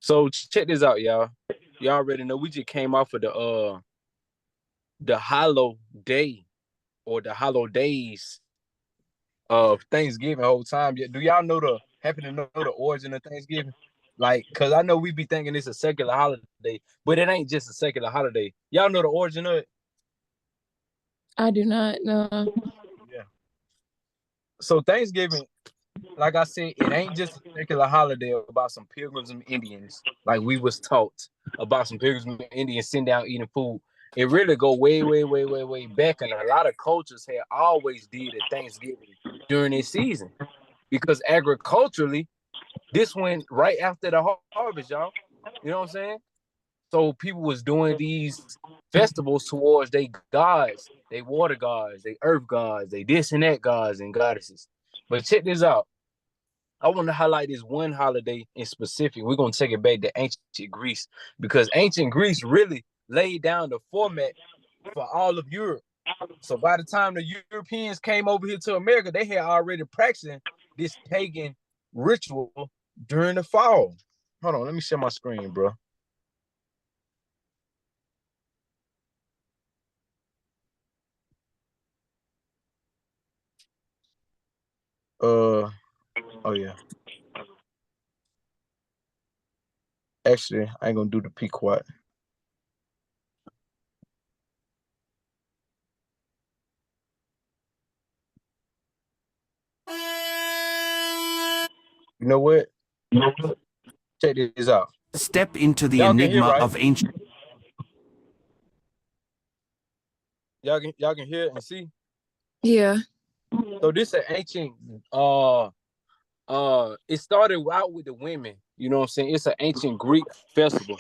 So check this out, y'all. Y'all already know we just came off of the hollow day or the hollow days of Thanksgiving whole time. Do y'all know happen to know the origin of Thanksgiving? Like, cause I know we be thinking it's a secular holiday, but it ain't just a secular holiday. Y'all know the origin of it? I do not know. Yeah. So Thanksgiving, like I said, it ain't just a secular holiday about some pilgrims and Indians, like we was taught about some pilgrims and Indians sitting down eating food. It really go way, way, way, way, way back, and a lot of cultures had always did at Thanksgiving during this season because agriculturally, this went right after the harvest, y'all. You know what I'm saying? So people was doing these festivals towards they gods, they water gods, they earth gods, they this and that gods and goddesses. But check this out. I want to highlight this one holiday in specific. We're going to take it back to ancient Greece because ancient Greece really laid down the format for all of Europe. So by the time the Europeans came over here to America, they had already practicing this pagan ritual during the fall. Hold on, let me share my screen, bro. Oh yeah. Actually, I ain't gonna do the P quiet. You know what? Check this out. Step into the Y'all enigma right? of ancient. Y'all can hear and see. Yeah. So this is ancient. It started out with the women. You know what I'm saying? It's an ancient Greek festival.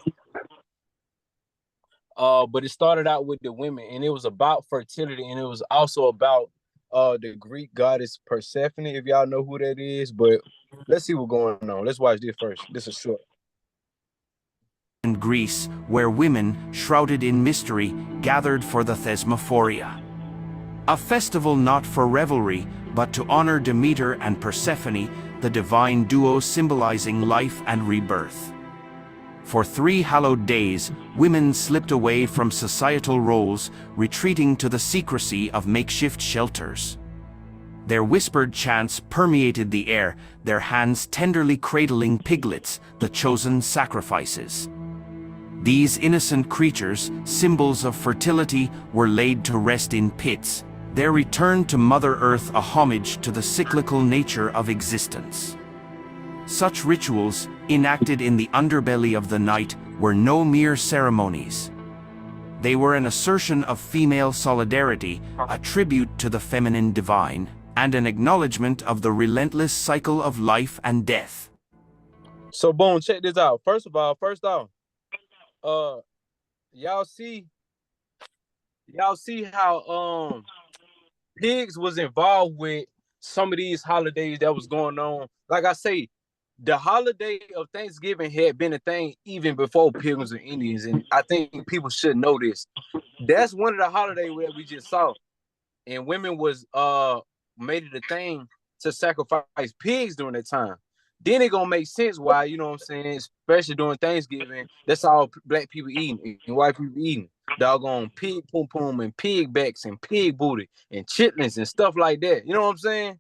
But it started out with the women, and it was about fertility, and it was also about the Greek goddess Persephone, if y'all know who that is. But let's see what's going on. Let's watch this first. This is short. In Greece, where women, shrouded in mystery, gathered for the Thesmophoria. A festival not for revelry, but to honor Demeter and Persephone, the divine duo symbolizing life and rebirth. For 3 hallowed days, women slipped away from societal roles, retreating to the secrecy of makeshift shelters. Their whispered chants permeated the air, their hands tenderly cradling piglets, the chosen sacrifices. These innocent creatures, symbols of fertility, were laid to rest in pits, their return to Mother Earth a homage to the cyclical nature of existence. Such rituals, enacted in the underbelly of the night, were no mere ceremonies. They were an assertion of female solidarity, a tribute to the feminine divine, and an acknowledgement of the relentless cycle of life and death. So boom, check this out. First off, y'all see how pigs was involved with some of these holidays that was going on. Like I say, the holiday of Thanksgiving had been a thing even before Pilgrims and Indians, and I think people should know this. That's one of the holidays that we just saw, and women was made it a thing to sacrifice pigs during that time. Then it gonna make sense why, you know what I'm saying, especially during Thanksgiving, that's all black people eating and white people eating. Doggone pig pum pum and pig backs and pig booty and chitlins and stuff like that. You know what I'm saying?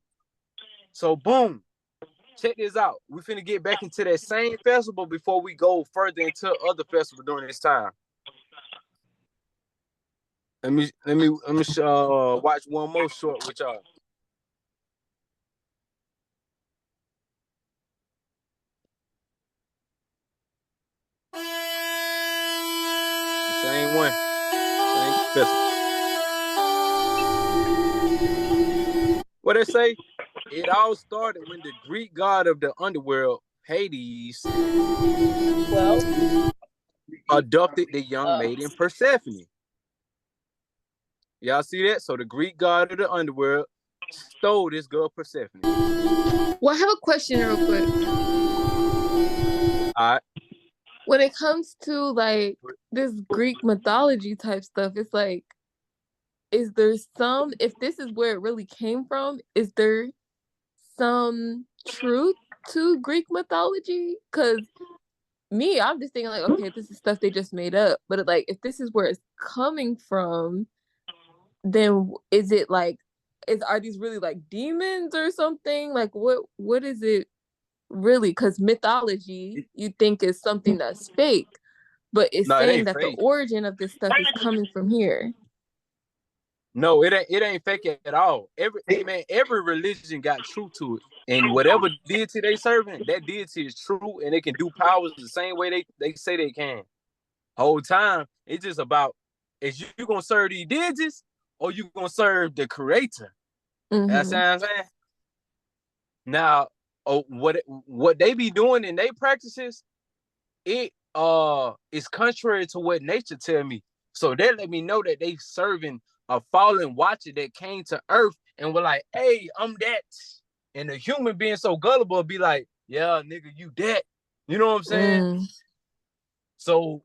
So boom, check this out. We finna get back into that same festival before we go further into other festivals during this time. Let me watch one more short with y'all. The same one, same festival. What they say? It all started when the Greek god of the underworld, Hades, adopted the young maiden Persephone. Y'all see that? So the Greek god of the underworld stole this girl Persephone. Well, I have a question real quick. All right. When it comes to like this Greek mythology type stuff, it's like, is there some, if this is where it really came from, is there some truth to Greek mythology? Because I'm just thinking like, okay, this is stuff they just made up. But like, if this is where it's coming from, then is it like, are these really like demons or something? Like, what is it really? Because mythology, you think is something that's fake, but it's No, it saying ain't that the fake. origin of this stuff is coming from here. No, it ain't fake at all. Every religion got truth to it. And whatever deity they serving, that deity is true and they can do powers the same way they say they can. Whole time, it's just about, is you gonna serve these deities or you gonna serve the creator? That's what I'm saying. Now, what they be doing in their practices, it is contrary to what nature tell me. So they let me know that they serving a fallen watcher that came to earth and were like, hey, I'm that. And the human being so gullible be like, yeah, nigga, you that. You know what I'm saying? So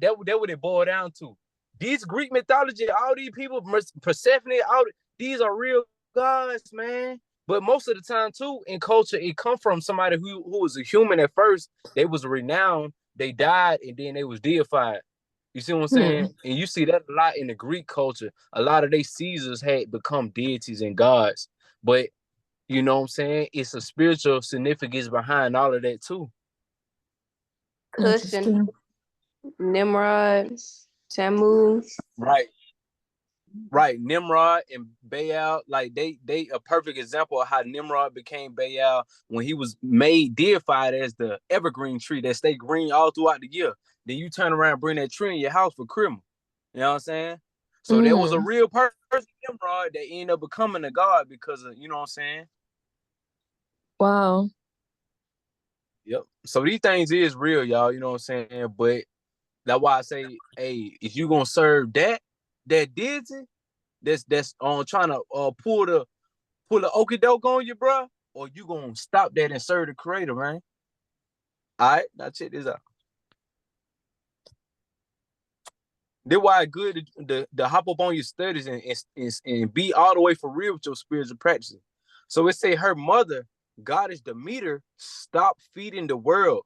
that what it boiled down to. These Greek mythology, all these people, Persephone, these are real gods, man. But most of the time, too, in culture, it come from somebody who was a human at first. They was renowned, they died, and then they was deified. You see what I'm saying? And you see that a lot in the Greek culture. A lot of their Caesars had become deities and gods. But, you know what I'm saying? It's a spiritual significance behind all of that, too. Cushion, Nimrod, Tammuz. Right, Nimrod and Baal, like they a perfect example of how Nimrod became Baal when he was made deified as the evergreen tree that stay green all throughout the year. Then you turn around and bring that tree in your house for criminal. You know what I'm saying? So there was a real person, Nimrod, that ended up becoming a god because of, you know what I'm saying? Wow. Yep. So these things is real, y'all, you know what I'm saying? But that's why I say, hey, if you gonna serve that deity, that's trying to pull the okie doke on you, bro, or you gonna stop that and serve the creator, man. All right, now check this out. That's why it's good to hop up on your studies and be all the way for real with your spiritual practices. So it say her mother, goddess Demeter, stopped feeding the world.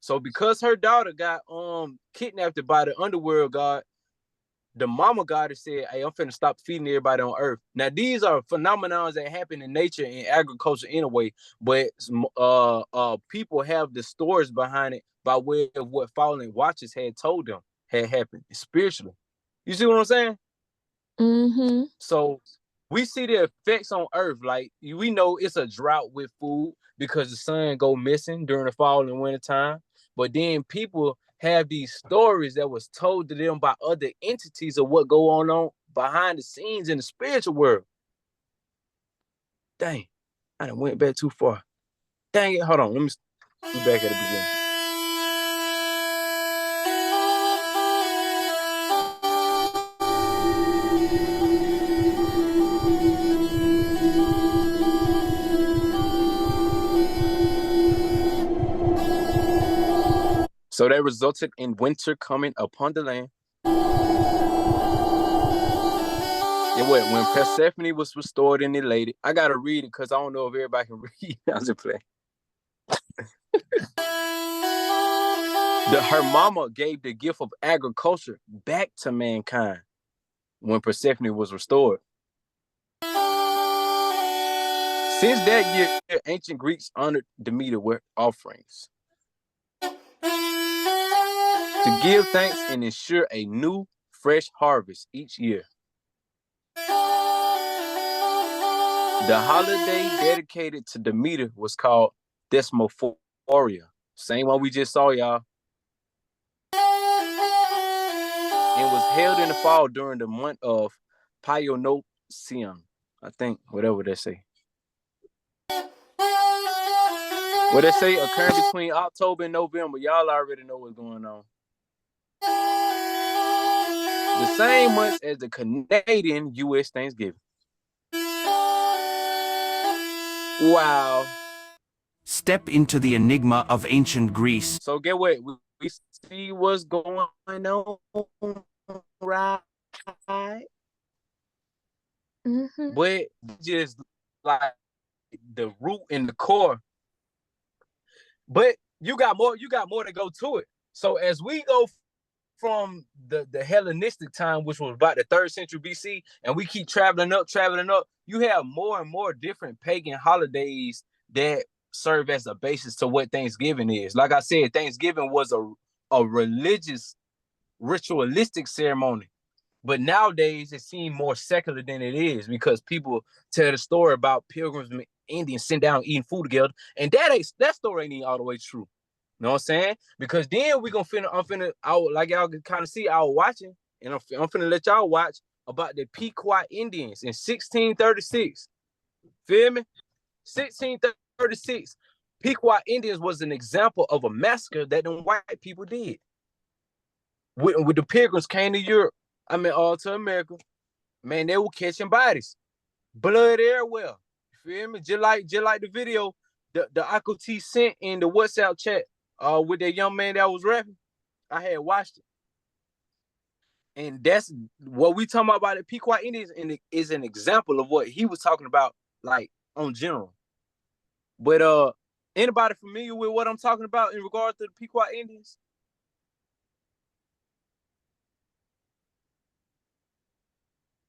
So because her daughter got kidnapped by the underworld god, the mama goddess said, hey, I'm finna stop feeding everybody on earth. Now, these are phenomenons that happen in nature and agriculture anyway, but people have the stories behind it by way of what fallen watchers had told them had happened spiritually. You see what I'm saying? So we see the effects on earth. Like, we know it's a drought with food because the sun go missing during the fall and winter time. But then people have these stories that was told to them by other entities of what go on behind the scenes in the spiritual world. Dang, I done went back too far. Dang it, hold on, let me back at the beginning. So that resulted in winter coming upon the land. When Persephone was restored and elated. I gotta read it because I don't know if everybody can read. I was just playing. Her mama gave the gift of agriculture back to mankind when Persephone was restored. Since that year, ancient Greeks honored Demeter with offerings to give thanks and ensure a new, fresh harvest each year. The holiday dedicated to Demeter was called Thesmophoria. Same one we just saw, y'all. It was held in the fall during the month of Paionopsium, I think, whatever they say. What they say occurring between October and November. Y'all already know what's going on. The same months as the Canadian U.S. Thanksgiving. Wow. Step into the enigma of ancient Greece. So get what? We see what's going on, right? But just like the root and the core. But you got more to go to it. So as we go from the Hellenistic time, which was about the 3rd century BC, and we keep traveling up, you have more and more different pagan holidays that serve as a basis to what Thanksgiving is. Like I said, Thanksgiving was a religious, ritualistic ceremony. But nowadays, it seems more secular than it is because people tell the story about pilgrims and Indians sitting down eating food together, and that story ain't even all the way true. You know what I'm saying? Because then we like y'all can kind of see, I was watching, and I'm finna let y'all watch about the Pequot Indians in 1636. Feel me? 1636. Pequot Indians was an example of a massacre that them white people did. When the pilgrims came to Europe, to America, man, they were catching bodies. Blood everywhere. You feel me? Just like the video the Uncle T sent in the WhatsApp chat with that young man that was rapping. I had watched it. And that's what we talking about the Pequot Indians, and is an example of what he was talking about, like, on general. But anybody familiar with what I'm talking about in regards to the Pequot Indians?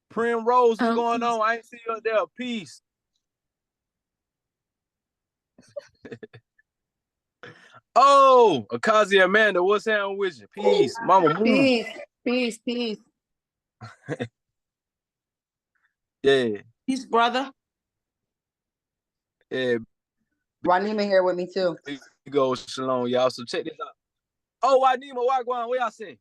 Primrose, what's going on? I ain't see you up there. Peace. Oh, Akazi Amanda, what's happening with you? Peace, Mama. Peace. Yeah. Peace, brother. Yeah. Ranima here with me too. We go shalom, y'all. So check this out. Oh, Wanima, Wagwan, what y'all saying?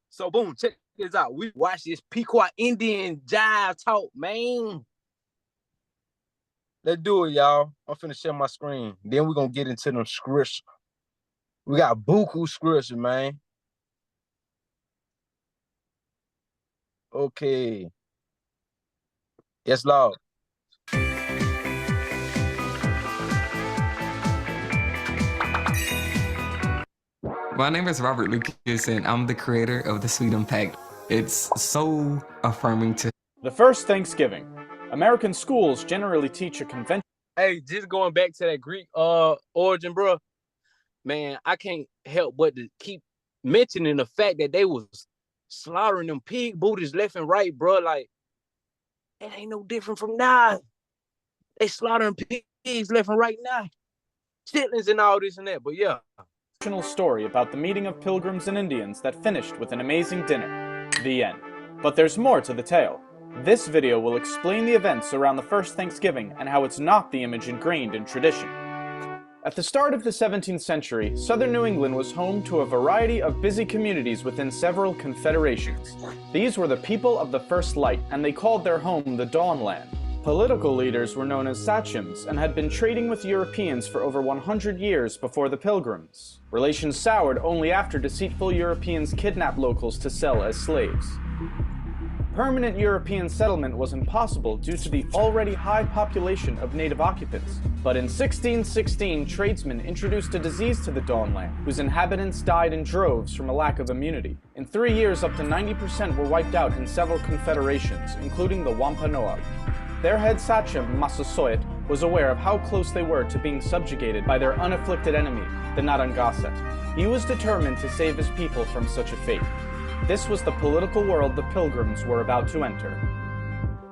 So boom, check this out. We watch this Pequot Indian jive talk, man. Let's do it, y'all. I'm finna share my screen. Then we're gonna get into them scripts. We got buku scripts, man. Okay. Yes, Lord. My name is Robert Lucas, and I'm the creator of the Sweet Impact. It's so affirming to... The first Thanksgiving. American schools generally teach a convention. Hey, just going back to that Greek origin, bro. Man, I can't help but to keep mentioning the fact that they was slaughtering them pig booties left and right, bro. Like, it ain't no different from now. They slaughtering pigs left and right now. Chitlins and all this and that, but yeah. Story about the meeting of pilgrims and Indians that finished with an amazing dinner. The end. But there's more to the tale. This video will explain the events around the first Thanksgiving and how it's not the image ingrained in tradition. At the start of the 17th century, southern New England was home to a variety of busy communities within several confederations. These were the people of the first light, and they called their home the Dawn Land. Political leaders were known as sachems and had been trading with Europeans for over 100 years before the Pilgrims. Relations soured only after deceitful Europeans kidnapped locals to sell as slaves. Permanent European settlement was impossible due to the already high population of native occupants. But in 1616, tradesmen introduced a disease to the Dawn Land, whose inhabitants died in droves from a lack of immunity. In 3 years, up to 90% were wiped out in several confederations, including the Wampanoag. Their head sachem, Massasoit, was aware of how close they were to being subjugated by their unafflicted enemy, the Narragansett. He was determined to save his people from such a fate. This was the political world the Pilgrims were about to enter.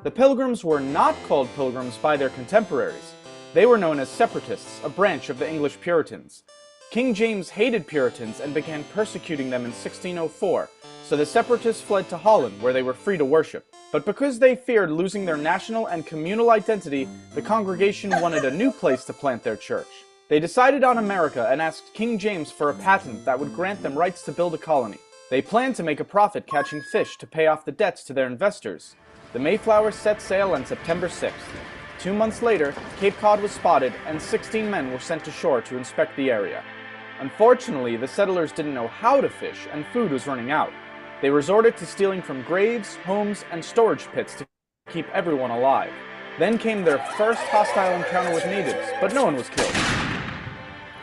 The Pilgrims were not called Pilgrims by their contemporaries. They were known as Separatists, a branch of the English Puritans. King James hated Puritans and began persecuting them in 1604, so the Separatists fled to Holland, where they were free to worship. But because they feared losing their national and communal identity, the congregation wanted a new place to plant their church. They decided on America and asked King James for a patent that would grant them rights to build a colony. They planned to make a profit catching fish to pay off the debts to their investors. The Mayflower set sail on September 6th. 2 months later, Cape Cod was spotted and 16 men were sent to shore to inspect the area. Unfortunately, the settlers didn't know how to fish and food was running out. They resorted to stealing from graves, homes, and storage pits to keep everyone alive. Then came their first hostile encounter with natives, but no one was killed.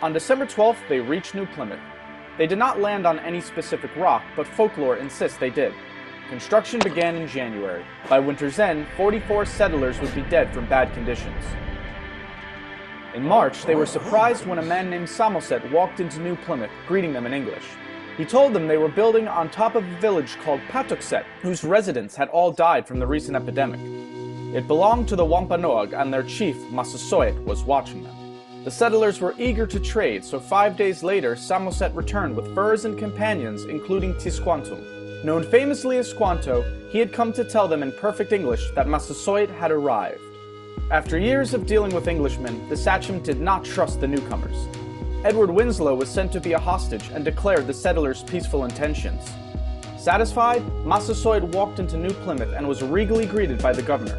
On December 12th, they reached New Plymouth. They did not land on any specific rock, but folklore insists they did. Construction began in January. By winter's end, 44 settlers would be dead from bad conditions. In March, they were surprised when a man named Samoset walked into New Plymouth, greeting them in English. He told them they were building on top of a village called Patuxet, whose residents had all died from the recent epidemic. It belonged to the Wampanoag, and their chief, Massasoit, was watching them. The settlers were eager to trade, so 5 days later, Samoset returned with furs and companions, including Tisquantum. Known famously as Squanto, he had come to tell them in perfect English that Massasoit had arrived. After years of dealing with Englishmen, the sachem did not trust the newcomers. Edward Winslow was sent to be a hostage and declared the settlers' peaceful intentions. Satisfied, Massasoit walked into New Plymouth and was regally greeted by the governor.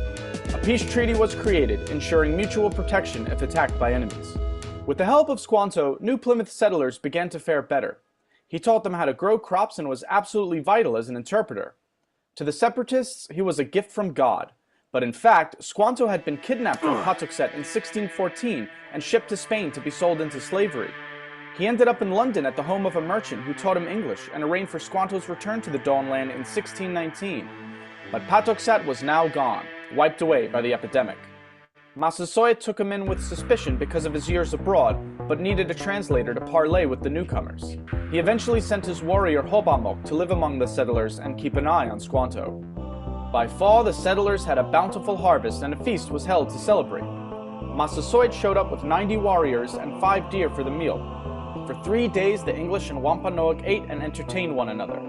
A peace treaty was created, ensuring mutual protection if attacked by enemies. With the help of Squanto, New Plymouth settlers began to fare better. He taught them how to grow crops and was absolutely vital as an interpreter. To the separatists, he was a gift from God. But in fact, Squanto had been kidnapped from Patuxet in 1614 and shipped to Spain to be sold into slavery. He ended up in London at the home of a merchant who taught him English and arranged for Squanto's return to the Dawnland in 1619. But Patuxet was now gone, wiped away by the epidemic. Massasoit took him in with suspicion because of his years abroad, but needed a translator to parley with the newcomers. He eventually sent his warrior Hobamok to live among the settlers and keep an eye on Squanto. By fall, the settlers had a bountiful harvest and a feast was held to celebrate. Massasoit showed up with 90 warriors and 5 deer for the meal. For 3 days, the English and Wampanoag ate and entertained one another.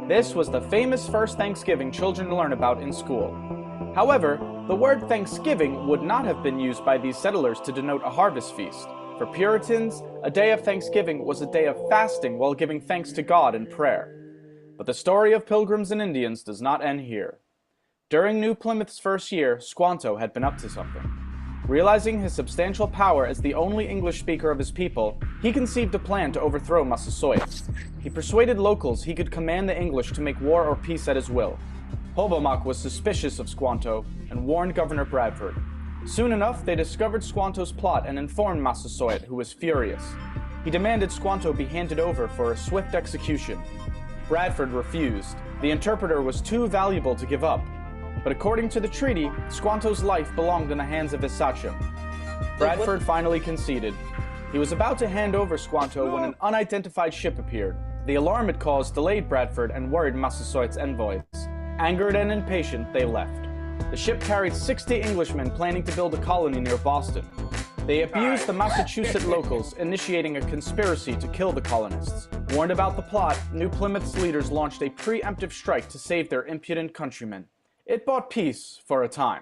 This was the famous first Thanksgiving children learn about in school. However, the word Thanksgiving would not have been used by these settlers to denote a harvest feast. For Puritans, a day of Thanksgiving was a day of fasting while giving thanks to God in prayer. But the story of Pilgrims and Indians does not end here. During New Plymouth's first year, Squanto had been up to something. Realizing his substantial power as the only English speaker of his people, he conceived a plan to overthrow Massasoit. He persuaded locals he could command the English to make war or peace at his will. Hobamok was suspicious of Squanto and warned Governor Bradford. Soon enough, they discovered Squanto's plot and informed Massasoit, who was furious. He demanded Squanto be handed over for a swift execution. Bradford refused. The interpreter was too valuable to give up. But according to the treaty, Squanto's life belonged in the hands of his sachem. Bradford finally conceded. He was about to hand over Squanto when an unidentified ship appeared. The alarm it caused delayed Bradford and worried Massasoit's envoys. Angered and impatient, they left. The ship carried 60 Englishmen planning to build a colony near Boston. They abused the Massachusetts locals, initiating a conspiracy to kill the colonists. Warned about the plot, New Plymouth's leaders launched a preemptive strike to save their impudent countrymen. It bought peace for a time.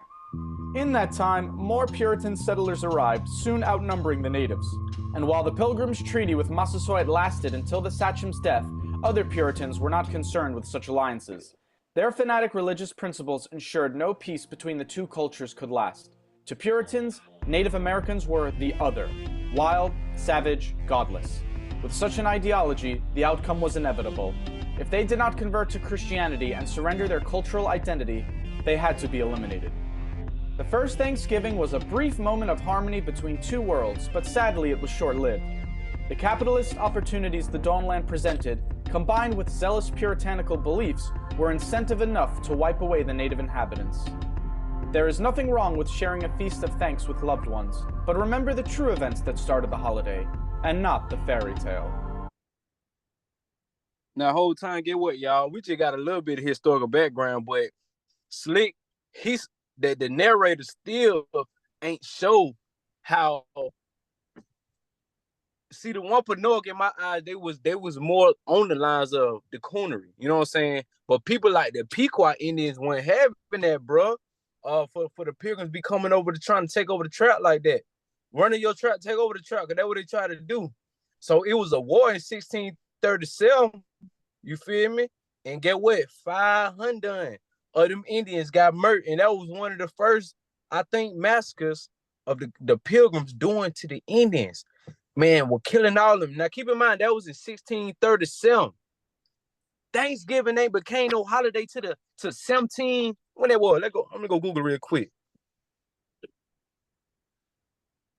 In that time, more Puritan settlers arrived, soon outnumbering the natives. And while the Pilgrims' Treaty with Massasoit lasted until the sachem's death, other Puritans were not concerned with such alliances. Their fanatic religious principles ensured no peace between the two cultures could last. To Puritans, Native Americans were the other, wild, savage, godless. With such an ideology, the outcome was inevitable. If they did not convert to Christianity and surrender their cultural identity, they had to be eliminated. The first Thanksgiving was a brief moment of harmony between two worlds, but sadly it was short-lived. The capitalist opportunities the Dawnland presented, combined with zealous puritanical beliefs, were incentive enough to wipe away the native inhabitants. There is nothing wrong with sharing a feast of thanks with loved ones, but remember the true events that started the holiday, and not the fairy tale. Now, whole time, get what, y'all? We just got a little bit of historical background, but Slick, the narrator still ain't show how. See, the Wampanoag in my eyes, they was more on the lines of the coonery. You know what I'm saying? But people like the Pequot Indians weren't having that, bro. For the Pilgrims be coming over to trying to take over the trap like that, running your trap, take over the trap, because that's what they try to do. So it was a war in 1637. You feel me? And get what? 500 of them Indians got murdered. And that was one of the first, I think, massacres of the Pilgrims doing to the Indians. Man, we're killing all of them. Now, keep in mind, that was in 1637. Thanksgiving ain't became no holiday to 17. When that was? I'm gonna go Google real quick.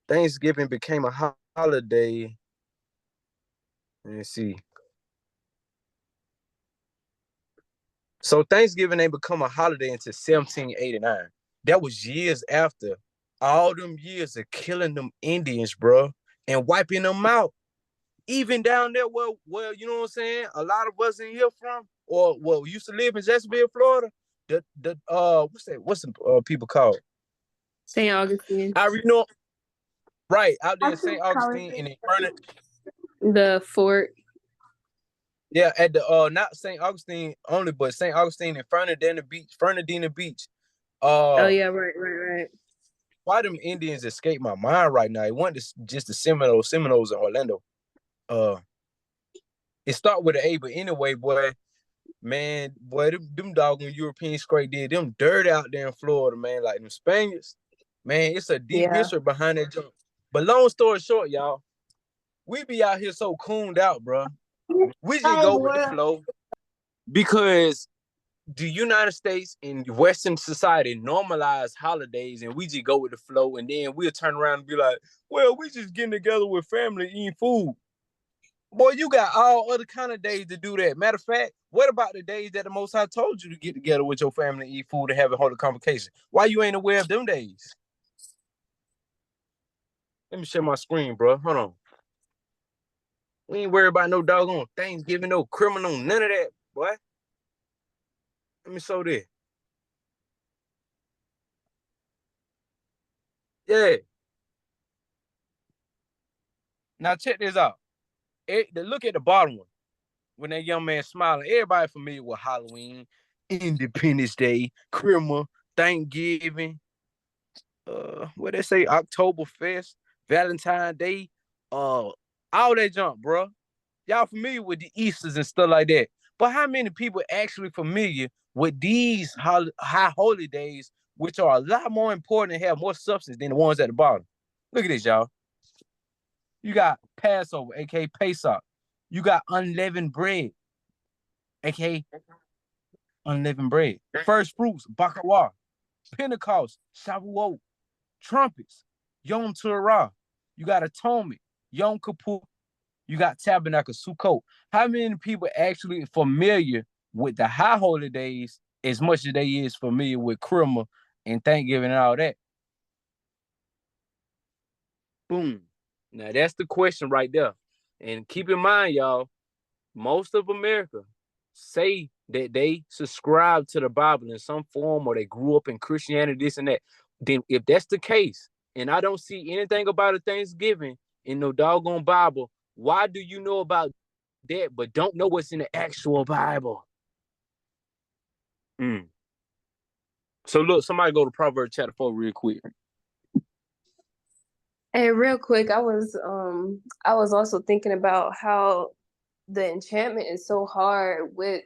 Thanksgiving became a holiday. Let me see. So Thanksgiving ain't become a holiday until 1789. That was years after all them years of killing them Indians, bro, and wiping them out. Even down there, well, you know what I'm saying? A lot of us in here from, or well, used to live in Jacksonville, Florida. What's the people called? St. Augustine. You know, right out there in St. Augustine and in Furnace. The fort. Yeah, at the not St. Augustine only, but St. Augustine in Fernandina Beach. Oh yeah, right. Why them Indians escape my mind right now? It wasn't just the Seminoles in Orlando. It start with an A, but anyway, boy, man, boy, them doggone European straight did them dirt out there in Florida, man. Like them Spaniards, man, it's a deep history behind that jump. But long story short, y'all, we be out here so cooned out, bro. We just go with the flow because the United States and Western society normalize holidays, and we just go with the flow, and then we'll turn around and be like, well, we just getting together with family eating food. Boy, you got all other kind of days to do that. Matter of fact, what about the days that the Most High told you to get together with your family, eat food, and have a holy convocation? Why you ain't aware of them days? Let me share my screen, bro. Hold on. We ain't worried about no doggone Thanksgiving, no criminal, none of that, boy. Let me show this. Yeah. Now check this out. Look at the bottom one. When that young man smiling, everybody familiar with Halloween, Independence Day, Christmas, Thanksgiving, what they say, Oktoberfest, Valentine's Day, all that junk, bro. Y'all familiar with the Easters and stuff like that. But how many people actually familiar with these high holy days, which are a lot more important and have more substance than the ones at the bottom? Look at this, y'all. You got Passover, aka Pesach. You got unleavened bread, aka unleavened bread. First fruits, Baccarat. Pentecost, Shavuot. Trumpets, Yom Teruah. You got Atonement, Yom Kippur. You got Tabernacle, Sukkot. How many people actually familiar with the high holy days as much as they is familiar with Christmas and Thanksgiving and all that? Boom. Now that's the question right there. And keep in mind, y'all, most of America say that they subscribe to the Bible in some form, or they grew up in Christianity, this and that. Then if that's the case, and I don't see anything about a Thanksgiving in no doggone Bible, why do you know about that but don't know what's in the actual Bible? So look, somebody go to Proverbs chapter 4 real quick. Hey, real quick, I was also thinking about how the enchantment is so hard with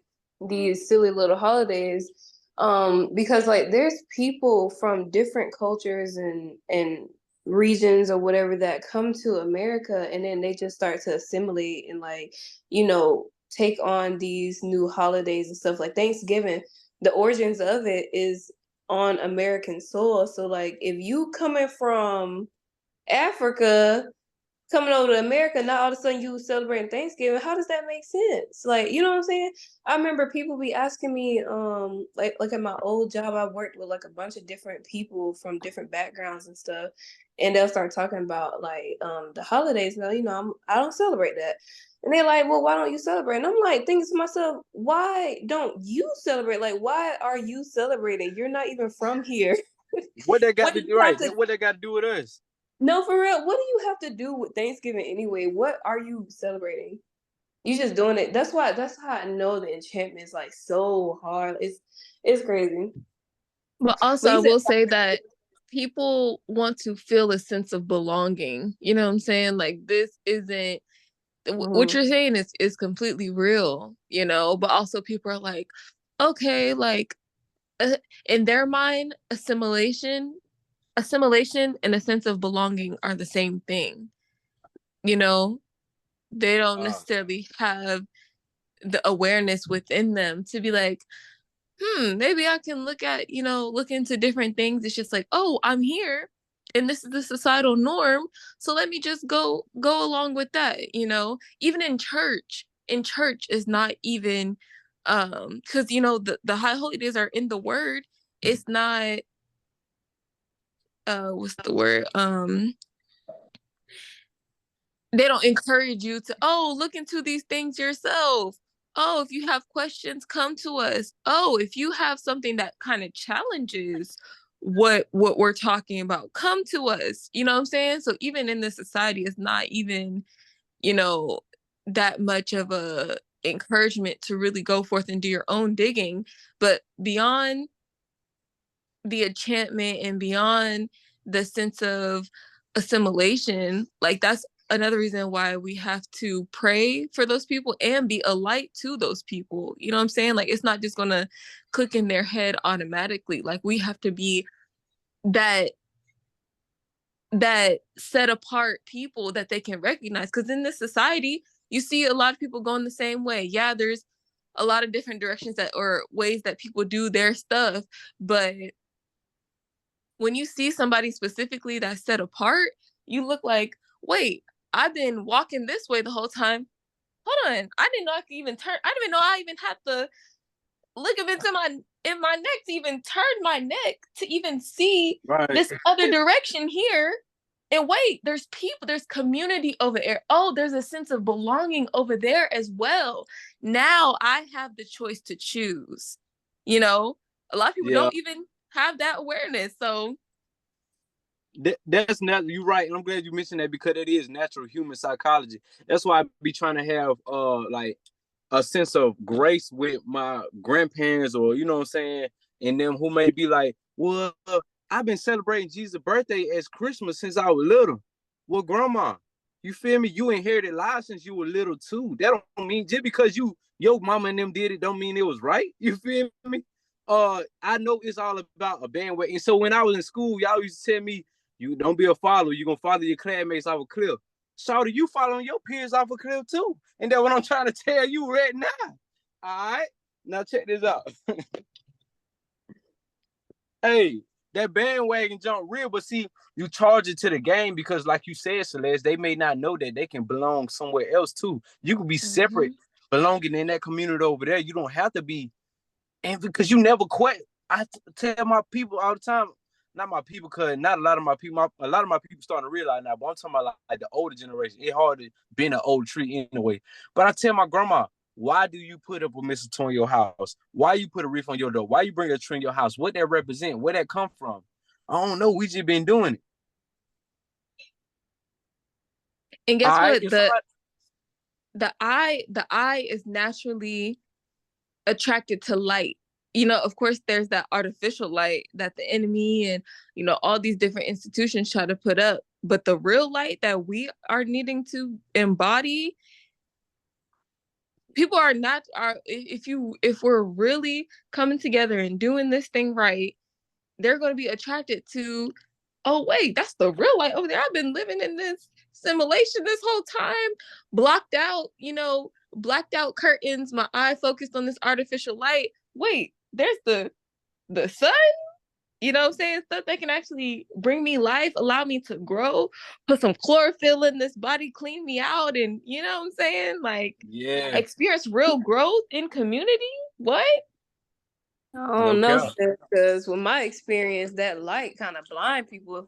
these silly little holidays, because like there's people from different cultures and regions or whatever that come to America, and then they just start to assimilate and like, you know, take on these new holidays and stuff. Like Thanksgiving, the origins of it is on American soil. So like if you coming from Africa coming over to America, now all of a sudden you celebrating Thanksgiving. How does that make sense? Like, you know what I'm saying? I remember people be asking me, like at my old job, I worked with like a bunch of different people from different backgrounds and stuff, and they'll start talking about like the holidays. Now, you know, I don't celebrate that, and they're like, well, why don't you celebrate? And I'm like thinking to myself, why don't you celebrate? Like, why are you celebrating? You're not even from here. What they got to do, right? What they got to do with us? No, for real. What do you have to do with Thanksgiving anyway? What are you celebrating? You just doing it. That's how I know the enchantment is like so hard. It's crazy. But also, I will say that people want to feel a sense of belonging. You know what I'm saying? Like this isn't what you're saying is completely real, you know, but also people are like, okay, like in their mind, assimilation and a sense of belonging are the same thing. You know, they don't necessarily have the awareness within them to be like, maybe I can look into different things. It's just like, oh, I'm here and this is the societal norm. So let me just go along with that, you know, even in church is not even, because, you know, the high holy days are in the word. It's not, what's the word? They don't encourage you to, oh, look into these things yourself. Oh, if you have questions, come to us. Oh, if you have something that kind of challenges what we're talking about, come to us. You know what I'm saying? So even in this society, it's not even, that much of a encouragement to really go forth and do your own digging. But beyond the enchantment and beyond the sense of assimilation, like that's another reason why we have to pray for those people and be a light to those people. You know what I'm saying? Like, it's not just gonna click in their head automatically. Like, we have to be that set apart people that they can recognize. Because in this society, you see a lot of people going the same way. Yeah, there's a lot of different directions or ways that people do their stuff, but when you see somebody specifically that's set apart, you look like, wait, I've been walking this way the whole time. Hold on, I didn't know I could even turn. I didn't even know I even had the ligaments in my neck to even turn my neck to even see this other direction here. And wait, there's people, there's community over there. Oh, there's a sense of belonging over there as well. Now I have the choice to choose. A lot of people don't even have that awareness. So that's not, you're right, and I'm glad you mentioned that, because it is natural human psychology. That's why I be trying to have like a sense of grace with my grandparents, or you know what I'm saying, and them who may be like, well, I've been celebrating Jesus' birthday as Christmas since I was little. Well, grandma, you feel me? You inherited life since you were little too. That don't mean just because your mama and them did it, don't mean it was right. You feel me? I know it's all about a bandwagon. So when I was in school, y'all used to tell me, you don't be a follower. You're going to follow your classmates off a cliff. Shawty, you following your peers off a cliff too. And that's what I'm trying to tell you right now. All right? Now check this out. Hey, that bandwagon jump real, but see, you charge it to the game because, like you said, Celeste, they may not know that they can belong somewhere else too. You can be separate, belonging in that community over there. You don't have to be, and because you never quit. I tell my people all the time, not my people, because not a lot of my people, a lot of my people starting to realize now, but I'm talking about like the older generation. It's hard to be in an old tree anyway. But I tell my grandma, why do you put up a mistletoe in your house? Why you put a wreath on your door? Why you bring a tree in your house? What that represent? Where that come from? I don't know. We just been doing it. And guess what? The eye is naturally attracted to light. Of course, there's that artificial light that the enemy and, all these different institutions try to put up. But the real light that we are needing to embody, people are not, if we're really coming together and doing this thing right, they're going to be attracted to, oh, wait, that's the real light over there. I've been living in this simulation this whole time, blacked out curtains, my eye focused on this artificial light. Wait, there's the sun, you know what I'm saying? Stuff that can actually bring me life, allow me to grow, put some chlorophyll in this body, clean me out, and you know what I'm saying? Like, experience real growth in community. What? I don't know, because with my experience, that light kind of blind people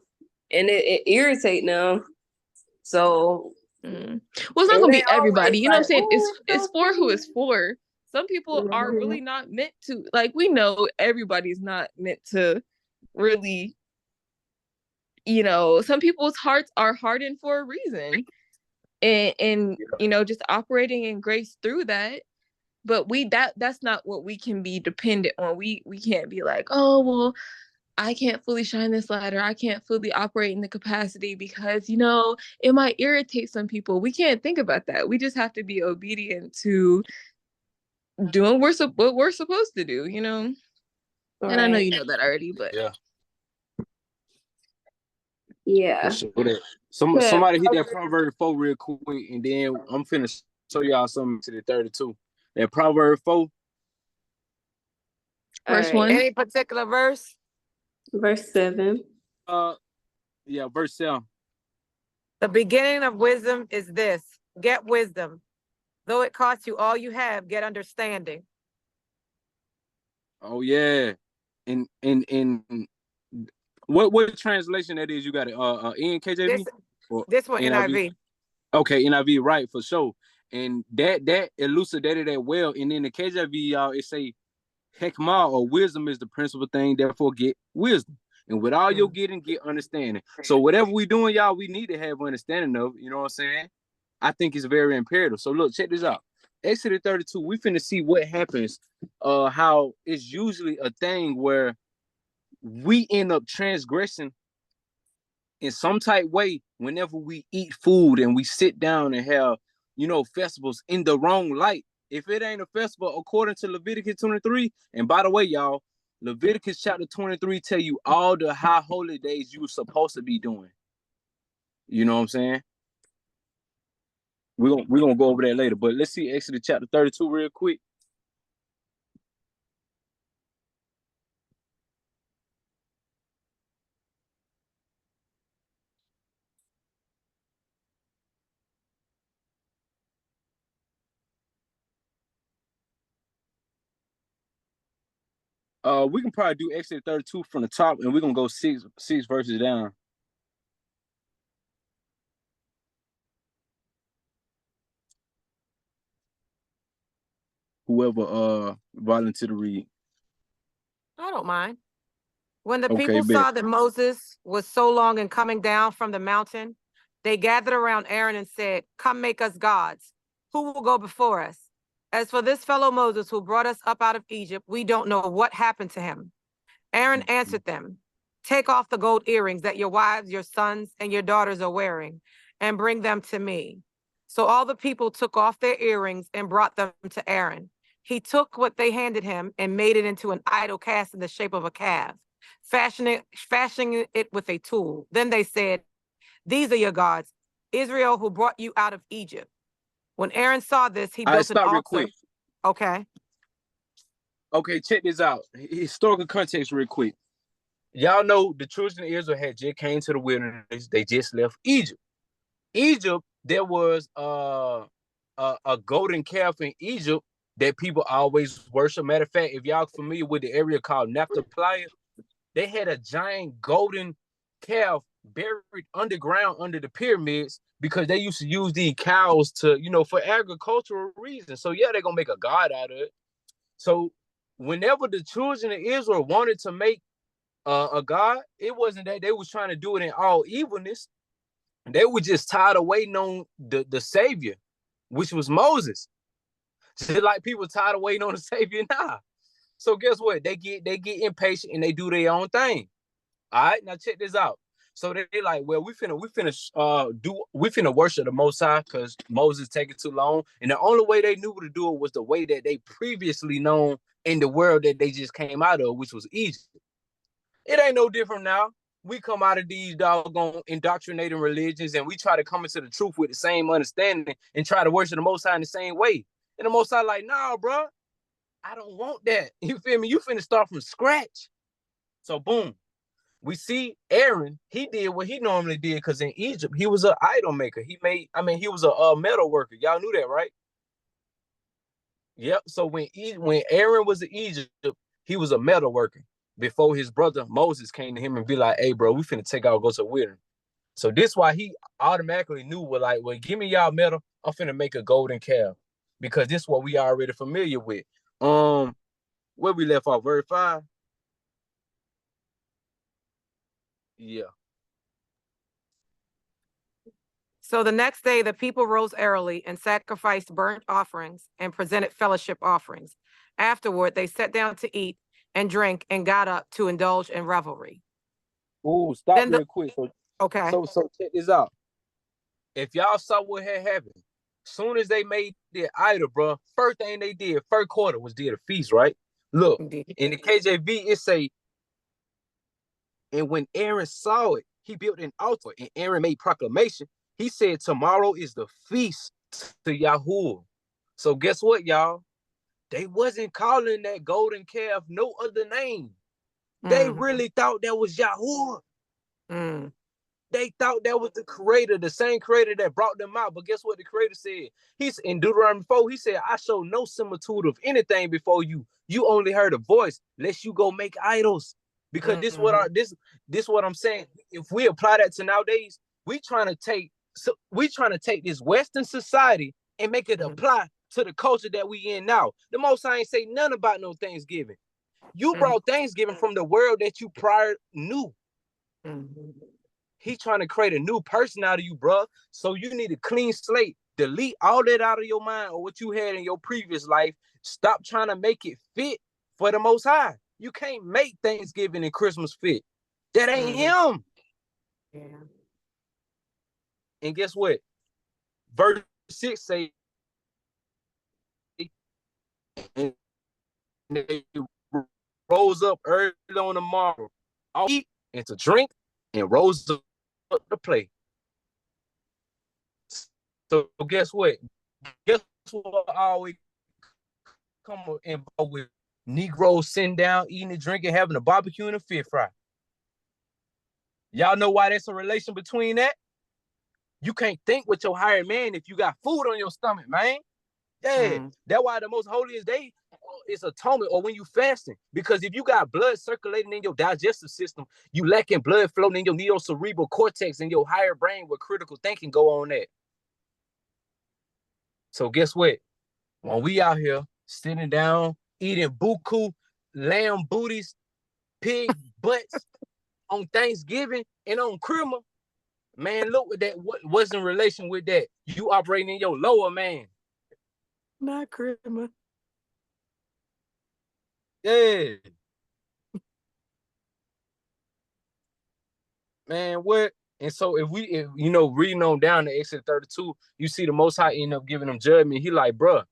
and it irritate them. So well, it's not gonna be everybody, you know what I'm saying? It's for who it's for. Some people are really not meant to, like, we know everybody's not meant to really, some people's hearts are hardened for a reason, and just operating in grace through that. But that's not what we can be dependent on. We can't be like, oh, well, I can't fully shine this light, or I can't fully operate in the capacity because, it might irritate some people. We can't think about that. We just have to be obedient to doing what we're supposed to do, Right. And I know you know that already, but yeah. Somebody hit that Proverb 4 real quick, and then I'm finna show y'all something to the 32. That Proverb 4. Verse 1. Any particular verse? Verse 7. Verse 7. The beginning of wisdom is this: get wisdom. Though it costs you all you have, get understanding. Oh yeah. And What translation that is? You got it NKJV or This one NIV. Okay, NIV, right, for sure. And that elucidated that well. And in the KJV, y'all, it say hekmah, or wisdom, is the principal thing, therefore get wisdom. And with all you're getting, get understanding. So whatever we doing, y'all, we need to have understanding of, you know what I'm saying? I think it's very imperative. So look, check this out. Exodus 32, we finna see what happens, how it's usually a thing where we end up transgressing in some type way whenever we eat food and we sit down and have, festivals in the wrong light. If it ain't a festival according to Leviticus 23, and by the way, y'all, Leviticus chapter 23 tell you all the high holy days you were supposed to be doing. You know what I'm saying? We're gonna go over that later, but let's see Exodus chapter 32 real quick. We can probably do Exodus 32 from the top, and we're gonna go six verses down. Whoever volunteered to read. I don't mind. When the Okay, people bet. saw that Moses was so long in coming down from the mountain, they gathered around Aaron and said, "Come make us gods. Who will go before us? As for this fellow Moses who brought us up out of Egypt, we don't know what happened to him." Aaron answered them, "Take off the gold earrings that your wives, your sons, and your daughters are wearing, and bring them to me." So all the people took off their earrings and brought them to Aaron. He took what they handed him and made it into an idol cast in the shape of a calf, fashioning it with a tool. Then they said, "These are your gods, Israel, who brought you out of Egypt." When Aaron saw this, he built an altar. Real quick. Okay. Okay, check this out. Historical context real quick. Y'all know the children of Israel had just came to the wilderness. They just left Egypt. Egypt, there was a golden calf in Egypt that people always worship. Matter of fact, if y'all familiar with the area called Naphtali, they had a giant golden calf buried underground under the pyramids because they used to use these cows to, for agricultural reasons. So yeah, they're gonna make a god out of it. So whenever the children of Israel wanted to make a god, it wasn't that they was trying to do it in all evilness. They were just tired of waiting on the savior, which was Moses. Just like people tired of waiting on the savior now. So guess what? They get impatient and they do their own thing. All right, now check this out. So they like, well, we finna worship the Most High because Moses taking too long, and the only way they knew to do it was the way that they previously known in the world that they just came out of, which was Egypt. It ain't no different now. We come out of these doggone indoctrinating religions and we try to come into the truth with the same understanding and try to worship the Most High in the same way. And the Most High like, nah, bro, I don't want that. You feel me? You finna start from scratch. So boom, we see Aaron, he did what he normally did because in Egypt, he was an idol maker. He was a metal worker. Y'all knew that, right? Yep. So when Aaron was in Egypt, he was a metal worker before his brother Moses came to him and be like, "Hey, bro, we finna take out, go to the wilderness." So this why he automatically knew, well, give me y'all metal, I'm finna make a golden calf because this is what we already familiar with. Where we left off, verse 5. Yeah. So the next day, the people rose early and sacrificed burnt offerings and presented fellowship offerings. Afterward, they sat down to eat and drink and got up to indulge in revelry. Oh, stop real quick. Okay. So check this out. If y'all saw what had happened, soon as they made their idol, bro, first thing they did, first quarter, was did a feast, right? Look, in the KJV, it say, and when Aaron saw it, he built an altar, and Aaron made proclamation. He said, tomorrow is the feast to Yahuwah. So guess what, y'all? They wasn't calling that golden calf no other name. They really thought that was Yahuwah. They thought that was the creator, the same creator that brought them out. But guess what the creator said? He's in Deuteronomy 4, he said, I show no similitude of anything before you. You only heard a voice, lest you go make idols. Because this what I'm saying. If we apply that to nowadays, we trying to take this Western society and make it apply to the culture that we in now. The Most High ain't say nothing about no Thanksgiving. You brought Thanksgiving from the world that you prior knew. He trying to create a new person out of you, bro. So you need a clean slate. Delete all that out of your mind or what you had in your previous life. Stop trying to make it fit for the Most High. You can't make Thanksgiving and Christmas fit. That ain't him. Yeah. And guess what? Verse 6 say, and they rose up early on the morrow, all eat and to drink, and rose up to play. So guess what? Guess what I always come involved with? Negroes sitting down, eating and drinking, having a barbecue and a fish fry. Y'all know why there's a relation between that? You can't think with your hired man if you got food on your stomach, man. Yeah, that's why the most holiest day is atonement, or when you fasting. Because if you got blood circulating in your digestive system, you lacking blood flowing in your neocerebral cortex and your higher brain where critical thinking go on that. So guess what? When we out here sitting down, eating buku, lamb booties, pig butts on Thanksgiving and on Christmas, man, look at that. What's in relation with that? You operating in your lower man. Not Christmas. Yeah. Man, what? And so if reading on down to Exodus 32, you see the Most High end up giving them judgment. He like, bruh,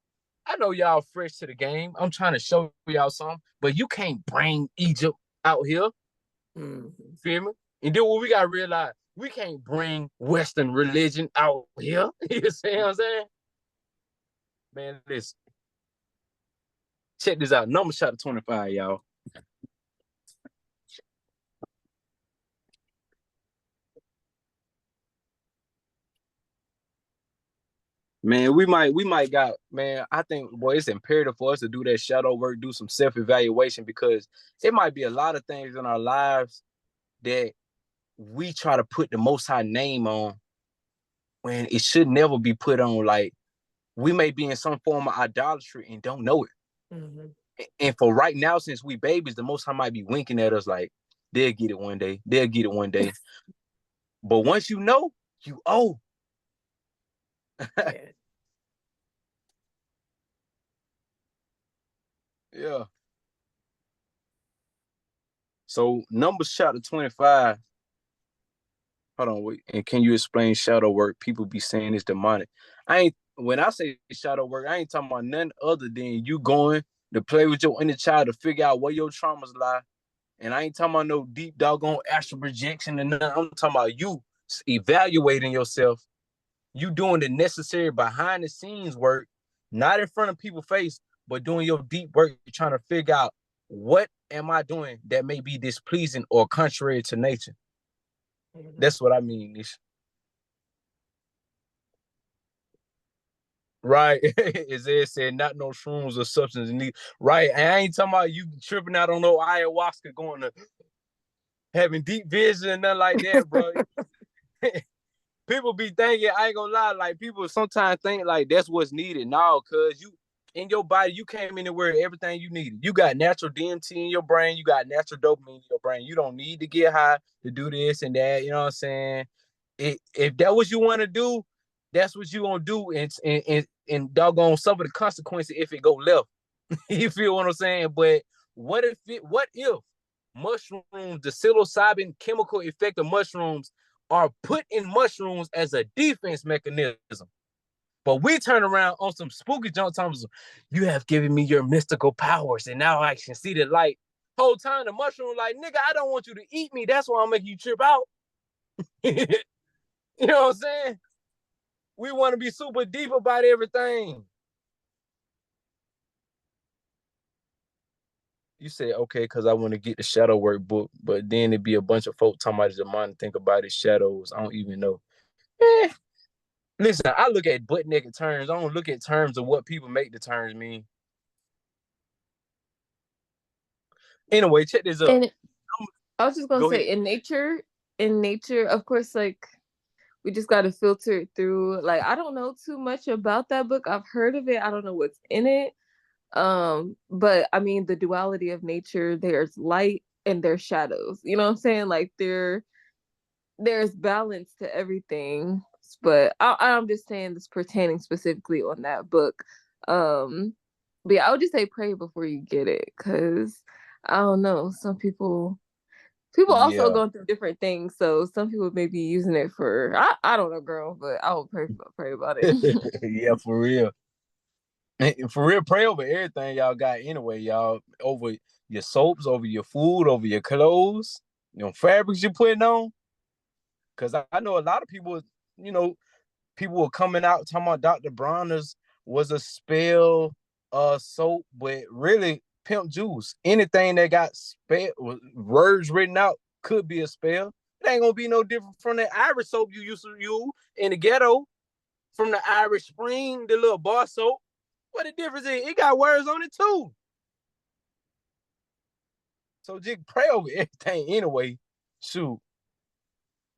I know y'all fresh to the game. I'm trying to show y'all something, but you can't bring Egypt out here. Feel me? And then what we got to realize, we can't bring Western religion out here. You see what I'm saying? Man, listen. Check this out. Numbers chapter 25, y'all. Man, we might got, man, I think, boy, it's imperative for us to do that shadow work, do some self-evaluation, because it might be a lot of things in our lives that we try to put the Most High name on when it should never be put on. Like, we may be in some form of idolatry and don't know it. And for right now, since we babies, the Most High might be winking at us like, they'll get it one day. They'll get it one day. But once you know, you owe. Yeah. So Numbers chapter 25. Hold on, wait. And can you explain shadow work? People be saying it's demonic. When I say shadow work, I ain't talking about nothing other than you going to play with your inner child to figure out where your traumas lie. And I ain't talking about no deep doggone astral projection and nothing. I'm talking about you evaluating yourself. You doing the necessary behind the scenes work, not in front of people's face, but doing your deep work, trying to figure out what am I doing that may be displeasing or contrary to nature. That's what I mean, Nish. Right. Isaiah said, not no shrooms or substance. Right. And I ain't talking about you tripping out on no ayahuasca, going to having deep vision and nothing like that, bro. People be thinking, I ain't gonna lie, like people sometimes think like that's what's needed. No, cause you in your body, you came in where everything you needed. You got natural DMT in your brain, you got natural dopamine in your brain. You don't need to get high to do this and that. You know what I'm saying? If that what you want to do, that's what you gonna do, and doggone suffer the consequences if it go left. You feel what I'm saying? But what if mushrooms, the psilocybin chemical effect of mushrooms are put in mushrooms as a defense mechanism? But we turn around on some spooky junk times. You have given me your mystical powers, and now I can see the light. Whole time the mushroom like, nigga, I don't want you to eat me. That's why I'm making you trip out. You know what I'm saying? We want to be super deep about everything. You say, okay, because I want to get the shadow work book, but then it'd be a bunch of folk talking about the mind, think about his shadows. I don't even know. Listen, I look at butt naked terms. I don't look at terms of what people make the terms mean. Anyway, check this up. I was just gonna Go say, ahead. in nature, of course, like we just got to filter it through. Like I don't know too much about that book. I've heard of it. I don't know what's in it. But I mean, the duality of nature. There's light and there's shadows. You know what I'm saying? Like there's balance to everything. But I'm just saying this pertaining specifically on that book. But yeah, I would just say pray before you get it, because I don't know. Some people also Yeah. going through different things, so some people may be using it for I don't know, girl, but I will pray about it. Yeah, for real. And for real, pray over everything y'all got anyway, y'all. Over your soaps, over your food, over your clothes, fabrics you're putting on. Because I know a lot of people, you know, people were coming out talking about Dr. Bronner's was a spell soap, but really pimp juice. Anything that got spell words written out could be a spell. It ain't gonna be no different from the Irish soap you used to use in the ghetto, from the Irish Spring, the little bar soap. What the difference is? It got words on it too. So just pray over everything anyway. Shoot.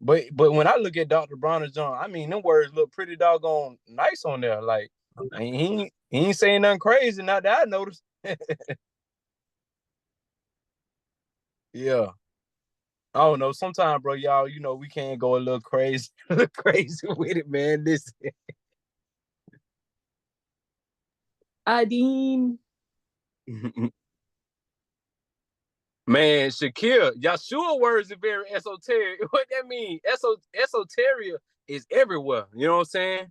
But when I look at Dr. Bronner's John, I mean them words look pretty doggone nice on there. Like he ain't saying nothing crazy, not that I noticed. Yeah. I don't know. Sometimes, bro, y'all, we can't go a little crazy, crazy with it, man. Listen. Adine. Man, Shakir, Yahshua words are very esoteric. What that mean? Esoteria is everywhere. You know what I'm saying?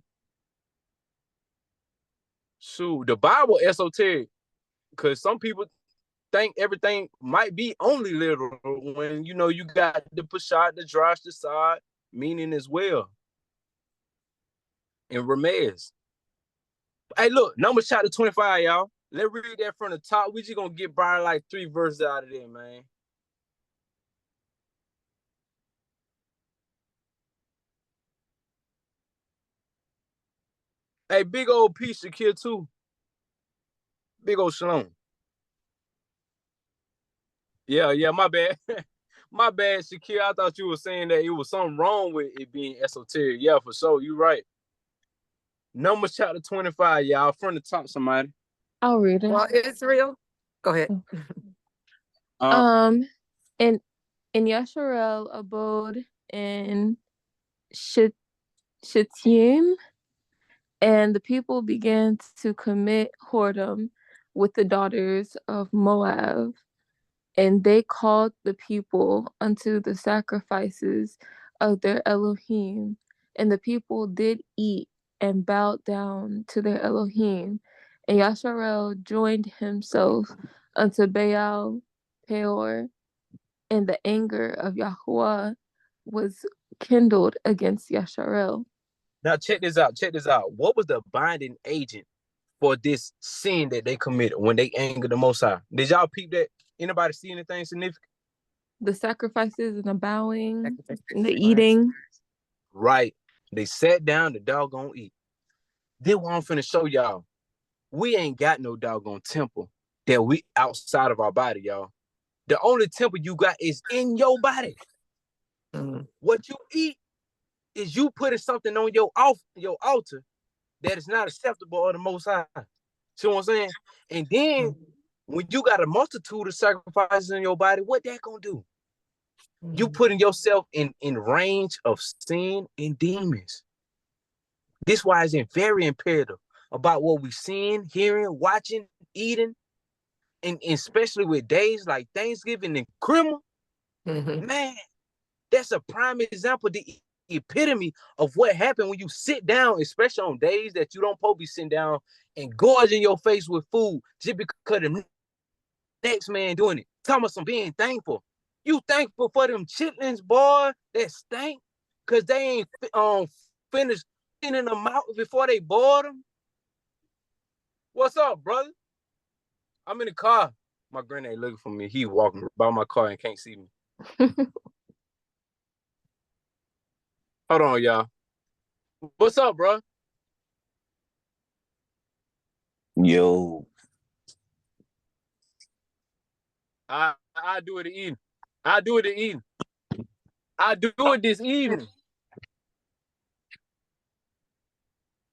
Shoot, the Bible esoteric, because some people think everything might be only literal when you got the Peshat, the Drosh, the Sod, meaning as well. And Ramez. Hey, look, Numbers chapter 25, y'all. Let's read that from the top. We just gonna get probably like 3 verses out of there, man. Hey, big old piece of kid too. Big old shalom. Yeah, my bad. My bad, Shakir. I thought you were saying that it was something wrong with it being esoteric. Yeah, for sure. You right. Numbers chapter 25, y'all. From the top, somebody. I'll read it. Well, Israel, go ahead. And Yasharel abode in Shittim, and the people began to commit whoredom with the daughters of Moab. And they called the people unto the sacrifices of their Elohim. And the people did eat and bowed down to their Elohim. And Yasharel joined himself unto Baal Peor, and the anger of Yahuwah was kindled against Yasharel. Now check this out. What was the binding agent for this sin that they committed when they angered the Most High? Did y'all peep that? Anybody see anything significant? The sacrifices and the bowing and the eating. Right. They sat down to doggone eat. Then what I'm finna show y'all. We ain't got no doggone temple that we outside of our body, y'all. The only temple you got is in your body. What you eat is you putting something on your altar that is not acceptable of the Most High. See what I'm saying? And then when you got a multitude of sacrifices in your body, what that gonna do? You putting yourself in range of sin and demons. This why it's very imperative about what we seeing, hearing, watching, eating, and especially with days like Thanksgiving and Christmas. Man, that's a prime example, the epitome of what happened when you sit down, especially on days that you don't supposed to be sitting down and gorging your face with food just because the next man doing it. Talking about some being thankful. You thankful for them chitlins, boy, that stink because they ain't finished cleaning them out before they boiled them? What's up, brother? I'm in the car. My granddad looking for me. He walking by my car and can't see me. Hold on, y'all. What's up, bro? Yo, I do it eating. I'll do it this evening. I'll do it this evening.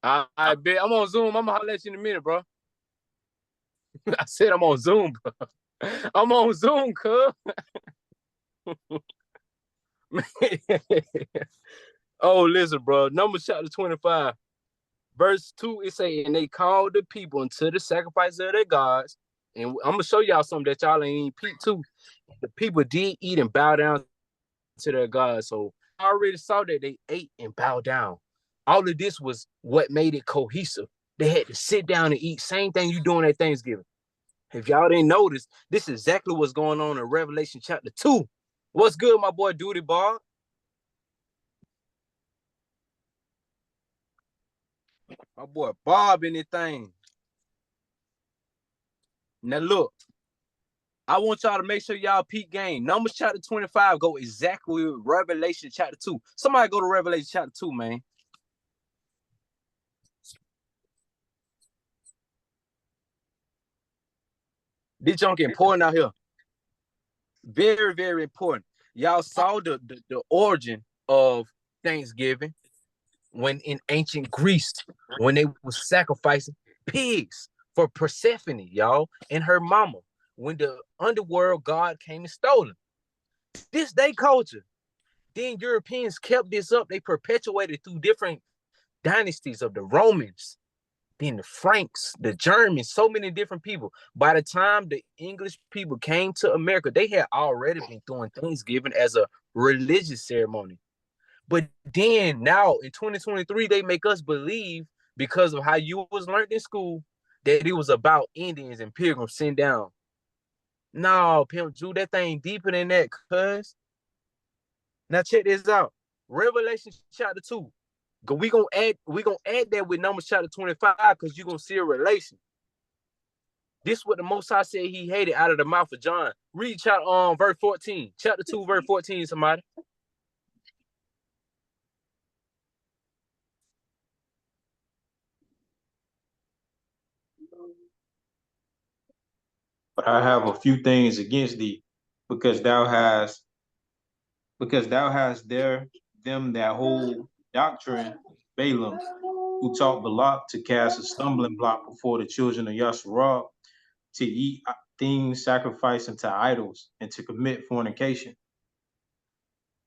I bet. I'm on Zoom. I'm gonna holler at you in a minute, bro. I said I'm on Zoom, bro. I'm on Zoom, cuz. Oh, listen, bro. Numbers chapter 25. Verse 2, it say, and they called the people unto the sacrifice of their gods. And I'm going to show y'all something that y'all ain't even peeped too. The people did eat and bow down to their gods. So I already saw that they ate and bowed down. All of this was what made it cohesive. They had to sit down and eat. Same thing you doing at Thanksgiving. If y'all didn't notice, this is exactly what's going on in Revelation chapter 2. What's good, my boy Duty Bob? My boy Bob in this thing. Now look, I want y'all to make sure y'all peep game. Numbers chapter 25 go exactly with Revelation chapter 2. Somebody go to Revelation chapter 2, man. This junk important out here. Very, very important. Y'all saw the origin of Thanksgiving when in ancient Greece, when they were sacrificing pigs for Persephone, y'all, and her mama, when the underworld god came and stole them. This day culture. Then Europeans kept this up. They perpetuated through different dynasties of the Romans, then the Franks, the Germans, so many different people. By the time the English people came to America, they had already been doing Thanksgiving as a religious ceremony. But then now in 2023, they make us believe, because of how you was learned in school, that it was about Indians and pilgrims sitting down. No, Pimp Drew, that thing deeper than that, cuz. Now check this out. Revelation chapter 2. We gonna add that with Numbers chapter 25, because you're gonna see a relation. This is what the Most High said he hated out of the mouth of John. Read chapter verse 14. Chapter 2, verse 14, somebody. But I have a few things against thee, because thou hast them that hold doctrine, Balaam, who taught Balak to cast a stumbling block before the children of Yasharah, to eat things sacrificed unto idols, and to commit fornication.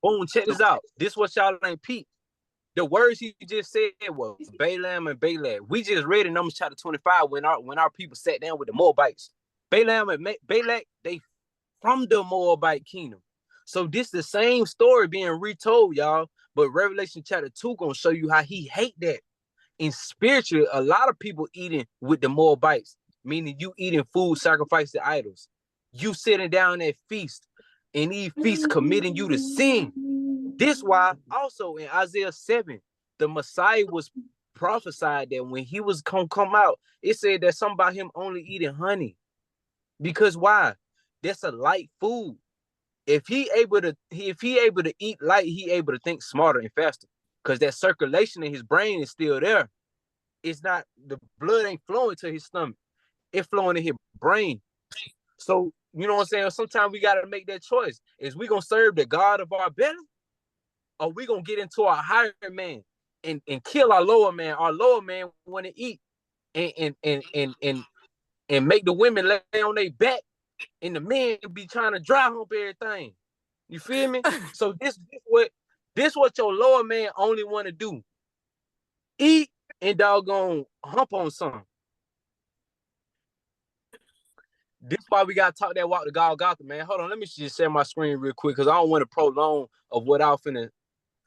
Boom, check this out. This what y'all ain't peep. The words he just said was Balaam and Balak. We just read in Numbers chapter 25 when our people sat down with the Moabites. Balaam and Balak, they from the Moabite kingdom. So this the same story being retold, y'all. But Revelation chapter 2 gonna show you how he hate that. In spiritually, a lot of people eating with the Moabites, meaning you eating food sacrificed to idols. You sitting down at feast, and these feasts committing you to sin. This why also in Isaiah 7, the Messiah was prophesied that when he was gonna come out, it said that something about him only eating honey. Because why? That's a light food. If he able to eat light, he able to think smarter and faster. Because that circulation in his brain is still there. It's not, the blood ain't flowing to his stomach. It's flowing in his brain. So, you know what I'm saying? Sometimes we gotta make that choice. Is we gonna serve the God of our belly? Or we gonna get into our higher man and kill our lower man? Our lower man want to eat and make the women lay on their back, and the men be trying to dry hump everything. You feel me? So this what your lower man only want to do. Eat and doggone hump on something. This why we gotta talk that walk to Golgotha, man. Hold on, let me just share my screen real quick, because I don't want to prolong of what I'm finna.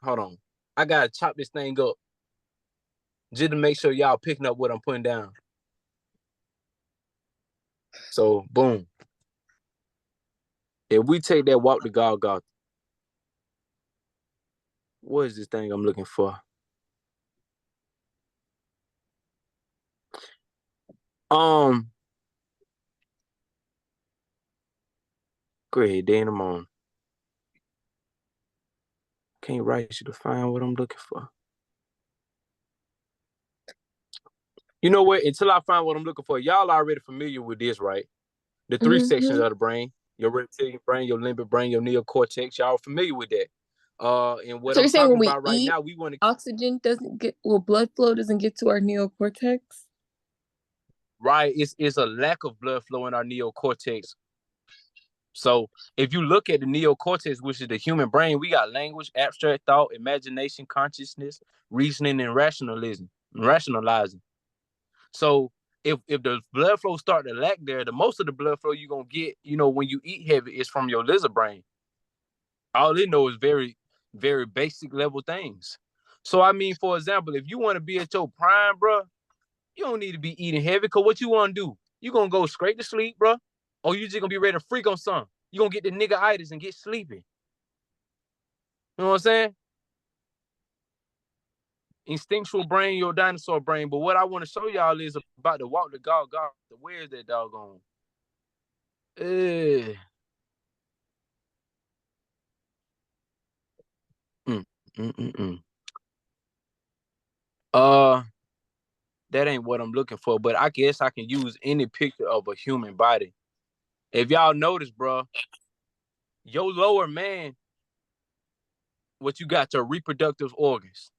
Hold on. I gotta chop this thing up just to make sure y'all picking up what I'm putting down. So boom. If we take that walk to Golgotha, what is this thing I'm looking for? Go ahead, Dan, I'm on. Can't write you to find what I'm looking for. You know what? Until I find what I'm looking for, y'all already familiar with this, right? The three sections of the brain. your reptilian brain, your limbic brain, your neocortex. Y'all familiar with that? And what So I'm you're saying talking when we about right eat, now, we want to oxygen doesn't get, well, blood flow doesn't get to our neocortex? right. It's a lack of blood flow in our neocortex. So if you look at the neocortex, which is the human brain, we got language, abstract thought, imagination, consciousness, reasoning, and rationalizing. So if the blood flow start to lack there, the most of the blood flow you're gonna get, when you eat heavy is from your lizard brain. All it knows is very, very basic level things. So I mean, for example, if you want to be at your prime, bro, you don't need to be eating heavy. Cause what you want to do, you gonna go straight to sleep, bro, or you just gonna be ready to freak on something. You gonna get the nigga-itis and get sleepy. You know what I'm saying? Instinctual brain, your dinosaur brain. But what I want to show y'all is about the walk the God. Where is that doggone? Uh, mm, mm, mm, mm. That ain't what I'm looking for, but I guess I can use any picture of a human body. If y'all notice, bro, your lower man, what you got, your reproductive organs.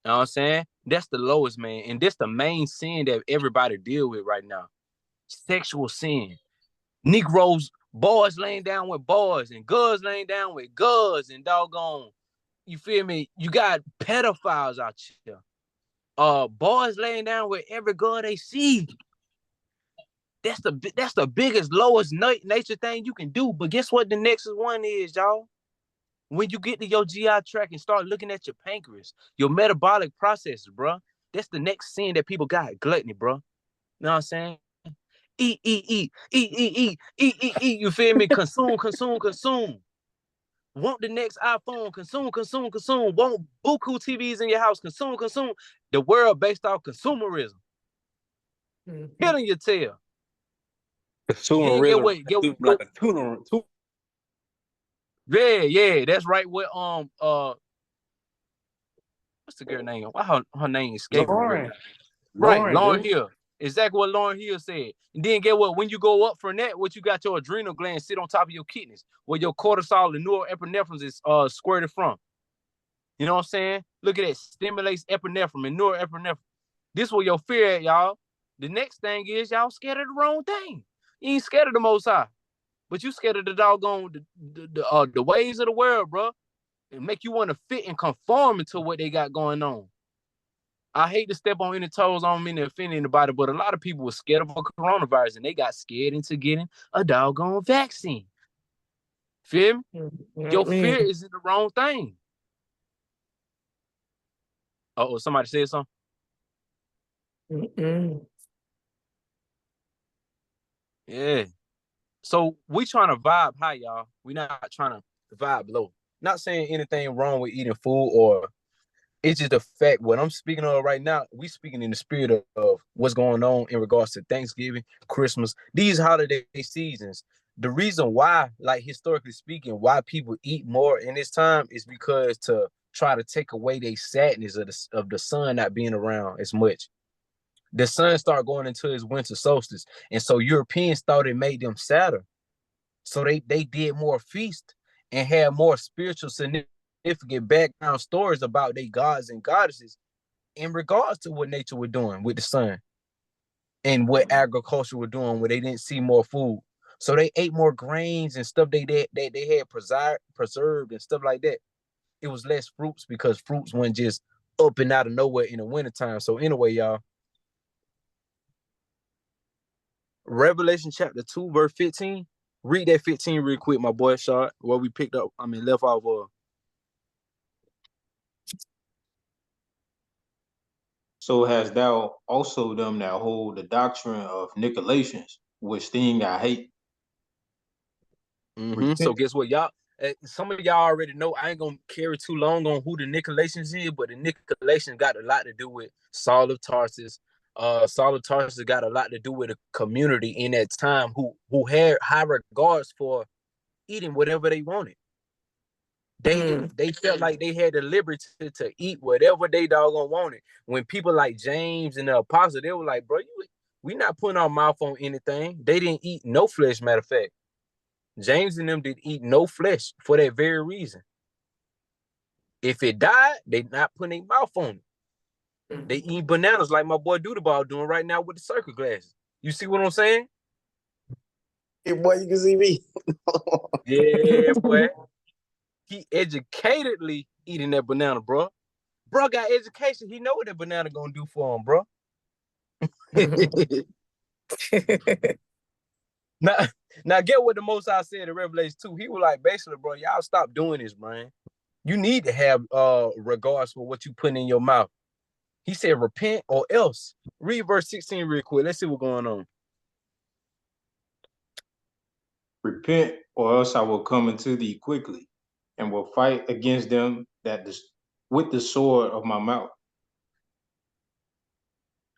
You know what I'm saying? That's the lowest man. And that's the main sin that everybody deal with right now. Sexual sin. Negroes, boys laying down with boys and girls laying down with girls and doggone. You feel me? You got pedophiles out here. Boys laying down with every girl they see. That's the biggest, lowest nature thing you can do. But guess what the next one is, y'all? When you get to your GI tract and start looking at your pancreas, your metabolic processes, bro, that's the next sin that people got, gluttony, bro. You know what I'm saying? Eat, eat, eat, eat, eat, eat, eat, eat, eat. You feel me? Consume, consume, consume. Want the next iPhone? Consume, consume, consume. Want buku TVs in your house? Consume, consume. The world based off consumerism. Killing your tail. Then get what? Like a tuner. Yeah, that's right. What what's the girl name? Why her name escaping me right now? Right, Lauren Hill. Exactly what Lauren Hill said. And then get what? When you go up from that, what you got your adrenal glands sit on top of your kidneys, where your cortisol and norepinephrine is squirted from. You know what I'm saying? Look at that. Stimulates epinephrine and norepinephrine. This is where your fear at, y'all. The next thing is y'all scared of the wrong thing. You ain't scared of the Most High, but you scared of the doggone the ways of the world, bro. It make you want to fit and conform into what they got going on. I hate to step on any toes. I don't mean to offend anybody, but a lot of people were scared of a coronavirus and they got scared into getting a doggone vaccine. Feel me? Your fear is in the wrong thing. Oh, somebody said something? Yeah. So we trying to vibe high, y'all. We not trying to vibe low. Not saying anything wrong with eating food, or it's just a fact. What I'm speaking of right now, we speaking in the spirit of what's going on in regards to Thanksgiving, Christmas, these holiday seasons. The reason why, like historically speaking, why people eat more in this time is because to try to take away their sadness of the sun not being around as much. The sun started going into his winter solstice, and so Europeans thought it made them sadder. So they did more feast and had more spiritual significant background stories about their gods and goddesses in regards to what nature was doing with the sun and what agriculture was doing, where they didn't see more food. So they ate more grains and stuff they had preserved and stuff like that. It was less fruits because fruits went just up and out of nowhere in the wintertime. So anyway, y'all, Revelation chapter 2, verse 15. Read that 15 real quick, my boy Shard, where we left off of. So hast thou also them that hold the doctrine of Nicolaitans, which thing I hate. So guess what, y'all? Some of y'all already know. I ain't gonna carry too long on who the Nicolaitans is, but the Nicolaitans got a lot to do with Saul of Tarsus. Saul of Tarsus got a lot to do with a community in that time who had high regards for eating whatever they wanted. They felt like they had the liberty to eat whatever they doggone wanted. When people like James and the apostle, they were like, bro, we not putting our mouth on anything. They didn't eat no flesh, matter of fact. James and them did eat no flesh for that very reason. If it died, they not putting their mouth on it. They eat bananas like my boy Doodleball doing right now with the circle glasses. You see what I'm saying? Hey, boy, you can see me. Yeah, boy. He educatedly eating that banana, bro. Bro got education. He know what that banana gonna do for him, bro. now get what the Most High said in Revelation 2. He was like, basically, bro, y'all stop doing this, man. You need to have regards for what you put in your mouth. He said, repent or else. Read verse 16 real quick. Let's see what's going on. Repent, or else I will come unto thee quickly, and will fight against them with the sword of my mouth.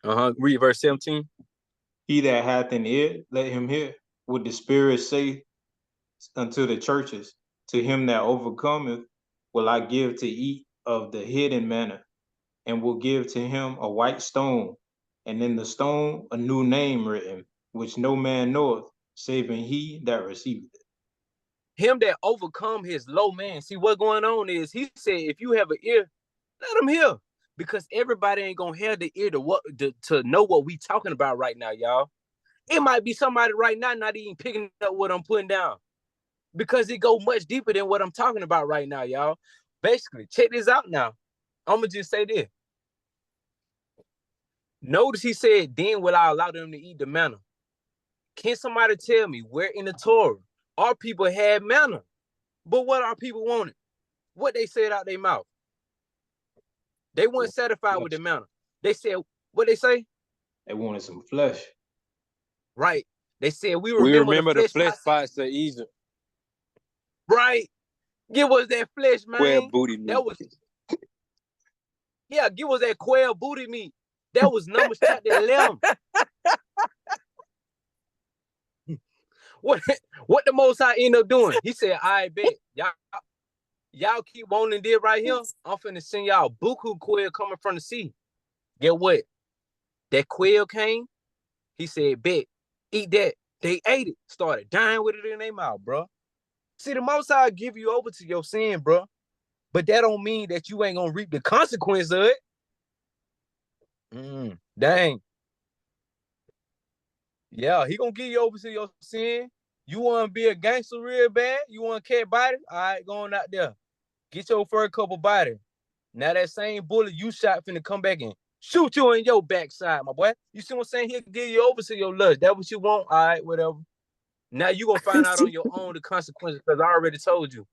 Read verse 17. He that hath an ear, let him hear what the Spirit say unto the churches. To him that overcometh will I give to eat of the hidden manna, and will give to him a white stone, and in the stone a new name written, which no man knoweth, saving he that receiveth it. Him that overcome his low man. See, what's going on is, he said, if you have an ear, let him hear. Because everybody ain't gonna have the ear to know what we talking about right now, y'all. It might be somebody right now not even picking up what I'm putting down, because it go much deeper than what I'm talking about right now, y'all. Basically, check this out now. I'm gonna just say this. Notice he said, then will I allow them to eat the manna. Can somebody tell me where in the Torah our people had manna, but what our people wanted? What they said out their mouth? They weren't satisfied with the manna. They said, what they say? They wanted some flesh. Right. They said, we remember the flesh spots of Egypt. Right. Give us that flesh, man. Quail booty meat. That was, yeah, give us that quail booty meat. That was Numbers chapter 11. What the Most High end up doing? He said, I bet y'all keep wanting this right here. I'm finna send y'all buku quail coming from the sea. Get what? That quail came. He said, bet, eat that. They ate it. Started dying with it in their mouth, bro. See, the Most High give you over to your sin, bro. But that don't mean that you ain't gonna reap the consequence of it. Dang. Yeah, he gonna give you over to your sin. You want to be a gangster real bad? You want to catch body? All right, going out there. Get your first couple body. Now that same bullet you shot finna come back and shoot you in your backside, my boy. You see what I'm saying? He'll give you over to your lust. That what you want? All right, whatever. Now you gonna find out on your own the consequences, because I already told you.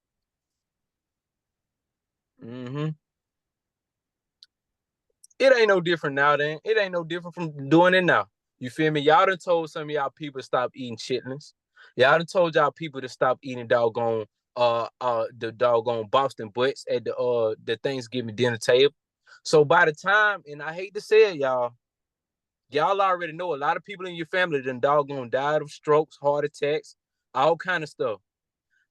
It ain't no different now, then. It ain't no different from doing it now. You feel me? Y'all done told some of y'all people to stop eating chitlins. Y'all done told y'all people to stop eating the doggone Boston butts at the Thanksgiving dinner table. So by the time, and I hate to say it, y'all already know a lot of people in your family done doggone died of strokes, heart attacks, all kind of stuff.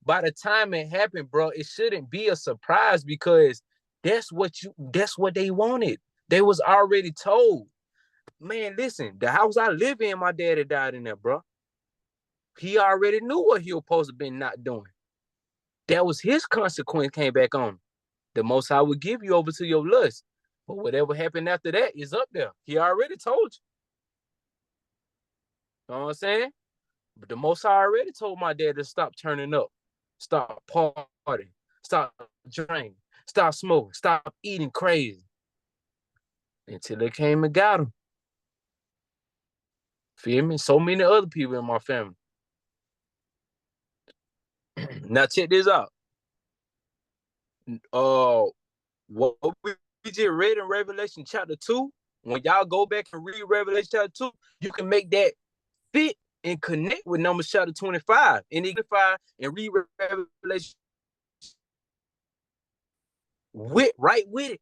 By the time it happened, bro, it shouldn't be a surprise, because that's what they wanted. They was already told. Man, listen, the house I live in, my daddy died in there, bro. He already knew what he was supposed to be not doing. That was his consequence came back on. The Most High would give you over to your lust. But whatever happened after that is up there. He already told you. You know what I'm saying? But the Most High already told my dad to stop turning up, stop partying, stop drinking, stop smoking, stop eating crazy. Until they came and got him. Feel me? So many other people in my family. Now check this out. What we just read in Revelation chapter 2, when y'all go back and read Revelation chapter 2, you can make that fit and connect with Numbers chapter 25. And read Revelation right with it.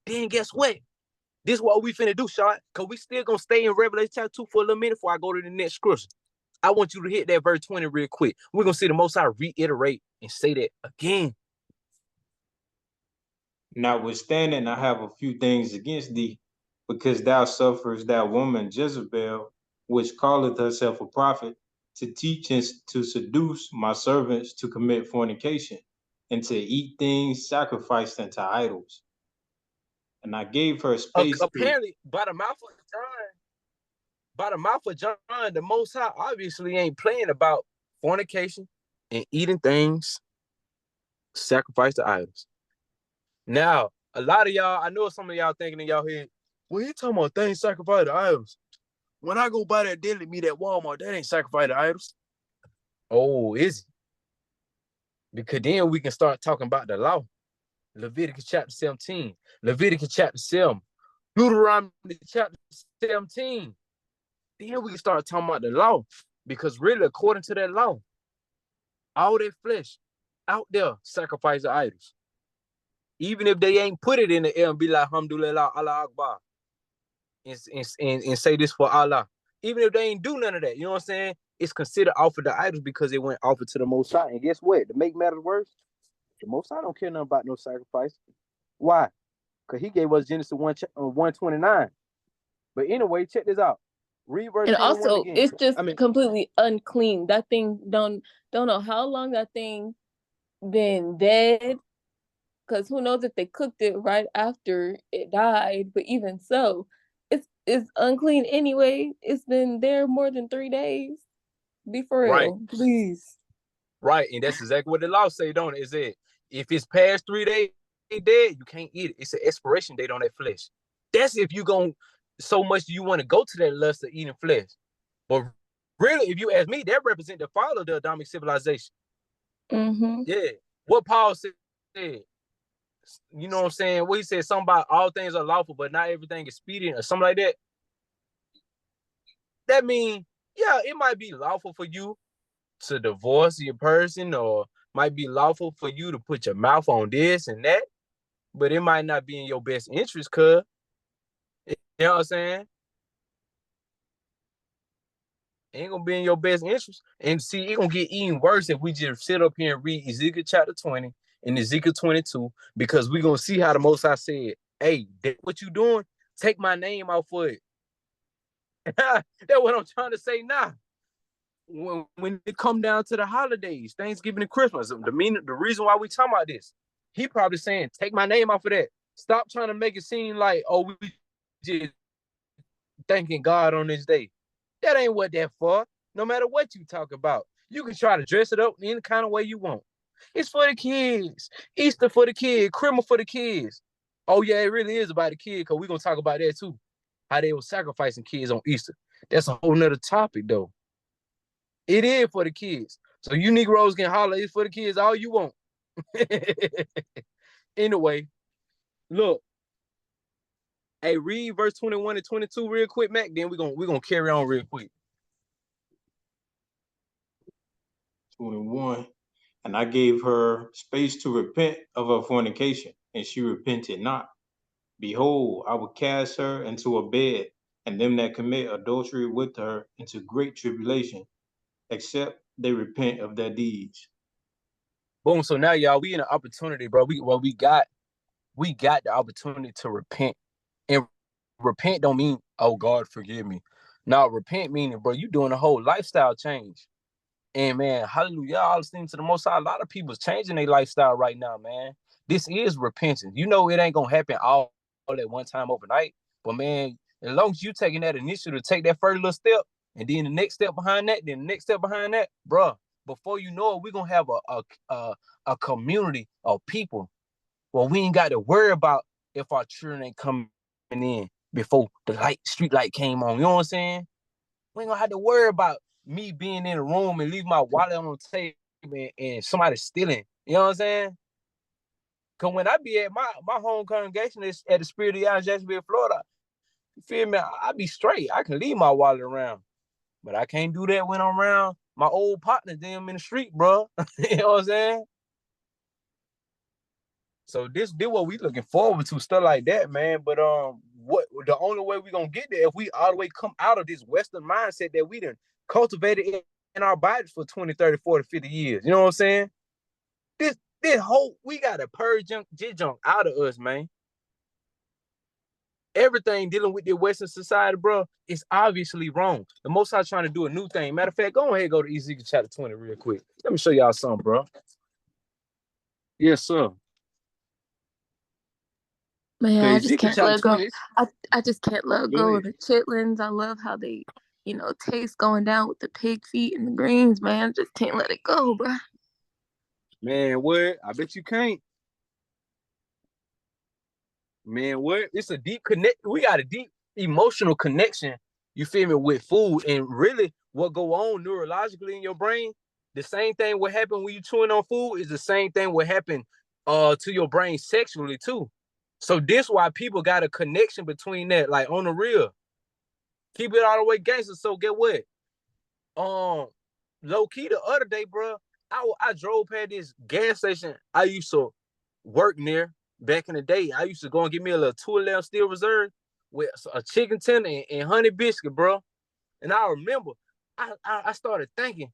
Then guess what? This is what we finna do, Sean, because we still gonna stay in Revelation chapter 2 for a little minute before I go to the next scripture. I want you to hit that verse 20 real quick. We're gonna see the Most High reiterate and say that again. Notwithstanding, I have a few things against thee, because thou sufferest that woman Jezebel, which calleth herself a prophet, to teach and to seduce my servants to commit fornication, and to eat things sacrificed unto idols. And I gave her space. Apparently, by the mouth of John, the Most High obviously ain't playing about fornication and eating things sacrificed to idols. Now, a lot of y'all, I know some of y'all thinking in y'all head, well, he talking about things sacrificed to idols. When I go buy that deli meat at Walmart, that ain't sacrificed to idols. Oh, is it? Because then we can start talking about the law. Leviticus chapter 17, Leviticus chapter 7, Deuteronomy chapter 17. Then we can start talking about the law. Because really, according to that law, all that flesh out there sacrifice to idols. Even if they ain't put it in the air and be like, Alhamdulillah, Allah Akbar, and say this for Allah. Even if they ain't do none of that, you know what I'm saying? It's considered offered to idols because it went offered to the Most High. And guess what? To make matters worse, the Most High don't care nothing about no sacrifice. Why? Because he gave us Genesis 1:29. But anyway, check this out. Read verse And 21 also, again. it's just completely unclean. That thing don't know how long that thing been dead. Because who knows if they cooked it right after it died. But even so, it's unclean anyway. It's been there more than 3 days. Be for real, right. Please. Right, and that's exactly what the law say, don't it? It said, if it's past 3 days dead, you can't eat it. It's an expiration date on that flesh. That's if you gon' so much you want to go to that lust of eating flesh. But really, if you ask me, that represents the fall of the Adamic civilization. Mm-hmm. Yeah. What Paul said, you know what I'm saying? What he said, something about all things are lawful, but not everything is expedient or something like that. That means, yeah, it might be lawful for you to divorce your person, or might be lawful for you to put your mouth on this and that, but it might not be in your best interest, cuz. You know what I'm saying? It ain't gonna be in your best interest. And see, it's gonna get even worse if we just sit up here and read Ezekiel chapter 20 and Ezekiel 22, because we're gonna see how the Most High said, hey, what you doing? Take my name off of it. That's what I'm trying to say now. When it come down to the holidays, Thanksgiving and Christmas, the reason why we talking about this, he probably saying, take my name off of that. Stop trying to make it seem like, oh, we just thanking God on this day. That ain't what that for. No matter what you talk about, you can try to dress it up in any kind of way you want. It's for the kids. Easter for the kids. Christmas for the kids. Oh yeah, it really is about the kid, because we're gonna talk about that too. How they were sacrificing kids on Easter. That's a whole nother topic though. It is for the kids. So you Negroes can holler, it's for the kids all you want. Anyway, look. Hey, read verse 21 and 22 real quick, Mac. Then we're gonna carry on real quick. 21. And I gave her space to repent of her fornication, and she repented not. Behold, I will cast her into a bed, and them that commit adultery with her into great tribulation, except they repent of their deeds. Boom. So now, y'all, we in an opportunity, bro. We got the opportunity to repent. And repent don't mean, oh, God, forgive me. Now, repent meaning, bro, you doing a whole lifestyle change. And, man, hallelujah, all listening to the Most High. A lot of people's changing their lifestyle right now, man. This is repentance. You know it ain't going to happen all at one time overnight. But, man, as long as you taking that initiative to take that first little step, and then the next step behind that, then the next step behind that, bro, before you know it, we're going to have a community of people. Well, we ain't got to worry about if our children ain't coming in before the street light came on. You know what I'm saying? We ain't gonna have to worry about me being in a room and leave my wallet on the table and somebody stealing. You know what I'm saying? Cause when I be at my home congregation is at the Spirit of Yah in Jacksonville, Florida, you feel me? I be straight. I can leave my wallet around. But I can't do that when I'm around my old partners, them in the street, bro. You know what I'm saying? So this what we looking forward to, stuff like that, man. But what the only way we gonna get there if we all the way come out of this Western mindset that we done cultivated in our bodies for 20, 30, 40, 50 years. You know what I'm saying? This whole, we gotta purge junk out of us, man. everything dealing with the Western society, bro, is obviously wrong. The Most High trying to do a new thing. Matter of fact, go ahead and go to Ezekiel chapter 20 real quick. Let me show y'all something, bro. Yes, sir. Man, I just Ezekiel can't chapter let go. 20. I just can't let go of the chitlins. I love how they, taste going down with the pig feet and the greens, man. I just can't let it go, bro. Man, what? I bet you can't. Man, what? It's a deep connect. We got a deep emotional connection, you feel me, with food. And really what go on neurologically in your brain, the same thing what happen when you chewing on food is the same thing what happen to your brain sexually too. So this why people got a connection between that, like on the real. Keep it all the way gangster. So get what? Low key the other day, bro, I drove past this gas station I used to work near back in the day. I used to go and get me a little 211 Steel Reserve with a chicken tender and honey biscuit, bro. And I remember I started thinking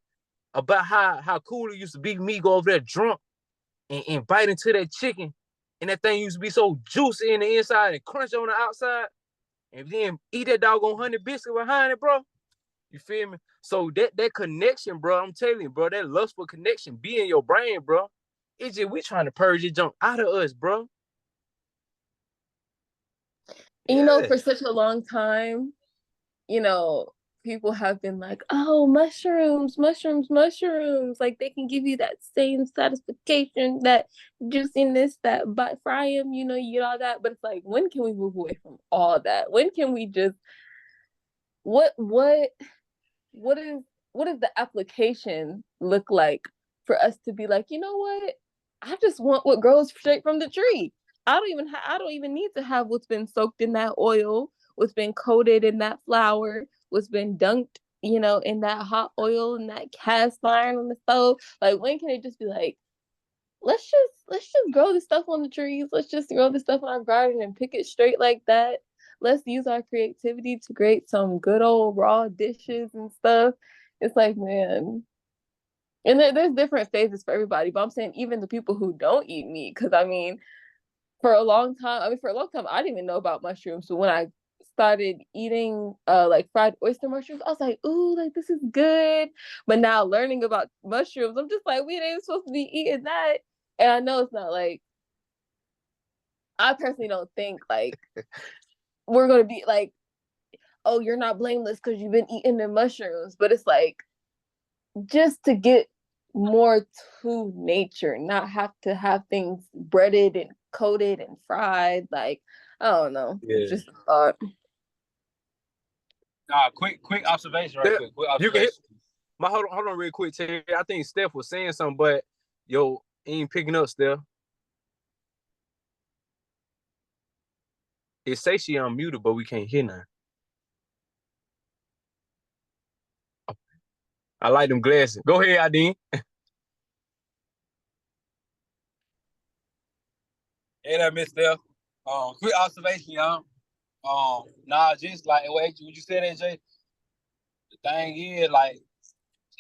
about how cool it used to be me go over there drunk and bite into that chicken. And that thing used to be so juicy in the inside and crunchy on the outside. And then eat that doggone honey biscuit behind it, bro. You feel me? So that connection, bro, I'm telling you, bro, that lustful connection be in your brain, bro. It's just we trying to purge it junk out of us, bro. And, for such a long time, people have been like, oh, mushrooms. Like they can give you that same satisfaction, that juiciness, that fry them, you get all that. But it's like, when can we move away from all that? When can we just, what does the application look like for us to be like, you know what? I just want what grows straight from the tree. I don't even need to have what's been soaked in that oil, what's been coated in that flour, what's been dunked, in that hot oil and that cast iron on the stove. Like, when can it just be like, let's just grow the stuff on the trees. Let's just grow the stuff in our garden and pick it straight like that. Let's use our creativity to create some good old raw dishes and stuff. It's like, man. And there's different phases for everybody, but I'm saying even the people who don't eat meat, because for a long time, I didn't even know about mushrooms. So when I started eating like fried oyster mushrooms, I was like, ooh, like this is good. But now learning about mushrooms, I'm just like, we ain't supposed to be eating that. And I know it's not like, I personally don't think like we're gonna be like, oh, you're not blameless because you've been eating the mushrooms. But it's like, just to get more to nature, not have to have things breaded and coated and fried. Like, I don't know. Yeah. It's just a thought. Quick observation, right quick. Quick observation. You can hit hold on real quick, Terry. I think Steph was saying something, but yo, ain't picking up, Steph. It says she unmuted, but we can't hear now. I like them glasses. Go ahead, Adine. Hey there, Miss Steph. Quick observation, y'all. Just like what you said, AJ. The thing is, like,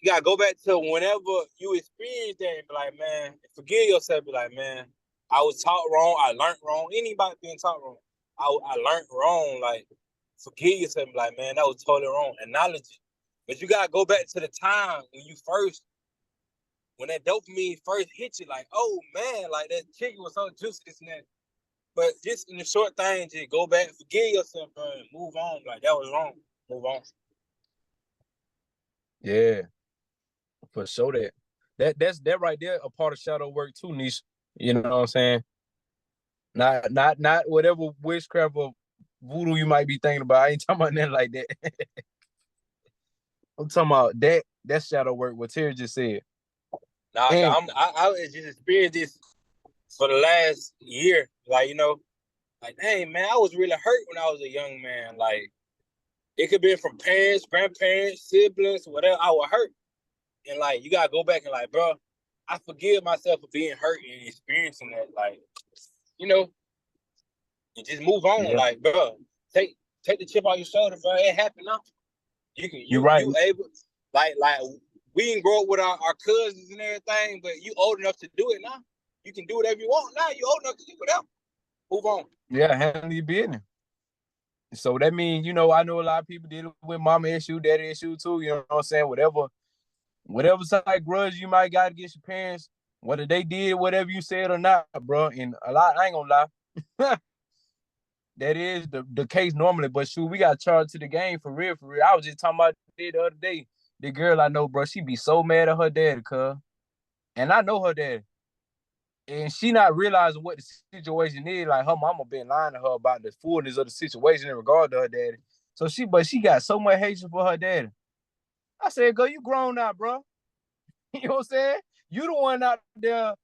you gotta go back to whenever you experience that and be like, man, forgive yourself. Be like, man, I was taught wrong. I learned wrong. Anybody being taught wrong, I learned wrong. Like, forgive yourself. Be like, man, that was totally wrong. Acknowledge it. But you gotta go back to the time when that dopamine first hit you. Like, oh man, like that chicken was so juicy, this and that. But just in the short thing, just go back, forgive yourself, bro, and move on. Like, that was wrong. Move on. Yeah, for sure. That's right there, a part of shadow work too, Niche. You know what I'm saying? Not whatever witchcraft or voodoo you might be thinking about. I ain't talking about nothing like that. I'm talking about that shadow work, what Terry just said. I just experienced this for the last year. Like, like, dang, man, I was really hurt when I was a young man. Like, it could be from parents, grandparents, siblings, whatever. I was hurt. And, like, you got to go back and, like, bro, I forgive myself for being hurt and experiencing that. Like, you just move on. Yeah. Like, bro, take the chip off your shoulder, bro. It happened now. You right. You able, like we didn't grow up with our cousins and everything, but you old enough to do it now. You can do whatever you want now. You old enough to do whatever. Move on. Yeah, handle your business. So that means, you know, I know a lot of people dealing with mama issue, daddy issue too. You know what I'm saying? Whatever type grudge you might got against your parents, whether they did whatever you said or not, bro. And a lot, I ain't gonna lie. That is the case normally, but shoot, we got charged to the game for real, for real. I was just talking about it the other day. The girl I know, bro, she be so mad at her daddy, cuz. And I know her daddy. And she not realizing what the situation is. Like her mama been lying to her about the fullness of the situation in regard to her daddy. So she got so much hatred for her daddy. I said, girl, you grown now, bro. You know what I'm saying? You the one out there,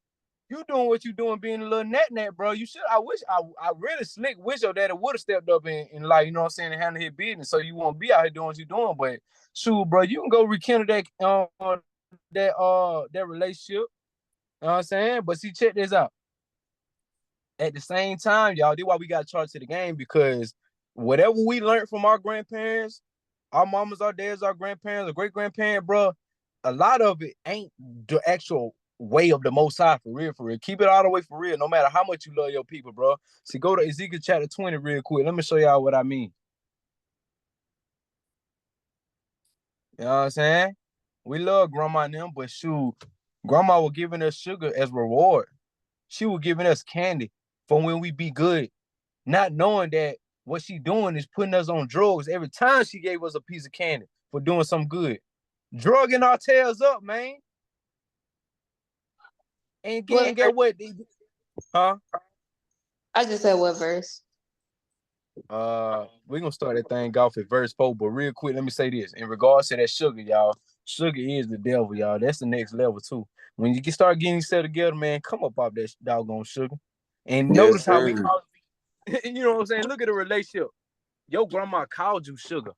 you doing what you doing, being a little net, bro. You should. I really slick wish your daddy would have stepped up and like, you know what I'm saying, and handle his business so you won't be out here doing what you doing. But shoot, bro, you can go rekindle that relationship. You know what I'm saying? But see, check this out. At the same time, y'all, this why we got charged to the game, because whatever we learned from our grandparents, our mamas, our dads, our grandparents, our great grandparents, bro, a lot of it ain't the actual way of the Most High, for real, for real. Keep it all the way for real, no matter how much you love your people, bro. See, go to Ezekiel chapter 20 real quick. Let me show y'all what I mean. You know what I'm saying? We love grandma and them, but shoot, grandma was giving us sugar as reward. She was giving us candy for when we be good, not knowing that what she doing is putting us on drugs every time she gave us a piece of candy for doing some good. Drugging our tails up, man. And again, get what? Huh? I just said what verse? We're gonna start that thing off at verse 4, but real quick, let me say this. In regards to that sugar, y'all, sugar is the devil, y'all. That's the next level, too. When you start getting yourself together, man, come up off that doggone sugar. And Yes, notice how we sir. call you know what I'm saying? Look at the relationship. Your grandma called you sugar.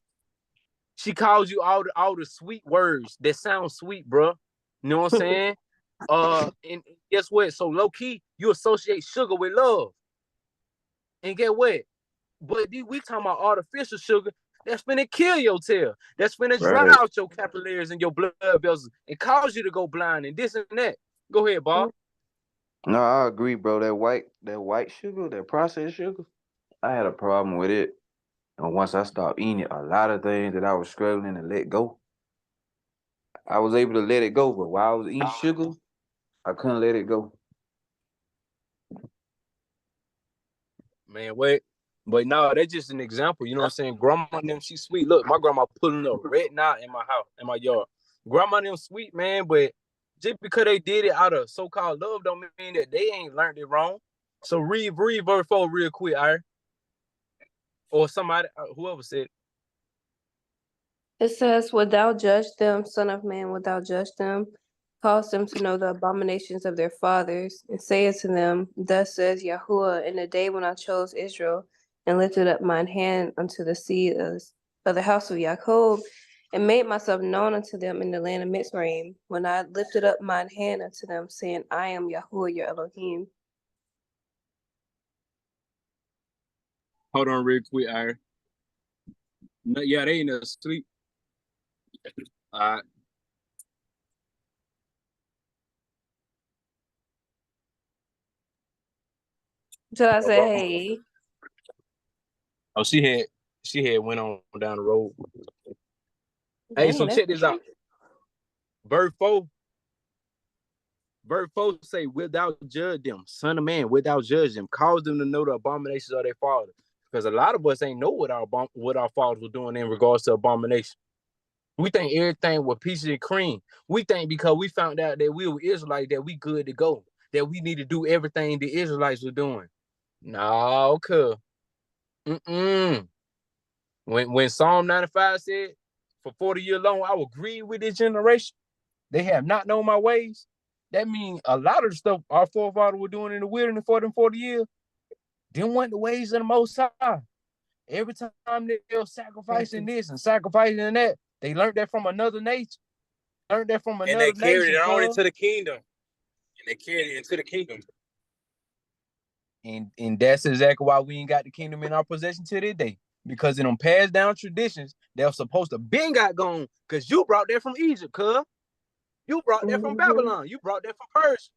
She calls you all the sweet words that sound sweet, bro. You know what I'm saying? And guess what? So low key, you associate sugar with love. And get what? But we talking about artificial sugar that's finna kill your tail. That's finna dry Right. out your capillaries and your blood vessels and cause you to go blind and this and that. Go ahead, Bob. No, I agree, bro. That white sugar, that processed sugar, I had a problem with it. And once I stopped eating it, a lot of things that I was struggling to let go, I was able to let it go. But while I was eating sugar, I couldn't let it go. Man, wait. But no, that's just an example. You know what I'm saying? Grandma and them, she sweet. Look, my grandma pulling up right now in my house, in my yard. Grandma and them sweet, man, but just because they did it out of so-called love don't mean that they ain't learned it wrong. So read verse 4 real quick, Iron. Or somebody, whoever said. It says, "Wilt thou judge them, son of man, wilt thou judge them? Cause them to know the abominations of their fathers, and say unto them, Thus says Yahuwah, in the day when I chose Israel, and lifted up mine hand unto the seed of the house of Jacob, and made myself known unto them in the land of Mitzrayim, when I lifted up mine hand unto them, saying, I am Yahuwah your Elohim." Hold on real quick, Iron. No, yeah, they ain't asleep. All right. So I said, hey. Oh, she had went on down the road. Hey, so Dang, check this out. Verse 4 say, without judge them, son of man, without judge them, cause them to know the abominations of their father. Because a lot of us ain't know what our fathers were doing in regards to abomination. We think everything was peaches and cream. We think because we found out that we were Israelites that we good to go, that we need to do everything the Israelites were doing. No, cuz. When Psalm 95 said, for 40 years long, I will grieve with this generation. They have not known my ways. That means a lot of the stuff our forefathers were doing in the wilderness for them 40 years, didn't want the ways of the Most High. Every time they were sacrificing this and sacrificing that, they learned that from another nature. Learned that from another nation. And they carried it on into the kingdom. And they carried it into the kingdom. And that's exactly why we ain't got the kingdom in our possession to this day. Because in them passed down traditions, they're supposed to been got gone. Because you brought that from Egypt, cuz. You brought that from Babylon. You brought that from Persia.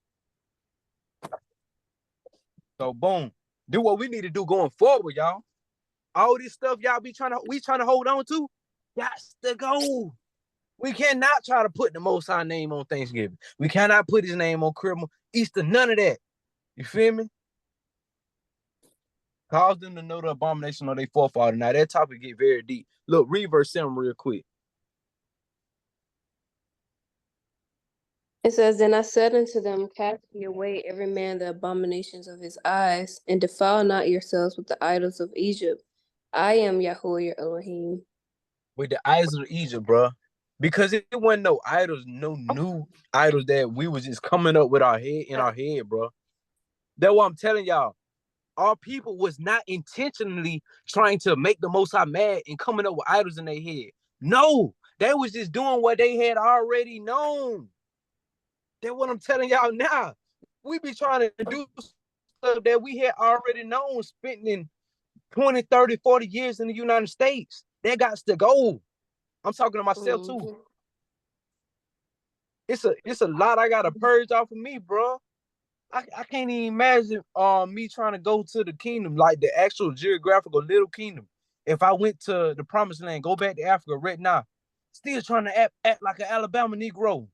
So boom. Do what we need to do going forward, y'all. All this stuff y'all we trying to hold on to, that's the goal. We cannot try to put the Most High name on Thanksgiving. We cannot put his name on Christmas, Easter, none of that. You feel me? Cause them to know the abomination of their forefather. Now that topic get very deep. Look, read verse 7 real quick. It says, Then I said unto them, Cast ye away every man the abominations of his eyes, and defile not yourselves with the idols of Egypt. I am Yahweh your Elohim. With the idols of Egypt, bro. Because it wasn't no idols, no new idols that we was just coming up with our head, bro. That's what I'm telling y'all. Our people was not intentionally trying to make the Most High mad and coming up with idols in their head. No, they was just doing what they had already known. That's what I'm telling y'all now. We be trying to do stuff that we had already known, spending 20, 30, 40 years in the United States. That got to go. I'm talking to myself too. It's a lot I gotta purge off of me, bro. I can't even imagine me trying to go to the kingdom, like the actual geographical little kingdom. If I went to the promised land, go back to Africa right now, still trying to act like an Alabama Negro.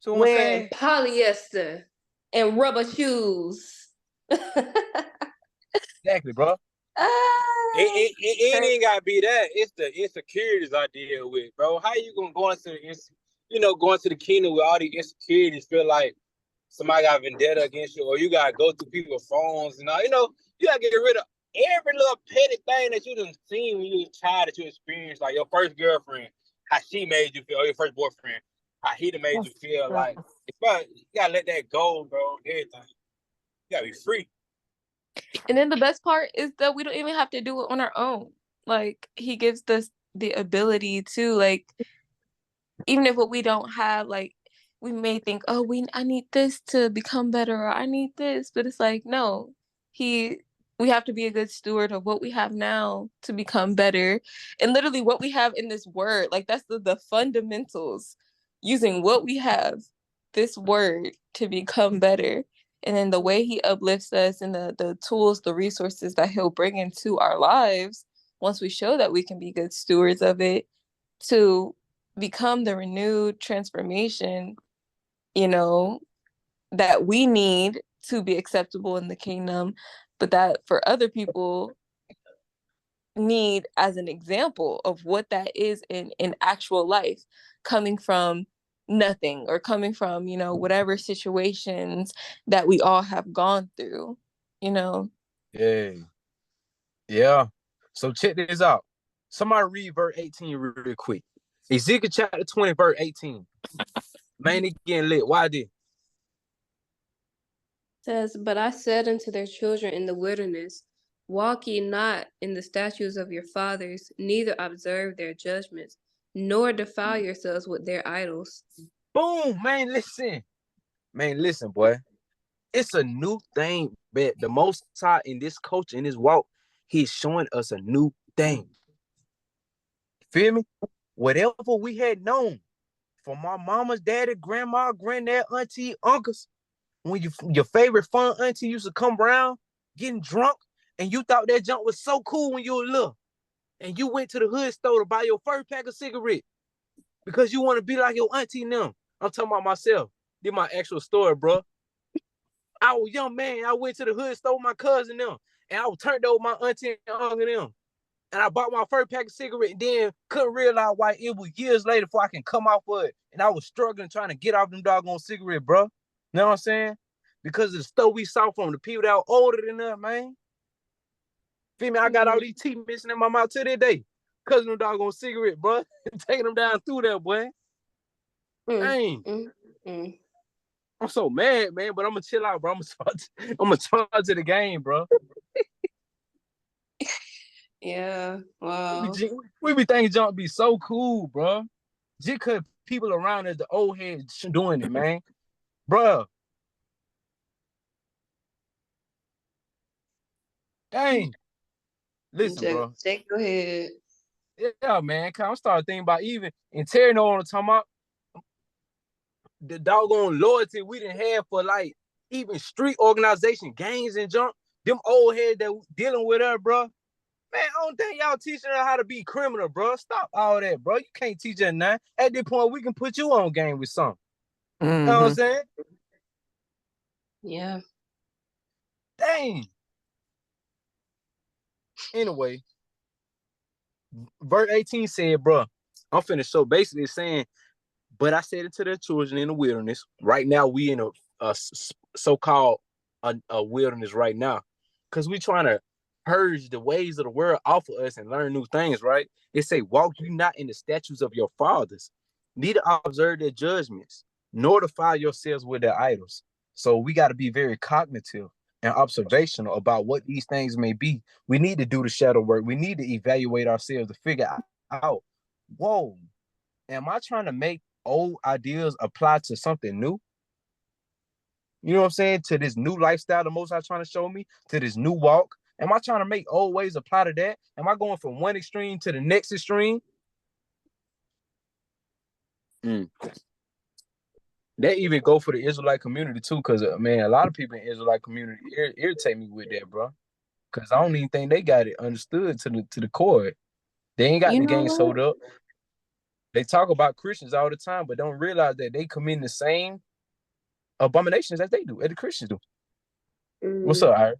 So what I'm saying? Polyester and rubber shoes. Exactly, bro. It ain't gotta be that. It's the insecurities I deal with, bro. How you gonna go into the kingdom with all the insecurities? Feel like somebody got vendetta against you, or you gotta go through people's phones and all. You gotta get rid of every little petty thing that you done seen when you was a child that you experienced, like your first girlfriend, how she made you feel, or your first boyfriend, how he done made you feel. Like, you gotta let that go, bro. Everything. You gotta be free. And then the best part is that we don't even have to do it on our own. Like, he gives us the ability to, like, even if what we don't have, like, we may think, oh, I need this to become better, or I need this, but it's like, no, we have to be a good steward of what we have now to become better. And literally what we have in this word, like, that's the fundamentals, using what we have, this word, to become better. And then the way he uplifts us, and the tools, the resources that he'll bring into our lives, once we show that we can be good stewards of it, to become the renewed transformation, that we need to be acceptable in the kingdom, but that for other people need as an example of what that is in actual life, coming from nothing, or coming from, whatever situations that we all have gone through. Yeah. So check this out. Somebody read verse 18 real quick. Ezekiel chapter 20, verse 18. Man, it getting lit. Why did? Says, But I said unto their children in the wilderness, Walk ye not in the statutes of your fathers, neither observe their judgments, nor defile yourselves with their idols. Boom, man, listen. Man, listen, boy. It's a new thing, but the Most High in this culture, in this walk, he's showing us a new thing. Feel me? Whatever we had known from our mama's daddy, grandma, granddad, auntie, uncles, when your favorite fun auntie used to come around getting drunk, and you thought that junk was so cool when you were little, and you went to the hood store to buy your first pack of cigarettes because you want to be like your auntie and them. I'm talking about myself. This my actual story, bro. I was a young man. I went to the hood store with my cousin them, and I was turned over my auntie and uncle them. And I bought my first pack of cigarettes, and then couldn't realize why it was years later before I can come off of it. And I was struggling trying to get off them doggone cigarettes, bro. You know what I'm saying? Because of the stuff we saw from the people that were older than us, man. Feel me? I got all these teeth missing in my mouth to this day. Because of them doggone cigarettes, bro. Taking them down through there, boy. Dang. I'm so mad, man, but I'm gonna chill out, bro. I'm gonna charge to the game, bro. Yeah, wow. We be thinking junk be so cool, bro. Just cause people around us, the old heads doing it, man. Bro. Dang. Listen, bro. Jake, go ahead. Yeah, man. I'm starting thinking about even, and Terry know what I'm talking about. The doggone loyalty we didn't have for, like, even street organization, gangs and junk. Them old heads that dealing with us, bro. Man, I don't think y'all teaching her how to be criminal, bro. Stop all that, bro. You can't teach her nothing. At this point, we can put you on game with something. You know what I'm saying? Yeah. Dang. Anyway, verse 18 said, bro, I'm finna show basically saying, but I said it to their children in the wilderness. Right now, we in a so-called a wilderness right now. Because we trying to purge the ways of the world off of us and learn new things, right? It say, walk you not in the statutes of your fathers, neither observe their judgments, nor defile yourselves with their idols. So we got to be very cognitive and observational about what these things may be. We need to do the shadow work. We need to evaluate ourselves to figure out, whoa, am I trying to make old ideas apply to something new? You know what I'm saying? To this new lifestyle the Most High trying to show me, to this new walk. Am I trying to make old ways apply to that? Am I going from one extreme to the next extreme? That even go for the Israelite community too, because man, a lot of people in the Israelite community irritate me with that, bro. Because I don't even think they got it understood to the core. They ain't got You the know game sold what? up. They talk about Christians all the time, but don't realize that they commit the same abominations as they do, as the Christians do. What's up, Ira?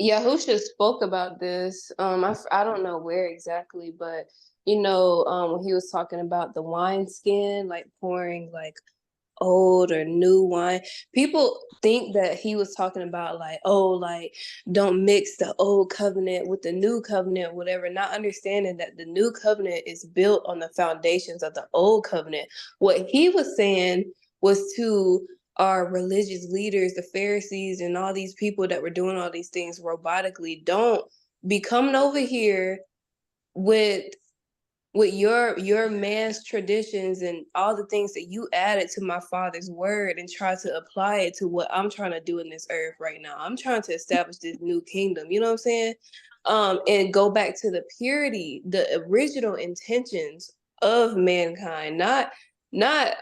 Yahusha spoke about this. I don't know where exactly, but you know, when he was talking about the wine skin, like pouring like old or new wine, people think that he was talking about like, oh, like don't mix the old covenant with the new covenant, whatever, not understanding that the new covenant is built on the foundations of the old covenant. What he was saying was to our religious leaders, the Pharisees, and all these people that were doing all these things robotically, don't be coming over here with your man's traditions and all the things that you added to my father's word and try to apply it to what I'm trying to do in this earth right now. I'm trying to establish this new kingdom, you know what I'm saying? And go back to the purity, the original intentions of mankind, not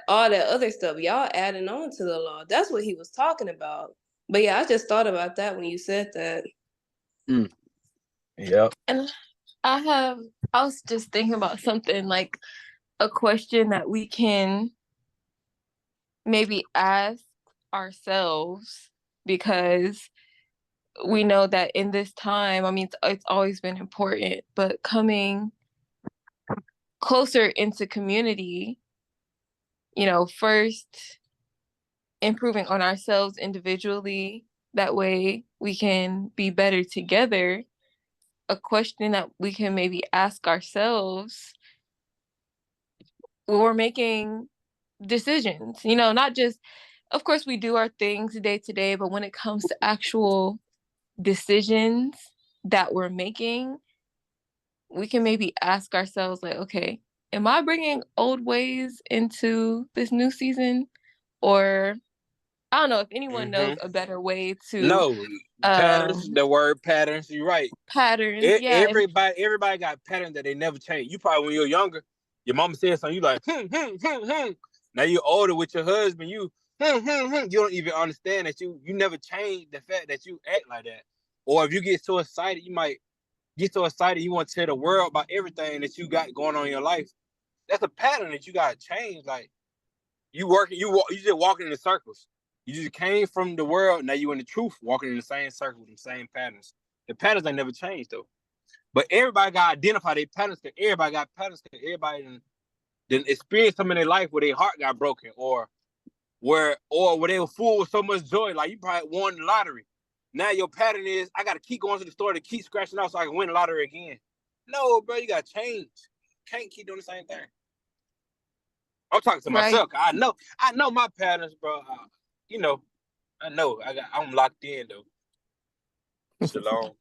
all that other stuff. Y'all adding on to the law. That's what he was talking about. But yeah, I just thought about that when you said that. Yep. And I was just thinking about something like a question that we can maybe ask ourselves, because we know that in this time, I mean, it's always been important, but coming closer into community, you know, first improving on ourselves individually, that way we can be better together. A question that we can maybe ask ourselves when we're making decisions, you know, not just, of course we do our things day to day, but when it comes to actual decisions that we're making, we can maybe ask ourselves like, okay, am I bringing old ways into this new season? Or I don't know if anyone knows a better way to No, patterns. The word patterns. You're right. patterns. Yeah. Everybody got patterns that they never change. You probably when you're younger, your mama said something, you like, Now you're older with your husband, you You don't even understand that you never changed the fact that you act like that. Or if you get so excited, you might get so excited you want to tell the world about everything that you got going on in your life. That's a pattern that you got to change. Like you just walking in the circles. You just came from the world. Now you in the truth, walking in the same circle with the same patterns. The patterns ain't never changed though. But everybody got to identify their patterns. Cause everybody got patterns. Cause everybody didn't experience something in their life where their heart got broken, or where they were full with so much joy. Like you probably won the lottery. Now your pattern is I got to keep going to the store to keep scratching out so I can win the lottery again. No, bro, you got to change. Can't keep doing the same thing. I'm talking to myself. I know my patterns, bro. You know, I'm locked in though. Shalom.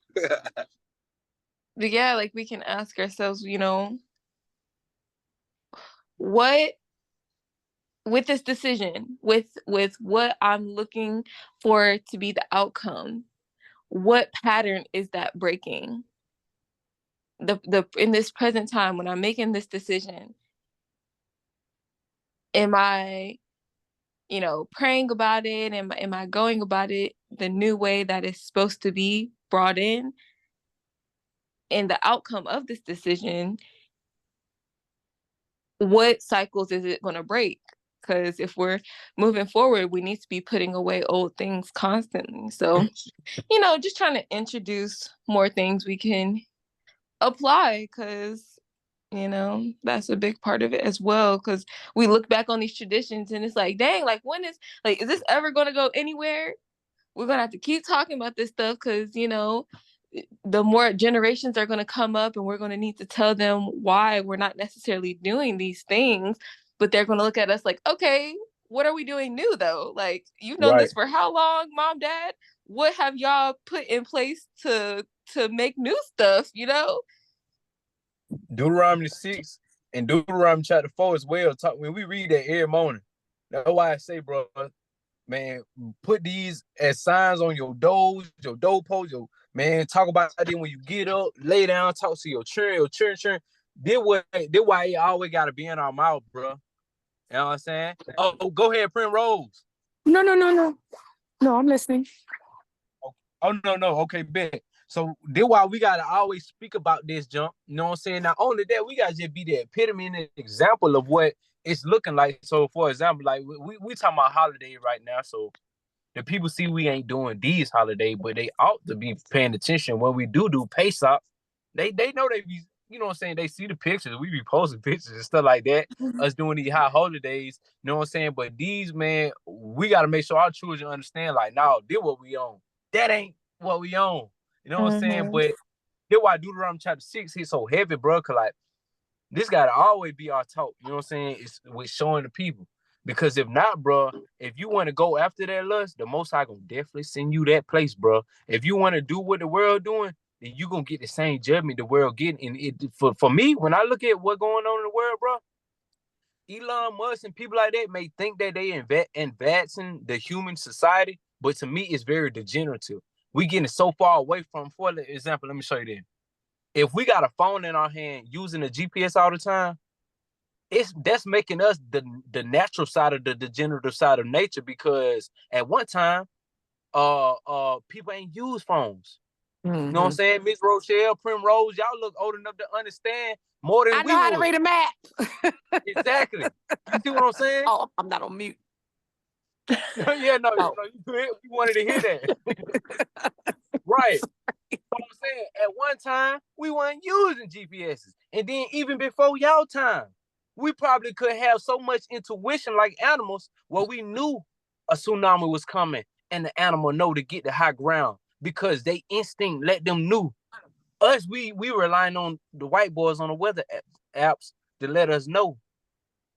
But yeah, like we can ask ourselves, you know, what with this decision, with what I'm looking for to be the outcome, what pattern is that breaking? The in this present time when I'm making this decision, am I, you know, praying about it? Am I going about it the new way that is supposed to be brought in, and the outcome of this decision, what cycles is it going to break? Because if we're moving forward, we need to be putting away old things constantly. So, just trying to introduce more things we can apply, because, that's a big part of it as well. Because we look back on these traditions and it's like, dang, like, is this ever going to go anywhere? We're going to have to keep talking about this stuff because, the more generations are going to come up and we're going to need to tell them why we're not necessarily doing these things, but they're going to look at us like, okay, what are we doing new though? Like, you've known this for how long, mom, dad? What have y'all put in place to make new stuff, Deuteronomy 6 and Deuteronomy chapter 4 as well. When we read that every morning. That's why I say, bro, man, put these as signs on your doors, your doorposts, man, talk about it when you get up, lay down, talk to your children. This why it always got to be in our mouth, bro. You know what I'm saying? Oh, go ahead, Prince Rose. No. No, I'm listening. Oh, no. Okay, bet. So this why we got to always speak about this jump. You know what I'm saying? Not only that, we got to just be the epitome and an example of what it's looking like. So, for example, like we talking about holiday right now. So the people see we ain't doing these holidays, but they ought to be paying attention when we do Pesach. They know they be, you know what I'm saying? They see the pictures. We be posting pictures and stuff like that. Us doing these high holidays, you know what I'm saying? But these, man, we got to make sure our children understand, like, no, this what we own. That ain't what we own. You know what I'm saying? But that's why Deuteronomy chapter 6 hit so heavy, bro, because, like, this got to always be our talk. You know what I'm saying? It's with showing the people. Because if not, bro, if you want to go after that lust, the Most High gonna definitely send you that place, bro. If you want to do what the world doing, then you gonna get the same judgment the world getting. And it for me, when I look at what's going on in the world, bro, Elon Musk and people like that may think that they advancing the human society, but to me, it's very degenerative. We getting so far away from. For example, let me show you this. If we got a phone in our hand using a GPS all the time, that's making us the natural side of the degenerative side of nature, because at one time people ain't use phones. You know what I'm saying? Miss Rochelle, Primrose, y'all look old enough to understand more than we know how would. to read a map. Exactly. You see what I'm saying? Oh, I'm not on mute. Yeah, no, you wanted to hear that. Right. What I'm saying, at one time we weren't using GPSs, and then even before y'all time, we probably could have so much intuition like animals, where we knew a tsunami was coming, and the animal know to get the high ground because they instinct let them know. Us, we relying on the white boys on the weather apps to let us know,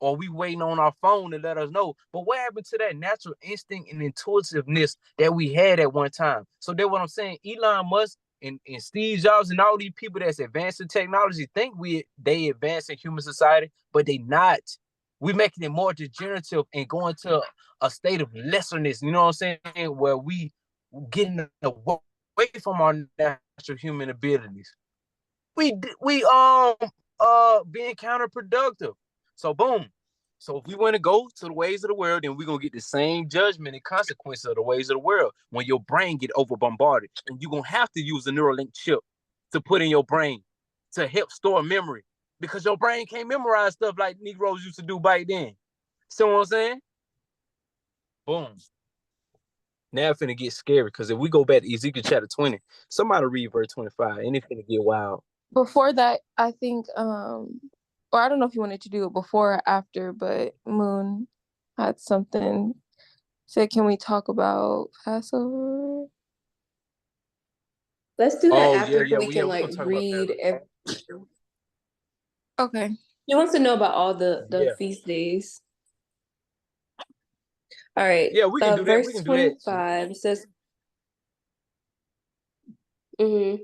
or we waiting on our phone to let us know. But what happened to that natural instinct and intuitiveness that we had at one time? So that's what I'm saying. Elon Musk and Steve Jobs and all these people that's advancing technology think they advancing human society, but they not. We making it more degenerative and going to a state of lesserness, you know what I'm saying, where we getting away from our natural human abilities. We being counterproductive. So boom. So if we want to go to the ways of the world, then we're gonna get the same judgment and consequences of the ways of the world when your brain get over bombarded. And you're gonna have to use a Neuralink chip to put in your brain to help store memory, because your brain can't memorize stuff like Negroes used to do back then. See what I'm saying? Boom. Now it's finna get scary, because if we go back to Ezekiel chapter 20, somebody read verse 25, and it's finna get wild. Before that, I think, or I don't know if you wanted to do it before or after, but Moon had something. Said, can we talk about Passover? Let's do that after, so we we can gonna talk about read. Okay. He wants to know about all the feast days. All right. Yeah, we can do that. Verse We can do that. 25 says. Go ahead.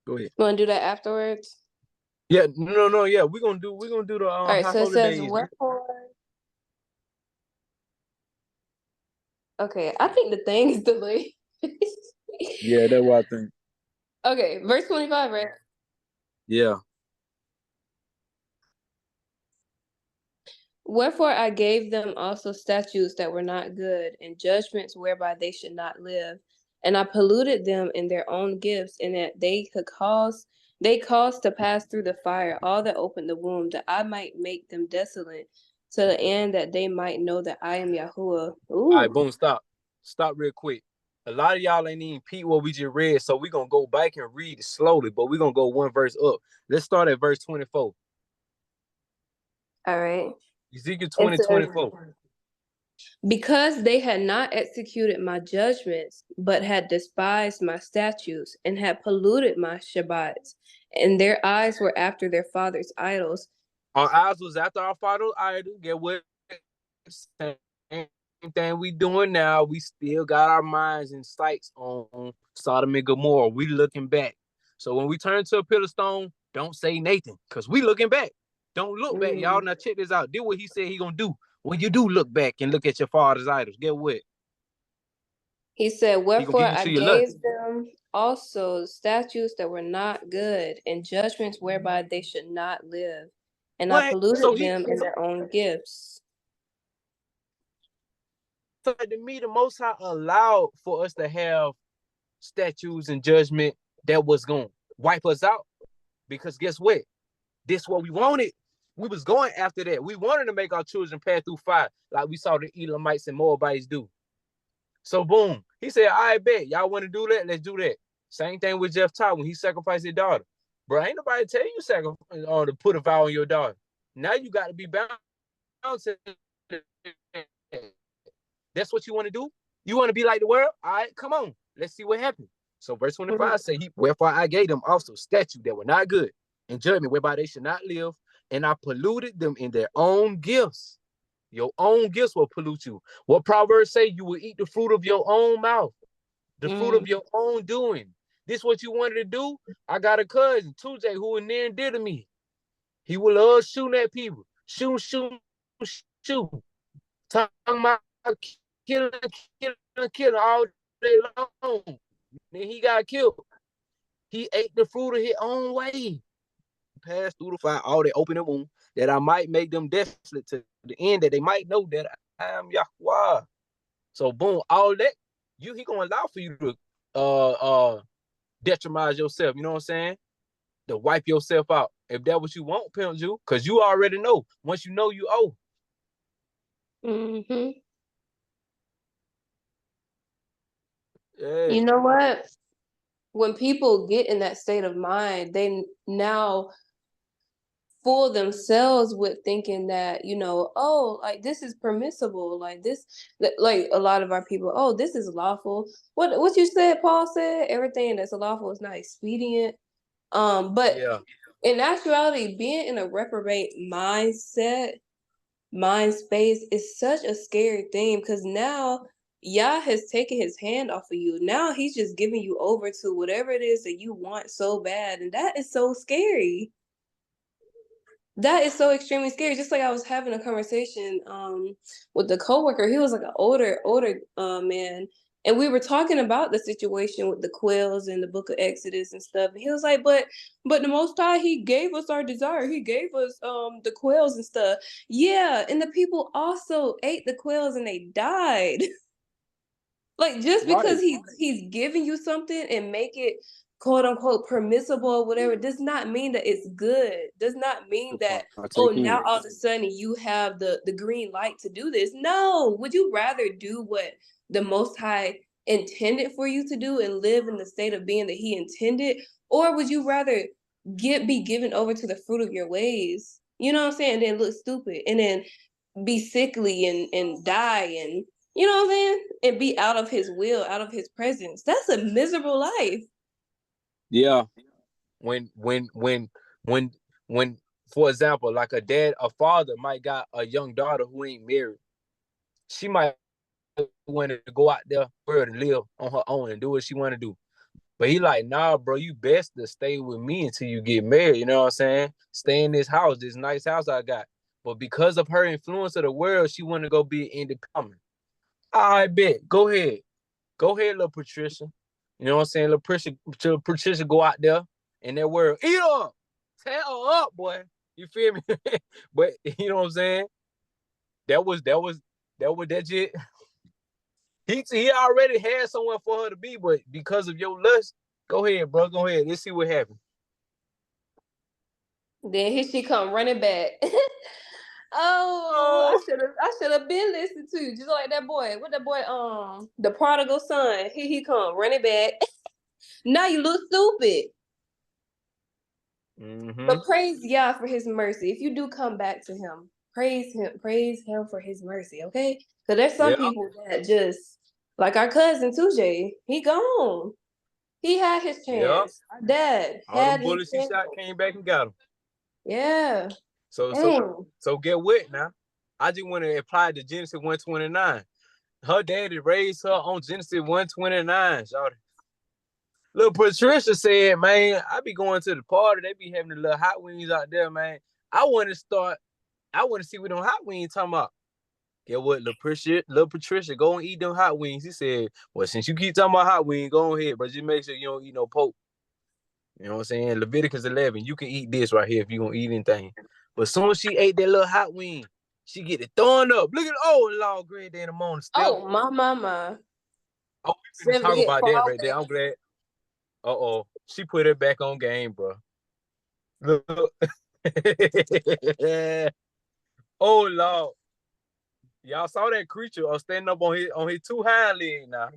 You want to do that afterwards? Yeah, no. Yeah, we're gonna do the All right. high So it says, holidays. wherefore. Okay, I think the thing is delayed. Yeah, that's what I think. Okay, verse 25, right? Yeah. Wherefore I gave them also statutes that were not good, and judgments whereby they should not live. And I polluted them in their own gifts, in that they caused to pass through the fire all that opened the womb, that I might make them desolate, to the end that they might know that I am Yahuwah. All right, Ooh. boom, stop. Stop real quick. A lot of y'all ain't even peep what we just read, so we're going to go back and read it slowly, but we're going to go one verse up. Let's start at verse 24. All right. Ezekiel It 20, says, 24. because they had not executed my judgments, but had despised my statutes, and had polluted my Shabbats, and their eyes were after their fathers' idols. Our eyes was after our father's idol. Get what? Same thing we doing now. We still got our minds and sights on Sodom and Gomorrah. We looking back. So when we turn to a pillar stone, don't say Nathan, because we looking back. Don't look back, y'all. Now check this out. Did what he said he gonna do. When you do look back and look at your father's idols, get what? He said, He gonna wherefore give you I to your gave lust. them also statutes that were not good, and judgments whereby they should not live. And I What? So polluted he them in their own gifts. said to me, the Most High allowed for us to have statutes and judgment that was gonna wipe us out. Because guess what? This what we wanted. We was going after that. We wanted to make our children pass through fire, like we saw the Edomites and Moabites do. So boom, he said, "I bet y'all want to do that. Let's do that." Same thing with Jephthah when he sacrificed his daughter. Bro, ain't nobody tell you sacrifice or to put a vow on your daughter. Now you got to be bound to. That's what you want to do. You want to be like the world? All right, come on. Let's see what happens. So verse 25 say, wherefore I gave them also statutes that were not good, and judgment whereby they should not live, and I polluted them in their own gifts. Your own gifts will pollute you. What Proverbs say? You will eat the fruit of your own mouth, the fruit of your own doing. This what you wanted to do? I got a cousin, 2J, who was near and dear to me. He will love shooting at people. Shoot. Talking about killing all day long. Then he got killed. He ate the fruit of his own way. Passed through the fire, all they open the womb, that I might make them desolate to the end, that they might know that I am Yahweh. So boom, all that he gonna allow for you to detriment yourself. You know what I'm saying? To wipe yourself out. If that what you want, Pimp Jew, because you already know. Once you know, you owe. Mm-hmm. Yeah. You know what? When people get in that state of mind, they now fool themselves with thinking that, oh, like this is permissible, like this, like a lot of our people, oh, this is lawful. What you said, Paul said, everything that's lawful is not expedient. But yeah, in actuality, being in a reprobate mind space is such a scary thing, because now Yah has taken his hand off of you. Now he's just giving you over to whatever it is that you want so bad, and that is so scary. That is so extremely scary. Just like I was having a conversation with the coworker. He was like an older man, and we were talking about the situation with the quails in the book of Exodus and stuff. And he was like, but the Most High, he gave us our desire. He gave us the quails and stuff. Yeah, and the people also ate the quails and they died. Like, just because he's giving you something and make it quote unquote permissible or whatever does not mean that it's good. Does not mean that, oh, now all of a sudden you have the green light to do this. No. Would you rather do what the Most High intended for you to do and live in the state of being that he intended? Or would you rather be given over to the fruit of your ways? You know what I'm saying? And then look stupid and then be sickly and die, and you know what I'm saying? And be out of his will, out of his presence. That's a miserable life. Yeah. When, for example, like a father might got a young daughter who ain't married. She might want to go out there and live on her own and do what she want to do. But he like, nah, bro, you best to stay with me until you get married. You know what I'm saying? Stay in this house, this nice house I got. But because of her influence of the world, she want to go be independent. I bet. Go ahead. Go ahead, little Patricia. You know what I'm saying? Little Patricia go out there in that world. Eat her up. Tear her up, boy. You feel me? But you know what I'm saying? that shit. He already had someone for her to be, but because of your lust, go ahead, bro. Go ahead. Let's see what happened. Then here she come running back. Oh, I should have been listening to you, just like that boy. What that boy? The prodigal son. Here he come running back. Now you look stupid. But praise God for His mercy. If you do come back to Him, praise Him for His mercy. Okay, because there's some people that just like our cousin 2J. He gone. He had his chance. Our dad all had them bullets he shot came back and got him. Yeah. So get what now? I just want to apply to Genesis 129. Her daddy raised her on Genesis 129, shawty. Little Patricia said, man, I be going to the party. They be having the little hot wings out there, man. I want to see what them hot wings talking about. Get what, little Patricia, go and eat them hot wings. He said, well, since you keep talking about hot wings, go ahead, but just make sure you don't eat no pork. You know what I'm saying? Leviticus 11, you can eat this right here if you gonna eat anything. But as soon as she ate that little hot wing, she get it throwing up. Look at Lord Greg in the morning still. Oh, my. Oh, we finna talk about that right there. I'm glad. She put it back on game, bro. Look. Oh Lord. Y'all saw that creature standing up on his two hind legs now.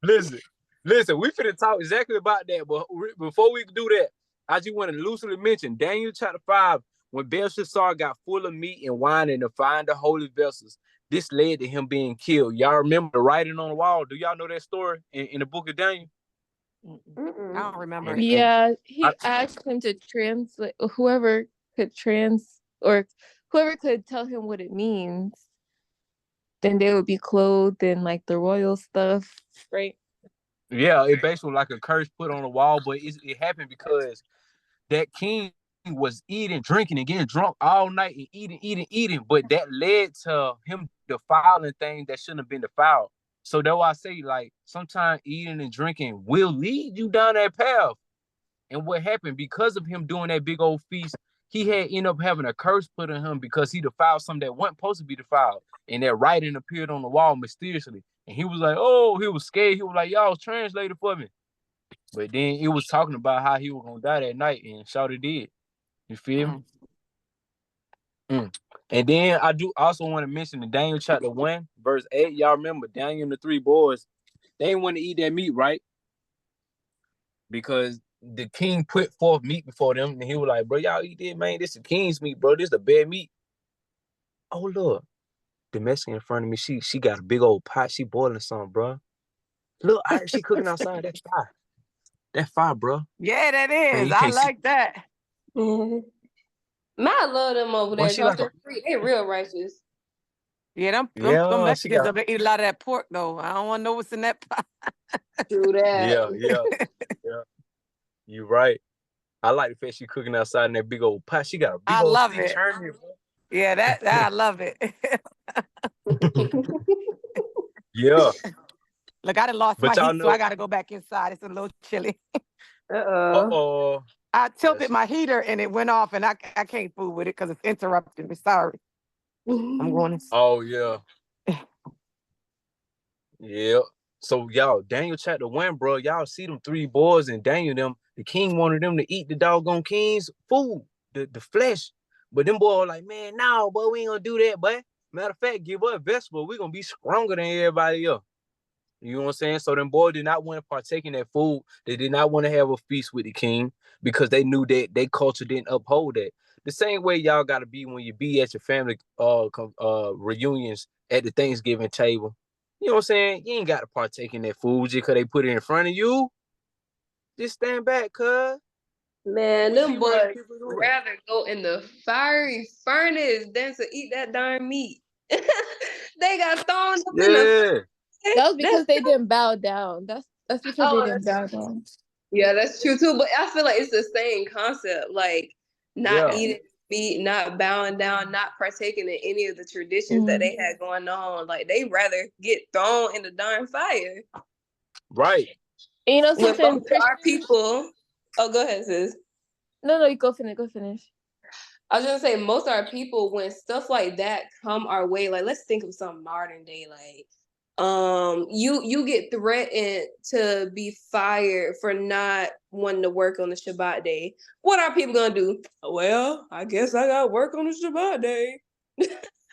Listen, we finna talk exactly about that, but before we do that, I just want to loosely mention Daniel chapter 5, when Belshazzar got full of meat and wine and to find the holy vessels. This led to him being killed. Y'all remember the writing on the wall? Do y'all know that story in the book of Daniel? I don't remember. Yeah, he asked him to translate. Whoever could tell him what it means, then they would be clothed in like the royal stuff, right? Yeah, it basically like a curse put on the wall, but it happened because that king was eating, drinking, and getting drunk all night and eating, but that led to him defiling things that shouldn't have been defiled. So that's why I say, like, sometimes eating and drinking will lead you down that path. And what happened, because of him doing that big old feast, he had ended up having a curse put on him because he defiled something that wasn't supposed to be defiled. And that writing appeared on the wall mysteriously. And he was like, oh, he was scared. He was like, y'all translate it for me. But then it was talking about how he was going to die that night, and Shawty did. You feel me? And then I do also want to mention the Daniel chapter 1, verse 8. Y'all remember Daniel and the three boys, they didn't want to eat that meat, right? Because the king put forth meat before them, and he was like, bro, y'all eat this, man. This is the king's meat, bro. This is the bad meat. Oh, look. The Mexican in front of me, she got a big old pot. She boiling something, bro. Look, I heard she cooking outside. That fire. That fire, bro. Yeah, that is. Man, I like that. I love them over there. Like they real righteous. Yeah, them Mexicans up there eat a lot of that pork, though. I don't want to know what's in that pot. True that. Yeah. You're right. I like the fact she cooking outside in that big old pot. She got a big old love it. Churning, yeah, that I love it. Yeah. Look, I done lost my heat, so I got to go back inside. It's a little chilly. I tilted my heater and it went off, and I can't fool with it because it's interrupting me. Sorry. I'm going inside. Oh, yeah. Yeah. So, y'all, Daniel chapter 1, bro, y'all see them three boys and Daniel, them, the king wanted them to eat the doggone king's food, the flesh. But them boys were like, man, no, boy, we ain't going to do that, boy. Matter of fact, give us vegetable. We're going to be stronger than everybody else. You know what I'm saying? So them boys did not want to partake in that food. They did not want to have a feast with the king because they knew that their culture didn't uphold that. The same way y'all got to be when you be at your family reunions at the Thanksgiving table. You know what I'm saying? You ain't got to partake in that food just because they put it in front of you. Just stand back, cuz. Man, them boys rather go in the fiery furnace than to eat that darn meat. They got thrown up in the. That was because they didn't bow down. That's because they didn't bow down. Yeah, that's true too. But I feel like it's the same concept. Like not eating meat, not bowing down, not partaking in any of the traditions that they had going on. Like they rather get thrown in the darn fire. Right. And you know something? Our people. Oh, go ahead, sis. No, you go finish. I was gonna say most of our people, when stuff like that come our way, like let's think of some modern day, like you get threatened to be fired for not wanting to work on the Shabbat day. What are people gonna do? Well, I guess I got work on the Shabbat day.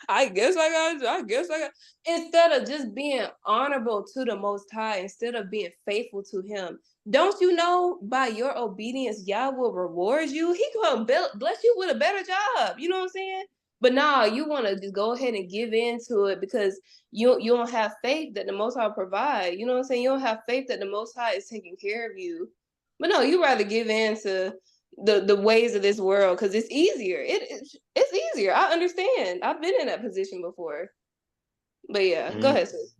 I guess I got, instead of just being honorable to the Most High, instead of being faithful to Him. Don't you know by your obedience, Yah will reward you? He gonna bless you with a better job. You know what I'm saying? But nah, you want to just go ahead and give in to it because you don't have faith that the Most High will provide. You know what I'm saying? You don't have faith that the Most High is taking care of you. But no, you rather give in to the ways of this world because it's easier. It's easier. I understand. I've been in that position before. But yeah, go ahead, sis.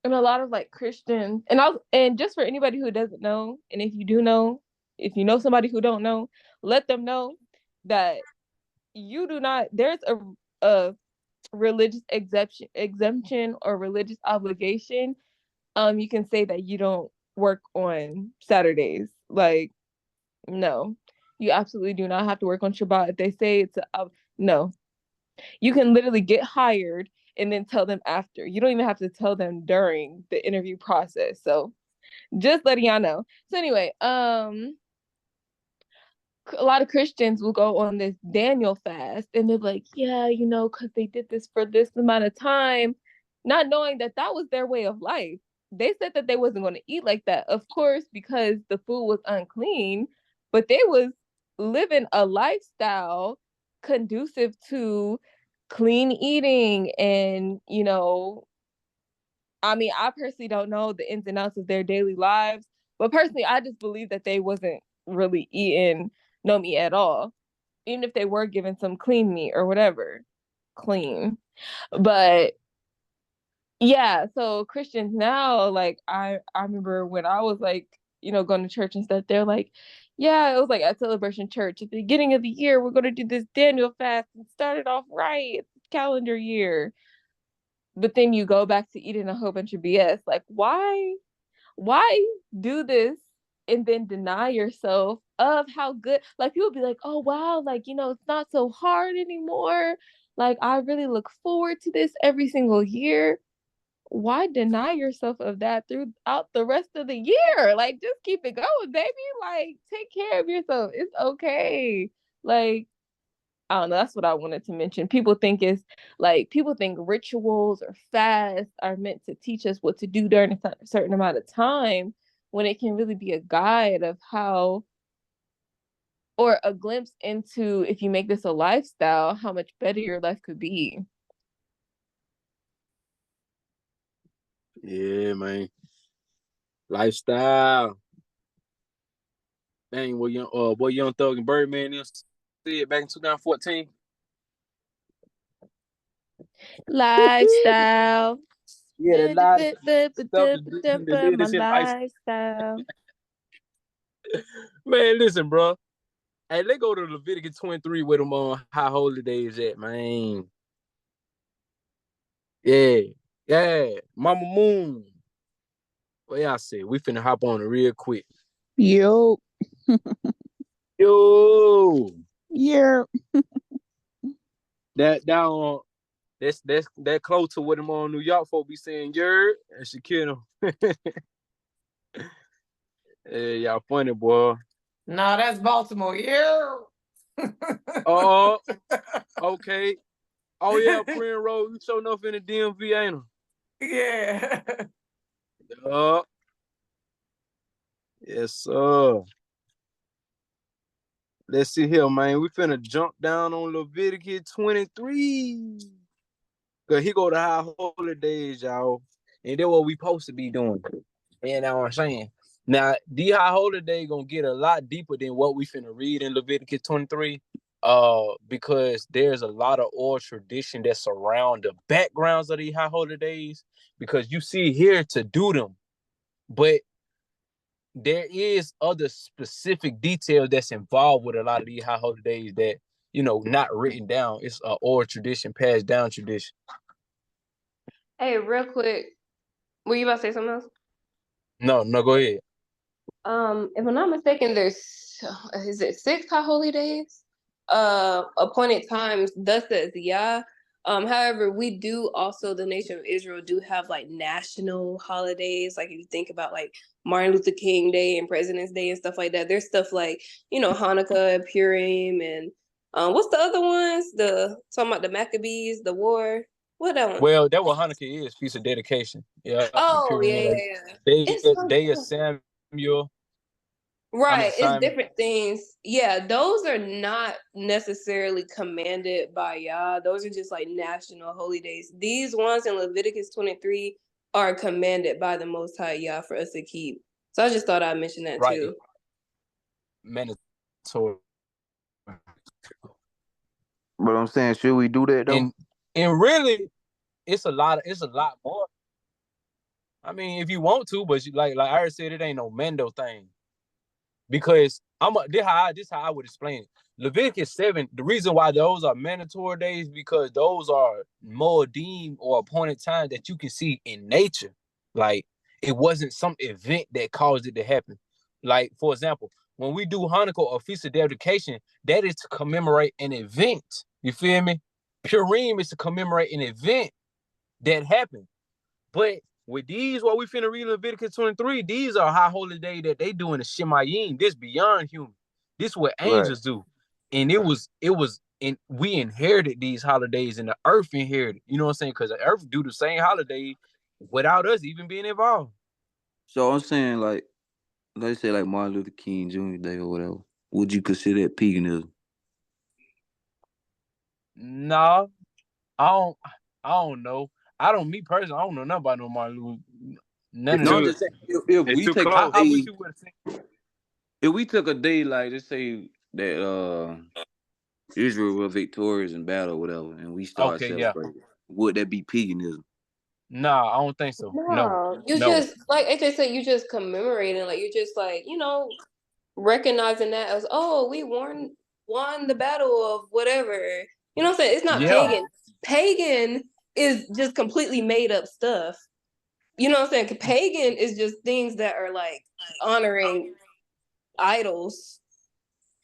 And a lot of like Christians, and just for anybody who doesn't know, and if you do know, if you know somebody who don't know, let them know that you do not. There's a religious exemption or religious obligation. You can say that you don't work on Saturdays. Like, no, you absolutely do not have to work on Shabbat. If they say it's no, you can literally get hired and then tell them after. You don't even have to tell them during the interview process. So just letting y'all know. So anyway, a lot of Christians will go on this Daniel fast and they're like, yeah, you know, because they did this for this amount of time, not knowing that that was their way of life. They said that they wasn't going to eat like that, of course, because the food was unclean, but they was living a lifestyle conducive to clean eating. And, you know, I mean, I personally don't know the ins and outs of their daily lives, but personally, I just believe that they wasn't really eating no meat at all, even if they were given some clean meat or whatever, clean. But yeah, so Christians now, like I remember when I was like, you know, going to church and stuff, they're like, yeah, it was like at Celebration Church at the beginning of the year, we're going to do this Daniel fast and start it off right, it's calendar year. But then you go back to eating a whole bunch of BS. Like, why do this and then deny yourself of how good, like people be like, oh wow, like, you know, it's not so hard anymore. Like, I really look forward to this every single year. Why deny yourself of that throughout the rest of the year? Like, just keep it going, baby. Like, take care of yourself. It's okay. Like, I don't know. That's what I wanted to mention. People think rituals or fasts are meant to teach us what to do during a certain amount of time, when it can really be a guide of how, or a glimpse into, if you make this a lifestyle, how much better your life could be. Yeah, man. Lifestyle. Dang, what Young Thug and Birdman said back in 2014. Lifestyle. Yeah, that lot of stuff My lifestyle. Man, listen, bro. Hey, let's go to Leviticus 23 with them on high holy days at, man. Yeah. Mama Moon. What y'all say? We finna hop on it real quick. Yo. Yo. Yeah. That close to what them on New York folk be saying, "Yer," and she kill them. Hey, y'all funny, boy. No, that's Baltimore. Yeah. Oh, okay. Oh yeah, Friend Road, you showing up in the DMV, ain't Yeah. Yes, sir. Let's see here, man. We finna jump down on Leviticus 23. Cause he go to high holy days, y'all. And that's what we supposed to be doing. You know what I'm saying? Now, the high holy day gonna get a lot deeper than what we finna read in Leviticus 23. Because there's a lot of oral tradition that surround the backgrounds of these high holy days. Because you see here to do them, but there is other specific detail that's involved with a lot of these high holy days that, you know, not written down. It's an oral tradition, passed down tradition. Hey, real quick, were you about to say something else? No, go ahead. If I'm not mistaken, there's is it 6 high holy days? Appointed times, thus says Yah. However, we do also, the nation of Israel do have like national holidays. Like if you think about like Martin Luther King Day and President's Day and stuff like that, there's stuff like, Hanukkah, Purim, and what's the other ones? Talking about the Maccabees, the war. What that one? Well, that what Hanukkah is, Feast of Dedication. Yeah. Oh, yeah. Day of Samuel. Right, it's Simon. different things. Yeah, those are not necessarily commanded by Yah. Those are just like national holy days. These ones in Leviticus 23 are commanded by the Most High Yah for us to keep. So I just thought I'd mention that too. Mandatory. But I'm saying, should we do that though? And really, it's a lot more. I mean, if you want to, but like I already said, it ain't no Mando thing. Because this how I would explain it. Leviticus 7, the reason why those are mandatory days, because those are Moedim or appointed time that you can see in nature. Like, it wasn't some event that caused it to happen. Like, for example, when we do Hanukkah or Feast of Dedication, that is to commemorate an event. You feel me? Purim is to commemorate an event that happened. But with these, what we finna read Leviticus 23, these are high holy day that they do in the Shemayim. This beyond human. This what angels do. And we inherited these holidays and the earth inherited. You know what I'm saying? Because the earth do the same holiday without us even being involved. So I'm saying, like, let's say like Martin Luther King Jr. Day or whatever. Would you consider that paganism? No, I don't know. Me personally, I don't know nothing about no Martin Luther. None of No, that. just saying, if we take I wish you would have seen. If we took a day, like, let's say that Israel was victorious in battle or whatever, and we start celebrating, would that be paganism? No, I don't think so. No. Just, like AJ said, you just commemorating, like, you're just like, recognizing that as, oh, we won the battle of whatever. You know what I'm saying? It's not pagan. Pagan is just completely made up stuff. You know what I'm saying? Pagan is just things that are like honoring idols.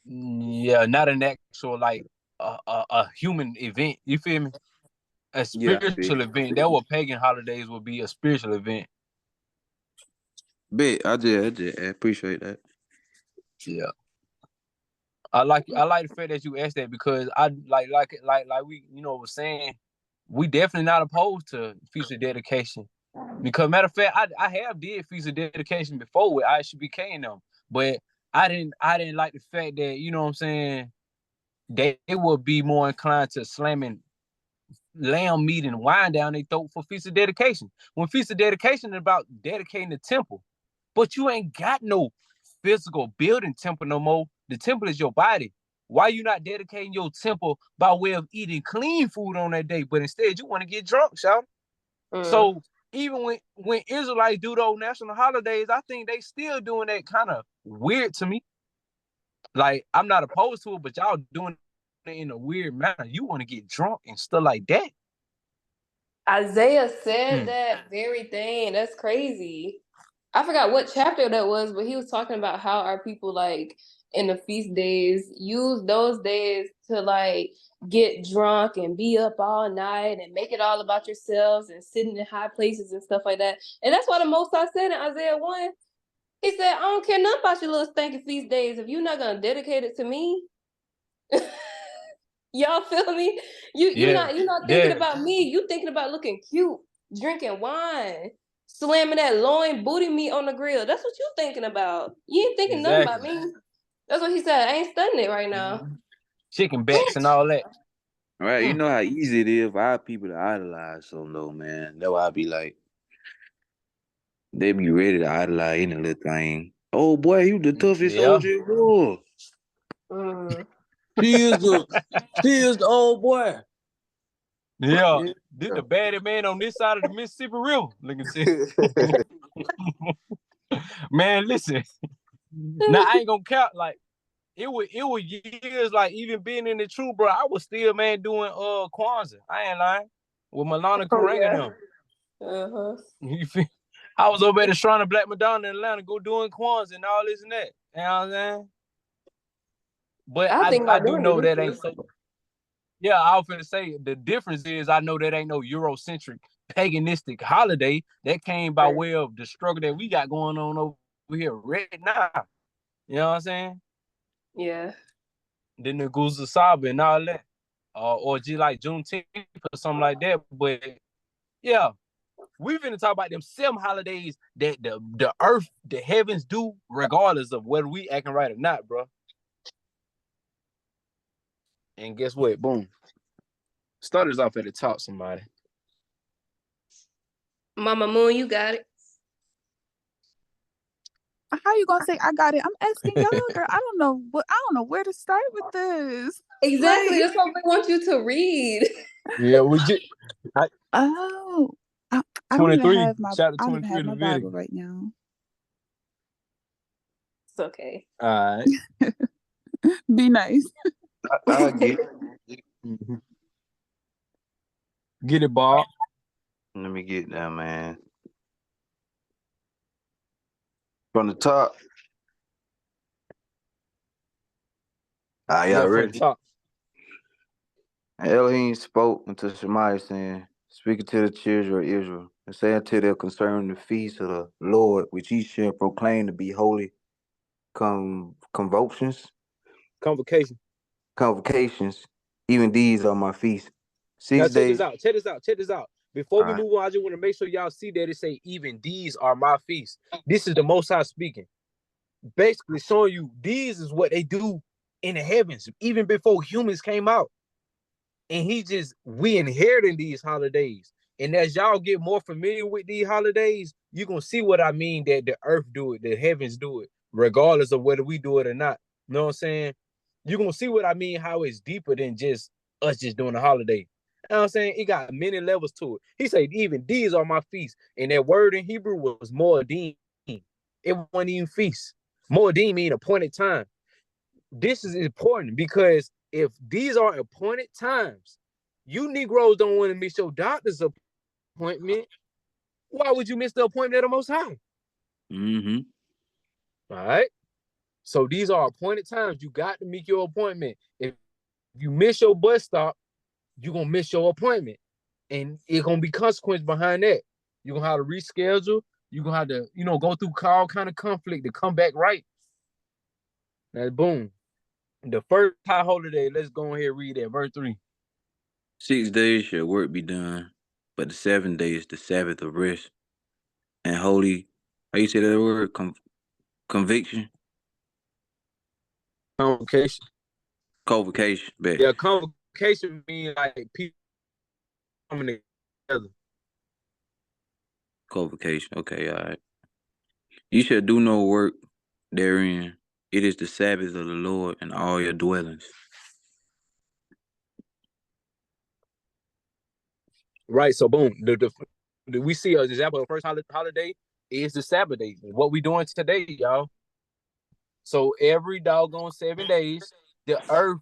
Yeah, not an actual like a human event. You feel me? A spiritual event. That what pagan holidays will be, a spiritual event. I appreciate that. Yeah. I like the fact that you asked that, because I like we was saying, we definitely not opposed to Feast of Dedication. Because matter of fact, I have did Feast of Dedication before with ISBK and them, but I didn't like the fact that, you know what I'm saying, they would be more inclined to slamming lamb meat and wine down their throat for Feast of Dedication. When Feast of Dedication is about dedicating the temple, but you ain't got no physical building temple no more. The temple is your body. Why you not dedicating your temple by way of eating clean food on that day, but instead you want to get drunk, shout? So even when Israelites do those national holidays, I think they still doing that kind of weird to me. Like, I'm not opposed to it, but y'all doing it in a weird manner. You want to get drunk and stuff like that. Isaiah said that very thing. That's crazy. I forgot what chapter that was, but he was talking about how our people, like, in the feast days, use those days to, like, get drunk and be up all night and make it all about yourselves and sitting in high places and stuff like that. And that's why the Most High said in Isaiah 1, he said, I don't care nothing about your little stinking feast days. If you're not going to dedicate it to me, y'all feel me? You're not thinking about me. You thinking about looking cute, drinking wine, slamming that loin booty meat on the grill. That's what you thinking about. You ain't thinking nothing about me. That's what he said. I ain't studying it right now. Chicken backs and all that. All right, you know how easy it is for our people to idolize some though, man. That's why I be like, they be ready to idolize any little thing. Oh boy, you the toughest soldier in the world. She is the old boy. Yeah. This the baddest man on this side of the Mississippi River. Look at this. Man, listen. Now I ain't gonna count, like, it was years, like, even being in the truth, bro, I was still, man, doing Kwanzaa. I ain't lying. With Milana Karanga and them. You feel? I was over at the Shrine of Black Madonna in Atlanta, go doing Kwanzaa and all this and that. You know what I'm saying? But I think I about do doing it know this that year. ain't so. Yeah, I was finna say the difference is I know that ain't no Eurocentric paganistic holiday that came by way of the struggle that we got going on over here right now. You know what I'm saying? Yeah. The Nguzo Saba and all that. Or just like Juneteenth or something like that. But yeah, we finna talk about them 7 holidays that the earth, the heavens do, regardless of whether we acting right or not, bro. And guess what? Boom. Start us off at the top, somebody. Mama Moon, you got it. How you gonna say I got it? I'm asking y'all, girl. I don't know where to start with this. Exactly. Like, That's what we want you to read. Yeah, we just oh, I don't even 23. have Chapter I don't even 23 have my Leviticus. Bible right now. It's okay. All right. Be nice. I get it. Mhm. Get it, Bob. Let me get that, man. From the top. Y'all Yeah, from the ready? top. And Elohim spoke unto Shemaiah, saying, speaking to the children of Israel, and saying to them concerning the feast of the Lord, which ye shall proclaim to be holy convocations, Convocation. even these are my feasts. Now 6 check this days. out. Check this out. Check this out. Before All we right. move on, I just want to make sure y'all see that it say even these are my feasts. This is the Most High speaking. Basically showing you these is what they do in the heavens, even before humans came out. And we inheriting these holidays. And as y'all get more familiar with these holidays, you're gonna see what I mean, that the earth do it, the heavens do it, regardless of whether we do it or not. You know what I'm saying? You're gonna see what I mean, how it's deeper than just us just doing a holiday. You know what I'm saying? It got many levels to it. He said, even these are my feasts. And that word in Hebrew was moedim. It wasn't even feast. Moedim mean appointed time. This is important because if these are appointed times, you Negroes don't want to miss your doctor's appointment. Why would you miss the appointment of the Most High? Mm-hmm. All right. So these are appointed times. You got to meet your appointment. If you miss your bus stop, you're going to miss your appointment. And it's going to be consequence behind that. You're going to have to reschedule. You're going to have to, go through all kind of conflict to come back right. Now, boom. The first high holiday, let's go ahead and read that, verse 3. 6 days shall work be done, but the 7th day is the Sabbath of rest and holy. How you say that word? Conviction? Convocation. Convocation. Bet. Yeah, convocation means like people coming together. Convocation. Okay, all right. You shall do no work therein. It is the Sabbath of the Lord in all your dwellings. Right. So boom. We see an example of the first holiday is the Sabbath day. What we doing today, y'all. So every doggone 7 days, the earth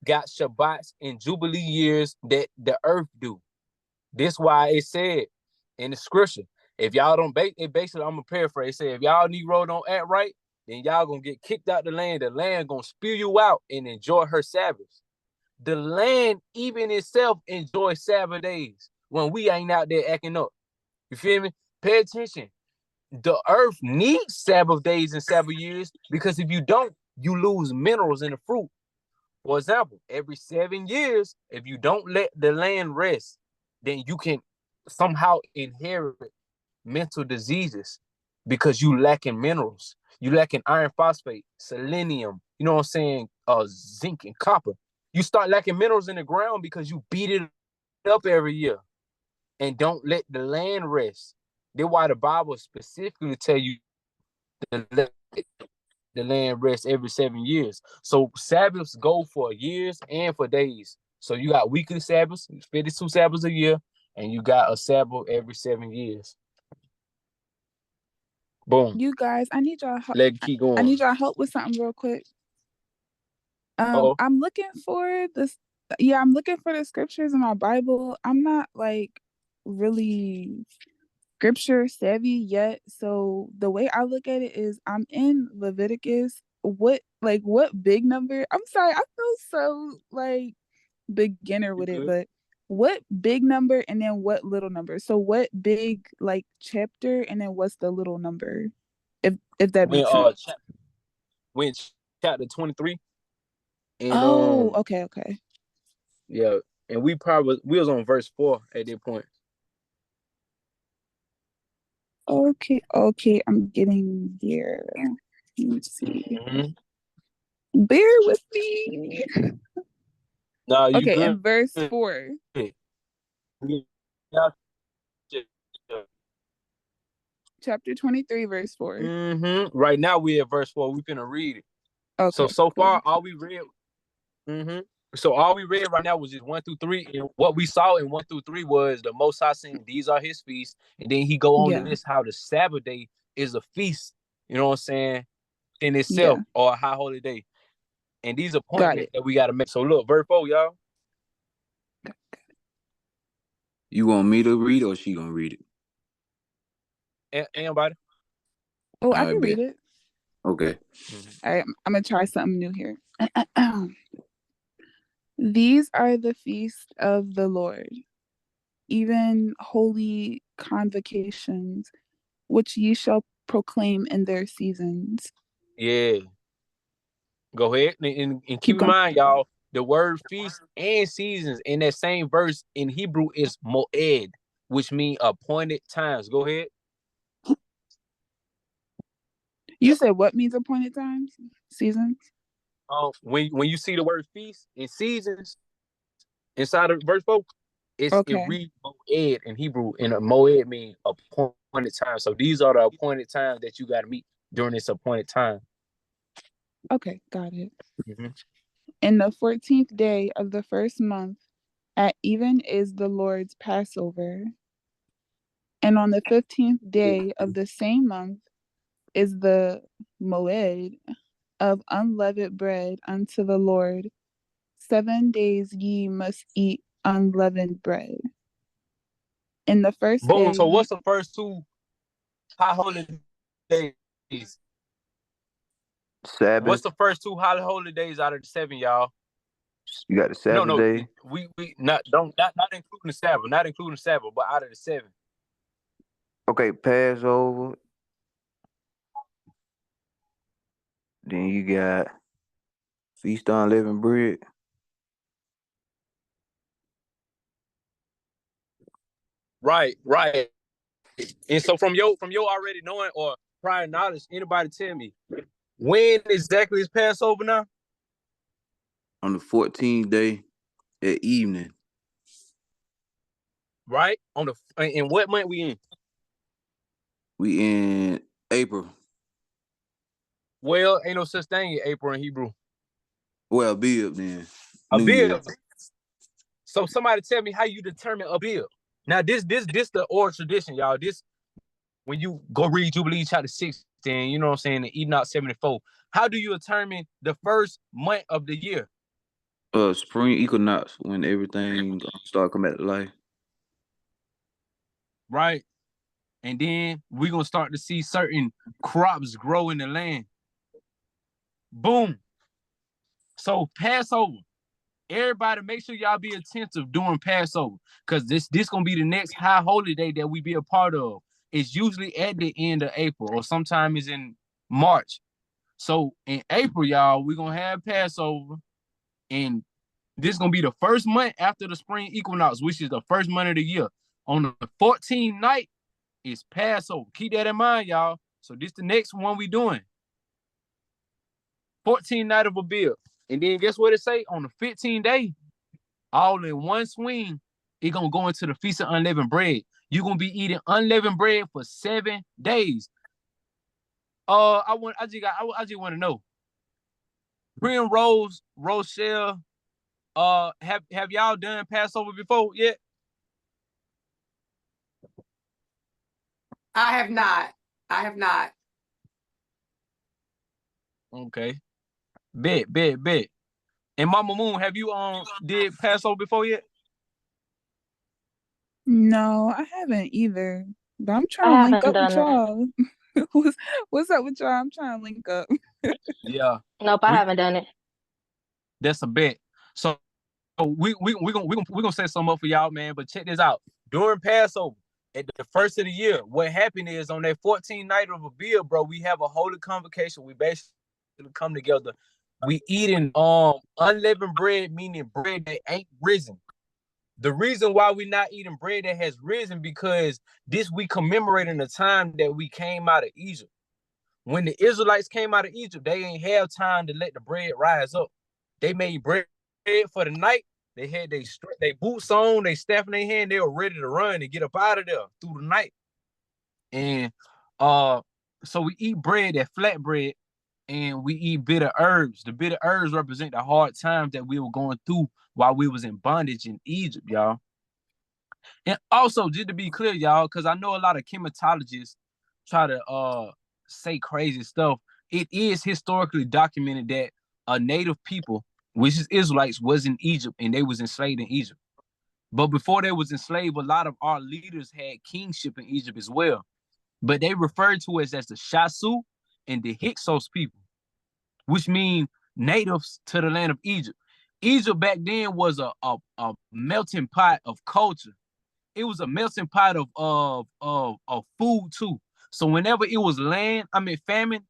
got Shabbats and Jubilee years that the earth do. This why it said in the scripture, if y'all don't basically, I'm gonna paraphrase, say if y'all Negro don't act right, then y'all gonna get kicked out the land. The land gonna spew you out and enjoy her Sabbaths. The land even itself enjoys Sabbath days when we ain't out there acting up. You feel me? Pay attention. The earth needs Sabbath days and Sabbath years because if you don't, you lose minerals in the fruit. For example, every 7 years, if you don't let the land rest, then you can somehow inherit mental diseases because you lacking minerals. You lacking iron phosphate, selenium, you know what I'm saying? Zinc and copper. You start lacking minerals in the ground because you beat it up every year and don't let the land rest. That's why the Bible specifically tell you to let the land rest every 7 years. So Sabbaths go for years and for days. So you got weekly Sabbaths, 52 Sabbaths a year, and you got a Sabbath every 7 years. Boom. You guys, I need y'all help. Let it keep going. I need y'all help with something real quick. I'm looking for this. Yeah, I'm looking for the scriptures in my Bible. I'm not like really scripture savvy yet. So the way I look at it is I'm in Leviticus what big number? I'm sorry, I feel so like beginner with it, but what big number and then what little number? So what big like chapter and then what's the little number? If that makes sense. When chapter 23 and okay. yeah, and we was on verse 4 at that point. Okay, I'm getting there. Let me see. Mm-hmm. Bear with me. No, you okay, good. in verse 4. Chapter 23, verse 4. Mm-hmm. Right now we at verse 4. We finna read it. Okay. So far, all we read. Mm-hmm. So all we read right now was just 1 through 3, and what we saw in 1 through 3 was the Most High saying these are His feasts, and then He go on to this how the Sabbath day is a feast. You know what I'm saying? In itself, or a high holy day, and these appointments that we got to make. So look, verse 4, y'all. You want me to read or she gonna read it? Anybody? Oh, I can read it. Okay. All right, I'm gonna try something new here. These are the feasts of the Lord, even holy convocations, which ye shall proclaim in their seasons. Yeah. Go ahead and keep in mind, y'all, the word feast and seasons in that same verse in Hebrew is moed, which means appointed times. Go ahead. You said what means appointed times? Seasons? When you see the word feast and seasons inside of verse 4, it reads moed in Hebrew, and a moed means appointed time. So these are the appointed times that you got to meet during this appointed time. Okay, got it. Mm-hmm. In the 14th day of the first month, at even is the Lord's Passover. And on the 15th day of the same month is the moed of unleavened bread unto the Lord. 7 days ye must eat unleavened bread. In the first day. So what's the first 2 high holy days? Sabbath. What's the first 2 high holy days out of the 7, y'all? You got the Sabbath day. We not including the Sabbath, but out of the 7. Okay, Passover. Then you got Feast on Unleavened Bread. Right. And so from your already knowing or prior knowledge, anybody tell me when exactly is Passover now? On the 14th day at evening. Right? In what month we in? We in April. Well, ain't no such thing in April in Hebrew. Well, Abib then. Abib. So somebody tell me how you determine Abib. Now this the oral tradition, y'all. This when you go read Jubilee chapter 6, then you know what I'm saying, and Enoch 74. How do you determine the first month of the year? Spring equinox, when everything start coming back to life. Right. And then we're gonna start to see certain crops grow in the land. Boom. So Passover. Everybody make sure y'all be attentive during Passover, because this gonna be the next high holy day that we be a part of. It's usually at the end of April or sometimes it's in March. So in April, y'all, we're gonna have Passover, and this is gonna be the first month after the spring equinox, which is the first month of the year. On the 14th night is Passover. Keep that in mind, y'all. So this the next one we doing. 14th night of Abib. And then guess what it say? On the 15th day, all in one swing, it gonna go into the Feast of Unleavened Bread. You're gonna be eating unleavened bread for 7 days. I just want to know. Primrose, Rochelle, have y'all done Passover before yet? I have not. Okay. Bet. And Mama Moon, have you did Passover before yet? No, I haven't either. But I'm trying to link up with y'all. What's up with y'all? I'm trying to link up. Yeah. Nope, I We haven't done it. That's a bet. So we gonna set some up for y'all, man. But check this out. During Passover, at the first of the year, what happened is on that 14th night of Abib, bro, we have a holy convocation. We basically come together. We eating unleavened bread, meaning bread that ain't risen. The reason why we not eating bread that has risen because this we commemorating the time that we came out of Egypt. When the Israelites came out of Egypt, they ain't have time to let the bread rise up. They made bread for the night. They had they boots on, they staff in their hand. They were ready to run and get up out of there through the night. And so we eat bread, that flat bread, and we eat bitter herbs. The bitter herbs represent the hard times that we were going through while we was in bondage in Egypt, y'all. And also, just to be clear, y'all, because I know a lot of chematologists try to say crazy stuff. It is historically documented that a native people, which is Israelites, was in Egypt and they was enslaved in Egypt. But before they was enslaved, a lot of our leaders had kingship in Egypt as well. But they referred to us as the Shasu and the Hyksos people, which mean natives to the land of Egypt. Egypt back then was a melting pot of culture. It was a melting pot of food too. So whenever it was famine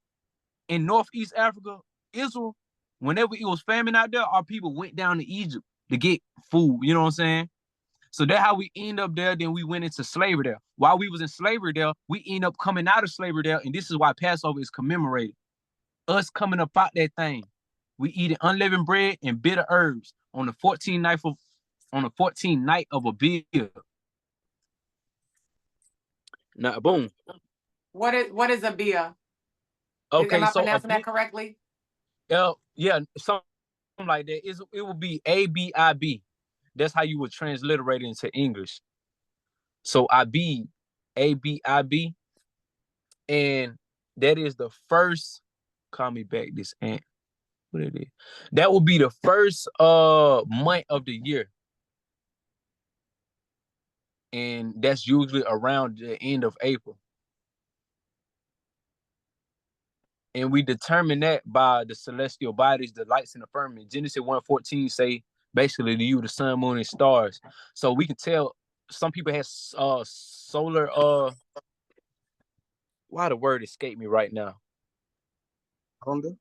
in Northeast Africa, Israel, whenever it was famine out there, our people went down to Egypt to get food. You know what I'm saying? So that's how we end up there. Then we went into slavery there. While we was in slavery there, we end up coming out of slavery there, and this is why Passover is commemorated. Us coming up out that thing. We eating unleavened bread and bitter herbs on the 14th night of Abib. Now, boom. What is a bia? Okay, Am I so pronouncing that correctly? yeah, something like that. It would be ABIB. That's how you would transliterate it into English. So ABIB, and that is the first. Call me back, this ant. What it is? That would be the first month of the year, and that's usually around the end of April. And we determine that by the celestial bodies, the lights in the firmament. Genesis 1:14 say basically to you the sun, moon, and stars. So we can tell some people have solar why the word escaped me right now. Hunger.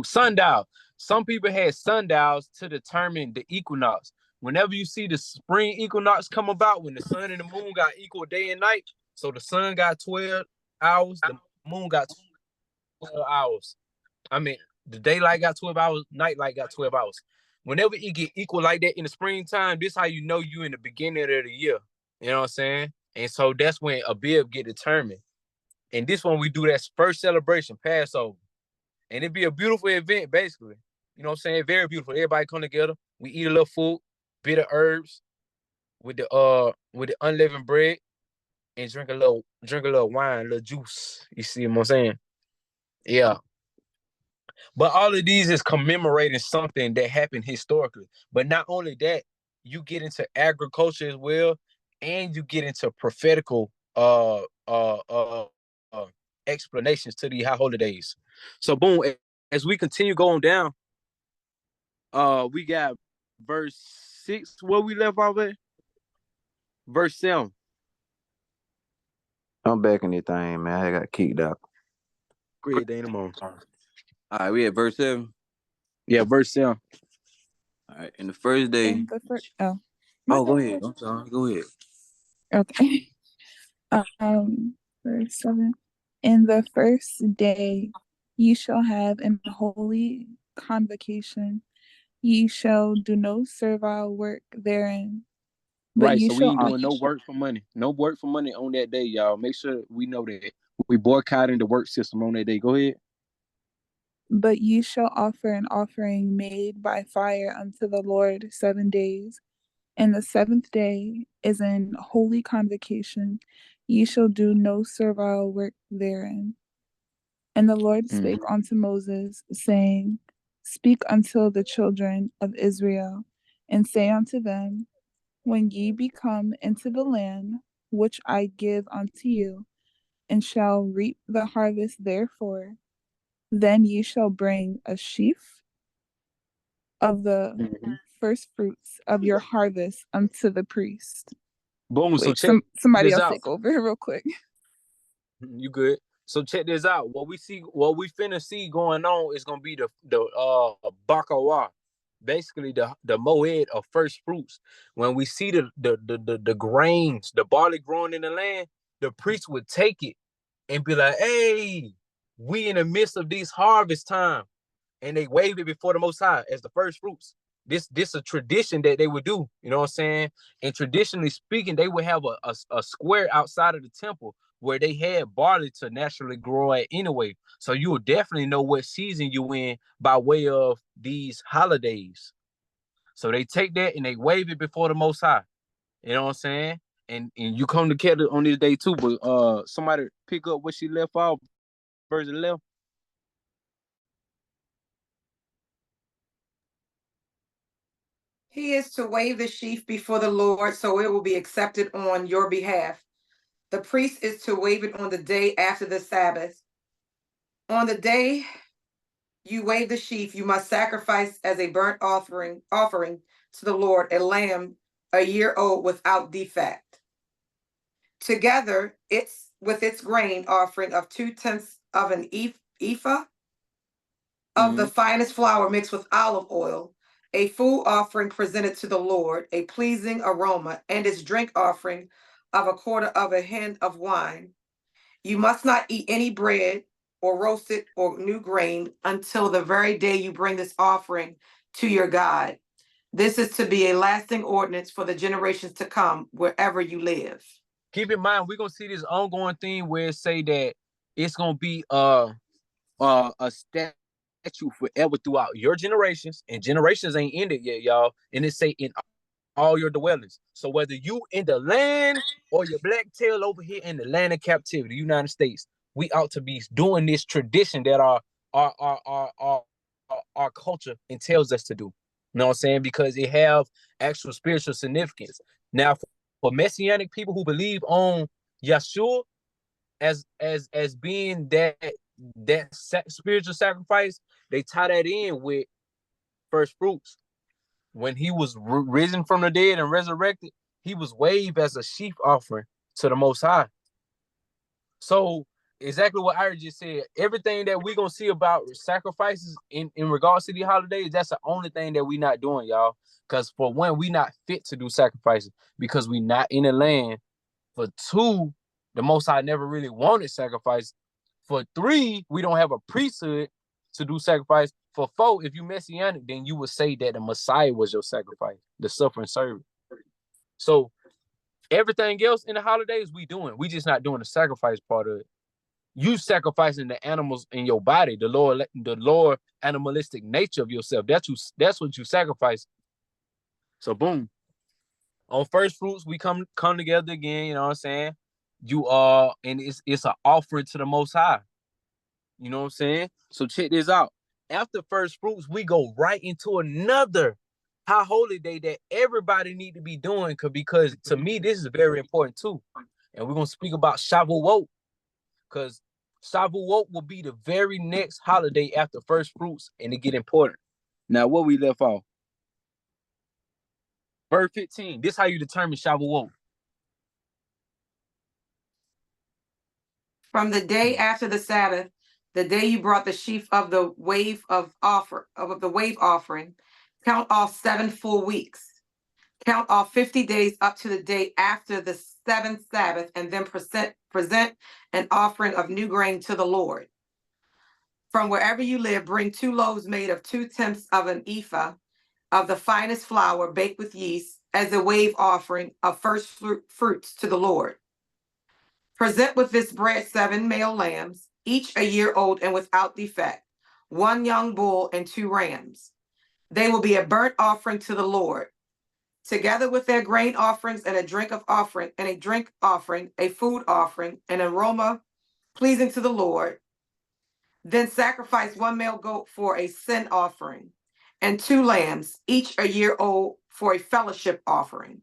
Sundial. Some people had sundials to determine the equinox. Whenever you see the spring equinox come about, when the sun and the moon got equal day and night, so the sun got 12 hours, the moon got 12 hours. I mean, the daylight got 12 hours, nightlight got 12 hours. Whenever it get equal like that in the springtime, this how you know you in the beginning of the year. You know what I'm saying? And so that's when a bib get determined. And this one we do that first celebration, Passover. And it'd be a beautiful event, basically. You know what I'm saying? Very beautiful. Everybody come together. We eat a little food, bitter herbs with the unleavened bread, and drink a little wine, a little juice. You see what I'm saying? Yeah. But all of these is commemorating something that happened historically. But not only that, you get into agriculture as well, and you get into prophetical explanations to the high holidays. So boom, as we continue going down, we got verse 6 where we left off at. Verse 7. I'm back in the thing, man. I got kicked out. Great day in the morning. All right, we at verse 7. Yeah, verse 7. All right, in the first day. Go ahead. I'm sorry. Go ahead. Okay. Verse 7. In the first day ye shall have an holy convocation. Ye shall do no servile work therein. But Right, ye so we ain't doing no work for money. No work for money on that day, y'all. Make sure we know that. We boycotting the work system on that day. Go ahead. But ye shall offer an offering made by fire unto the Lord 7 days. And the 7th day is an holy convocation. Ye shall do no servile work therein. And the Lord spake unto Moses, saying, Speak unto the children of Israel, and say unto them, When ye be come into the land which I give unto you, and shall reap the harvest therefore. Then ye shall bring a sheaf of the first fruits of your harvest unto the priest. Boom. So Wait, check somebody this else out. take over real quick. You good? So check this out. What we finna see going on is gonna be the bakawa, basically the moed of first fruits. When we see the grains, the barley growing in the land, the priest would take it and be like, "Hey, we in the midst of these harvest time," and they wave it before the Most High as the first fruits. This a tradition that they would do. You know what I'm saying? And traditionally speaking, they would have a square outside of the temple where they had barley to naturally grow at anyway. So you will definitely know what season you in by way of these holidays. So they take that and they wave it before the Most High. You know what I'm saying? And you come together on this day too. But somebody pick up what she left off, verse 11. He is to wave the sheaf before the Lord, so it will be accepted on your behalf. The priest is to wave it on the day after the Sabbath. On the day you wave the sheaf, you must sacrifice as a burnt offering to the Lord a lamb a year old without defect. Together, it's with its grain offering of 2/10 of an ephah of the finest flour mixed with olive oil, a food offering presented to the Lord, a pleasing aroma, and its drink offering of a quarter of a hin of wine. You must not eat any bread or roasted or new grain until the very day you bring this offering to your God. This is to be a lasting ordinance for the generations to come wherever you live. Keep in mind, we're gonna see this ongoing thing where it say that it's gonna be a statue forever throughout your generations, and generations ain't ended yet, y'all. And it say in all your dwellings. So whether you in the land or your black tail over here in the land of captivity, United States, we ought to be doing this tradition that our culture entails us to do. You know what I'm saying? Because it have actual spiritual significance. Now, for messianic people who believe on Yeshua as being that spiritual sacrifice, they tie that in with first fruits. When he was risen from the dead and resurrected, he was waved as a sheaf offering to the Most High. So exactly what Ira just said, everything that we're going to see about sacrifices in regards to the holidays, that's the only thing that we're not doing, y'all. Because for one, we not fit to do sacrifices because we not in the land. For two, the Most High never really wanted sacrifice. For three, we don't have a priesthood to do sacrifice. For four, if you messianic, then you would say that the Messiah was your sacrifice, the suffering servant. So everything else in the holidays we doing. We just not doing the sacrifice part of it. You sacrificing the animals in your body, the lower animalistic nature of yourself. That's what you sacrifice. So boom. On first fruits, we come together again, you know what I'm saying? And it's an offering to the Most High. You know what I'm saying? So check this out. After first fruits, we go right into another high holy day that everybody need to be doing because to me, this is very important too. And we're going to speak about Shavuot because Shavuot will be the very next holiday after first fruits and it get important. Now, what we left off? Verse 15. This is how you determine Shavuot. From the day after the Sabbath, the day you brought the sheaf of the wave offering, count off 7 full weeks. Count off 50 days up to the day after the 7th Sabbath, and then present an offering of new grain to the Lord. From wherever you live, bring 2 loaves made of 2/10 of an ephah of the finest flour baked with yeast as a wave offering of first fruits to the Lord. Present with this bread 7 male lambs, each a year old and without defect, 1 young bull and 2 rams. They will be a burnt offering to the Lord, together with their grain offerings and a drink offering, a food offering, an aroma pleasing to the Lord. Then sacrifice 1 male goat for a sin offering, and 2 lambs, each a year old, for a fellowship offering.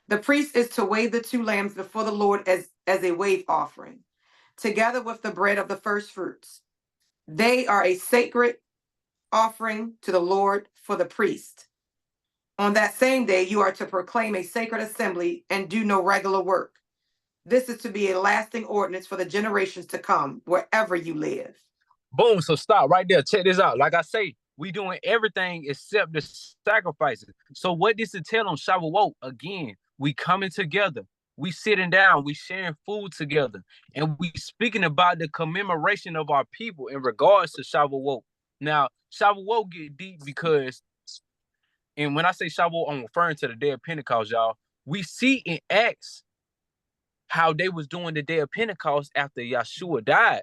The priest is to wave the 2 lambs before the Lord as a wave offering. together with the bread of the first fruits. They are a sacred offering to the Lord for the priest. On that same day, you are to proclaim a sacred assembly and do no regular work. This is to be a lasting ordinance for the generations to come, wherever you live. Boom. So stop right there. Check this out. Like I say, we doing everything except the sacrifices. So what this is tell on Shavuot, again, we coming together. We sitting down, we sharing food together, and we speaking about the commemoration of our people in regards to Shavuot. Now, Shavuot get deep because, and when I say Shavuot, I'm referring to the day of Pentecost, y'all. We see in Acts how they was doing the day of Pentecost after Yeshua died.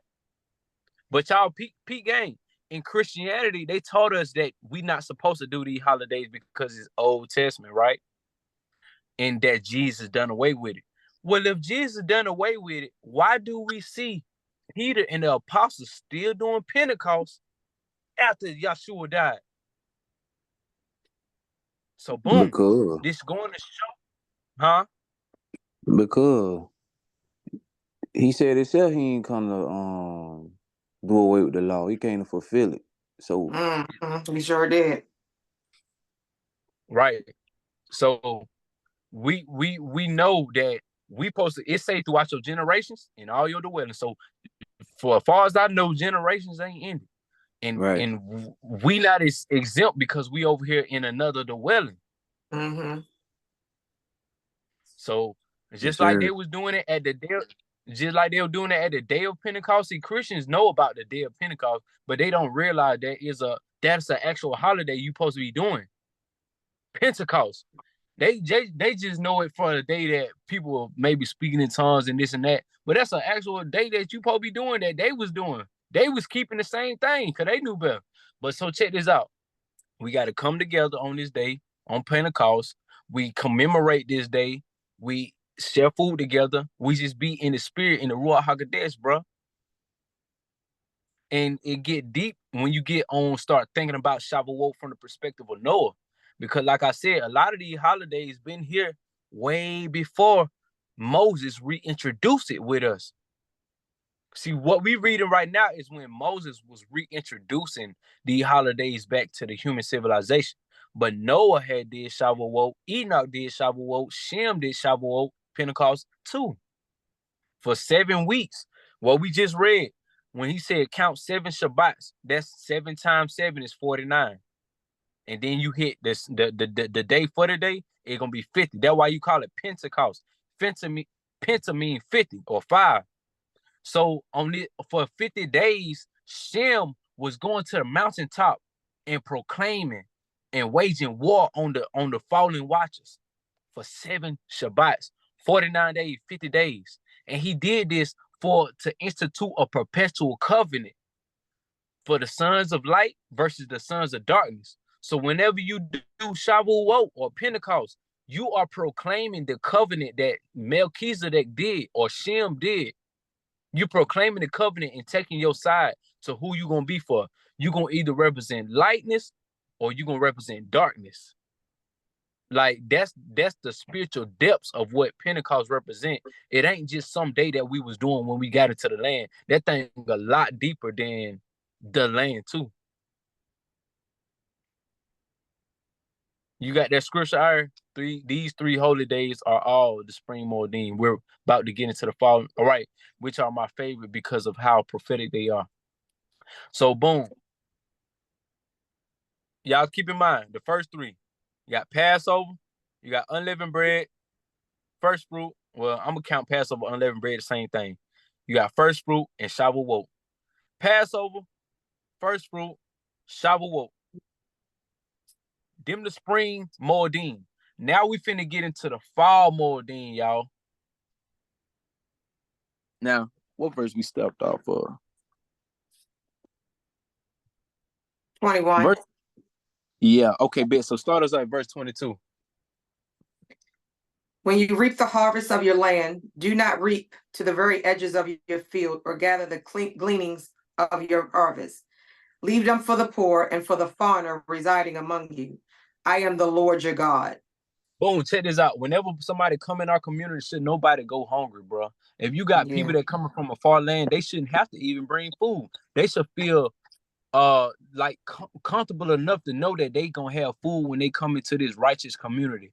But y'all, peak game. In Christianity, they taught us that we not supposed to do these holidays because it's Old Testament, right? And that Jesus done away with it. Well, if Jesus done away with it, why do we see Peter and the apostles still doing Pentecost after Yeshua died? So boom, Because this going to show, huh? because he said himself he ain't come to do away with the law. He came to fulfill it. So He sure did. Right. So we know that we supposed to, it's safe to watch your generations and all your dwellings. So for as far as I know, generations ain't ended. And right. and we not exempt because we over here in another dwelling. So just like they was doing it at the day, just like they were doing it at the day of Pentecost, see, Christians know about the day of Pentecost, but they don't realize that's an actual holiday you supposed to be doing. Pentecost. They just know it for the day that people may be speaking in tongues and this and that. But that's an actual day that you probably be doing that they was doing. They was keeping the same thing because they knew better. But so check this out. We got to come together on this day, on Pentecost. We commemorate this day. We share food together. We just be in the spirit, in the Ruach HaKodesh, bro. And it get deep when you start thinking about Shavuot from the perspective of Noah. Because like I said, a lot of these holidays been here way before Moses reintroduced it with us. See, what we reading right now is when Moses was reintroducing the holidays back to the human civilization. But Noah did Shavuot, Enoch did Shavuot, Shem did Shavuot, Pentecost too. For 7 weeks. What we just read, when he said count 7 Shabbats, that's 7 times 7 is 49. And then you hit this the day for the day, it's gonna be 50. That's why you call it Pentecost. Penta mean 50 or 5. So for 50 days, Shem was going to the mountaintop and proclaiming and waging war on the fallen watchers for 7 Shabbats, 49 days, 50 days. And he did this to institute a perpetual covenant for the sons of light versus the sons of darkness. So whenever you do Shavuot or Pentecost, you are proclaiming the covenant that Melchizedek did or Shem did. You're proclaiming the covenant and taking your side to who you're going to be for. You're going to either represent lightness or you're going to represent darkness. Like that's the spiritual depths of what Pentecost represent. It ain't just some day that we was doing when we got into the land. That thing a lot deeper than the land too. You got that scripture? These 3 holy days are all the spring Moedim. We're about to get into the fall. All right, which are my favorite because of how prophetic they are. So boom. Y'all keep in mind the first 3. You got Passover, you got unleavened bread, first fruit. Well, I'm gonna count Passover, unleavened bread, the same thing. You got first fruit and Shavuot. Passover, first fruit, Shavuot. Them the spring Moedim. Now we finna get into the fall Moedim, y'all. Now, what verse we stepped off of? 21. Yeah, okay, bet. So start us at verse 22. When you reap the harvest of your land, do not reap to the very edges of your field or gather the gleanings of your harvest. Leave them for the poor and for the foreigner residing among you. I am the Lord your God. Boom, check this out. Whenever somebody come in our community, should nobody go hungry, bro. If you got people that coming from a far land, they shouldn't have to even bring food. They should feel like comfortable enough to know that they gonna have food when they come into this righteous community.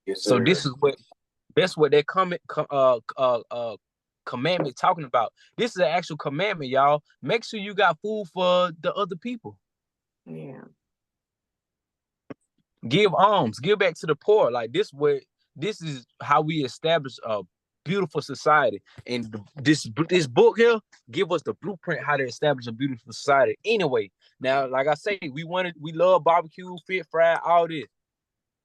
Yes, So sir. that's what that commandment talking about. This is an actual commandment, y'all. Make sure you got food for the other people. Yeah. Give alms, give back to the poor. Like this is how we establish a beautiful society. And this book here give us the blueprint how to establish a beautiful society. Anyway, now like I say, we love barbecue, fit fry, all this.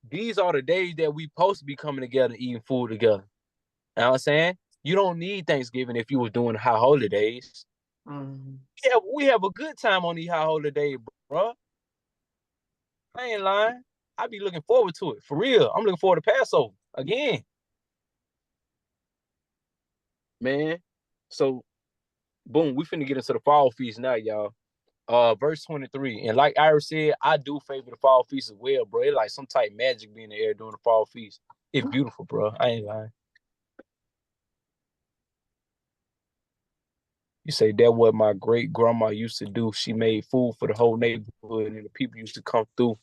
These are the days that we supposed to be coming together eating food together. You know what I'm saying? You don't need Thanksgiving if you were doing high holidays. Yeah, we have a good time on these high holidays, bro. I ain't lying. I be looking forward to it. For real. I'm looking forward to Passover again. Man. So, boom, we finna get into the fall feast now, y'all. Verse 23. And like Ira said, I do favor the fall feast as well, bro. It's like some type of magic being in the air during the fall feast. It's beautiful, bro. I ain't lying. You say that what my great grandma used to do. She made food for the whole neighborhood, and the people used to come through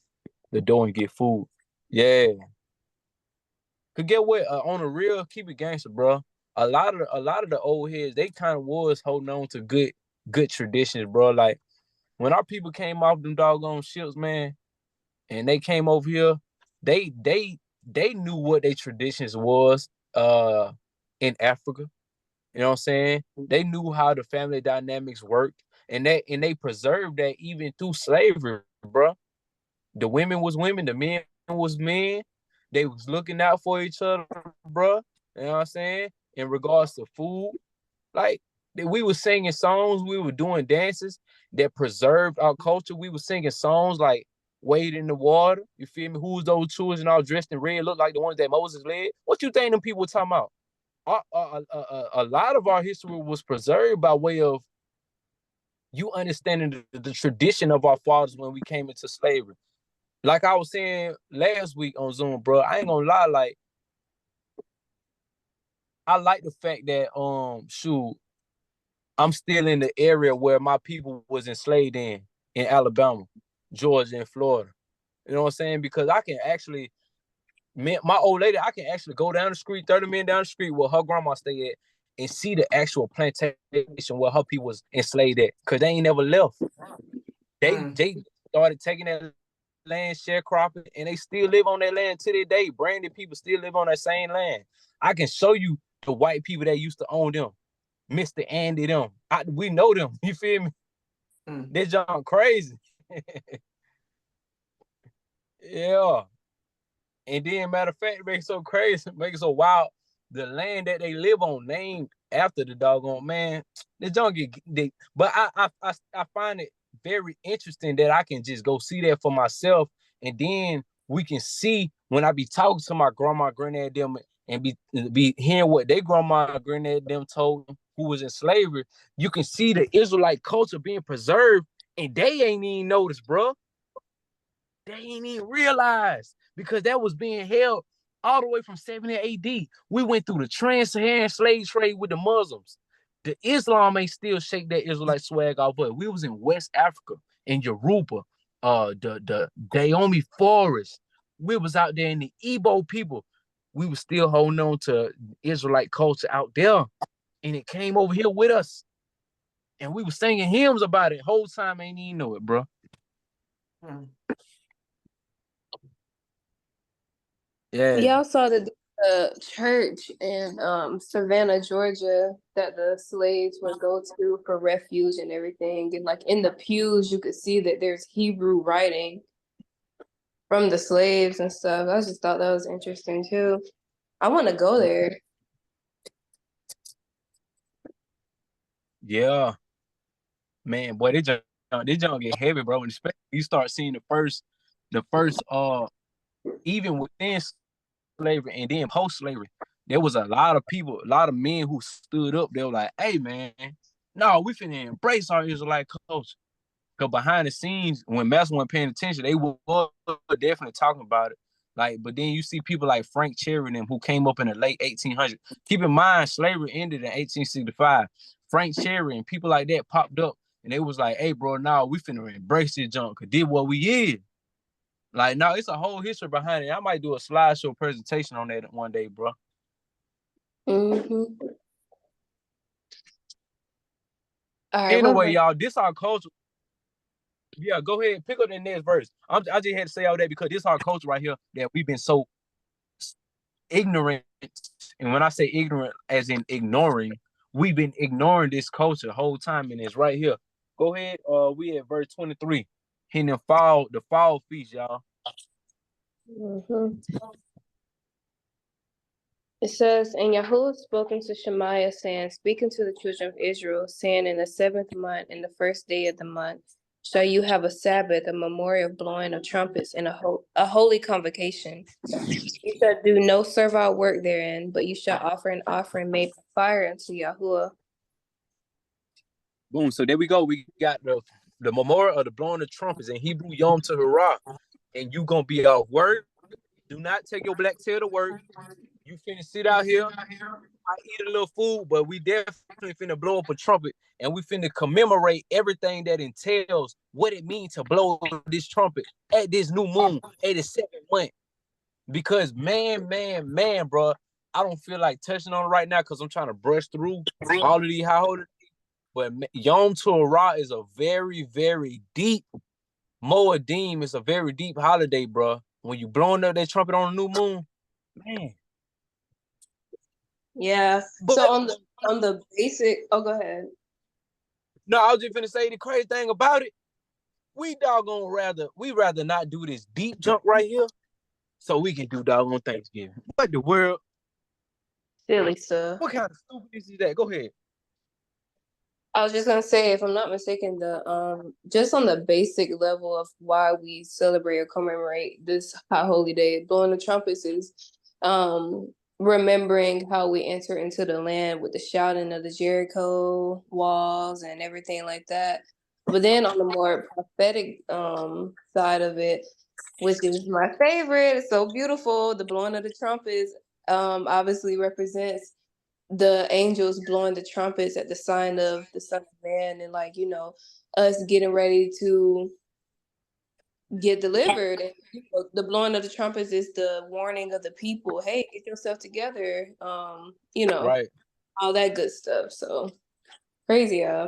the door and get food. Yeah. Could get what on the real, keep it gangster, bro. A lot of the old heads, they kind of was holding on to good traditions, bro. Like when our people came off them doggone ships, man, and they came over here, they knew what their traditions was in Africa. You know what I'm saying? They knew how the family dynamics worked, and they preserved that even through slavery, bro. The women was women, the men was men. They was looking out for each other, bro. You know what I'm saying? In regards to food, like we were singing songs, we were doing dances that preserved our culture. We were singing songs like "Wade in the Water." You feel me? Who's those children all dressed in red, look like the ones that Moses led? What you think them people were talking about? A lot of our history was preserved by way of you understanding the tradition of our fathers when we came into slavery. Like I was saying last week on Zoom, bro, I ain't gonna lie, like I like the fact that shoot, I'm still in the area where my people was enslaved in Alabama, Georgia, and Florida. You know what I'm saying? Because I can actually, my old lady, I can actually go down the street, 30 minutes down the street where her grandma stayed at, and see the actual plantation where her people was enslaved at, because they ain't never left. They started taking that land, sharecropping, and they still live on that land to this day. Branded people still live on that same land. I can show you the white people that used to own them. Mr. Andy them. We know them. You feel me? They're junk crazy. Yeah. And then, matter of fact, it makes it so crazy, make it so wild. The land that they live on, named after the doggone man, the junk get. But I find it very interesting that I can just go see that for myself, and then we can see when I be talking to my grandma, granddad them, and be hearing what their grandma, granddad them told them who was in slavery. You can see the Israelite culture being preserved, and they ain't even noticed, bro. They ain't even realize, because that was being held all the way from 70 AD. We went through the trans-Saharan slave trade with the Muslims. The Islam ain't still shake that Israelite swag off, but we was in West Africa, in Yoruba, the Dahomey Forest. We was out there in the Igbo people. We was still holding on to Israelite culture out there, and it came over here with us. And we was singing hymns about it. Whole time ain't even know it, bro. Yeah. Y'all saw the church in Savannah, Georgia, that the slaves would go to for refuge and everything. And like in the pews, you could see that there's Hebrew writing from the slaves and stuff. I just thought that was interesting too. I want to go there. Yeah. Man, boy, they just get heavy, bro. And especially you start seeing the first even within slavery and then post-slavery, there was a lot of people, a lot of men who stood up. They were like, hey man, no, we finna embrace our Israelite culture. Because behind the scenes, when Master wasn't paying attention, they were definitely talking about it. Like, but then you see people like Frank Cherry and them who came up in the late 1800s. Keep in mind, slavery ended in 1865. Frank Cherry and people like that popped up, and they was like, "Hey, bro, now we finna embrace this junk, cause did what we is." Like, now it's a whole history behind it. I might do a slideshow presentation on that one day, bro. Mm-hmm. All right. Anyway, y'all, this our culture. Yeah, go ahead, pick up the next verse. I just had to say all that because this our culture right here that we've been so ignorant. And when I say ignorant, as in ignoring, we've been ignoring this culture the whole time, and it's right here. Go ahead. We at verse 23. Hitting the fall feast, y'all. Mm-hmm. It says, and Yahuwah spoke unto Shemaiah, saying, Speak unto the children of Israel, saying, In the 7th month, in the 1st day of the month, shall you have a Sabbath, a memorial of blowing of trumpets, and a holy convocation. You shall do no servile work therein, but you shall offer an offering made by fire unto Yahuwah. Boom. So there we go. We got the memorial of the blowing of trumpets in Hebrew, Yom Teruah. And you gonna be off work. Do not take your black tail to work. You finna sit out here. I eat a little food, but we definitely finna blow up a trumpet, and we finna commemorate everything that entails what it means to blow this trumpet at this new moon, 87th month. Because man, bro, I don't feel like touching on it right now because I'm trying to brush through all of these holidays. But Yom Teruah is a very, very deep Moedim. It's a very deep holiday, bro. When you blowing up that trumpet on a new moon, man. Yeah. But so on the basic, oh, go ahead. No, I was just gonna say the crazy thing about it. We rather not do this deep jump right here, so we can do doggone Thanksgiving. What the world? Silly stuff. What kind of stupidness is that? Go ahead. I was just gonna say, if I'm not mistaken, the just on the basic level of why we celebrate or commemorate this high holy day, blowing the trumpets is remembering how we enter into the land with the shouting of the Jericho walls and everything like that. But then on the more prophetic side of it, which is my favorite, it's so beautiful. The blowing of the trumpets obviously represents the angels blowing the trumpets at the sign of the Son of Man, and like, you know, us getting ready to get delivered. And the blowing of the trumpets is the warning of the people, hey, get yourself together, you know, right, all that good stuff. So crazy. I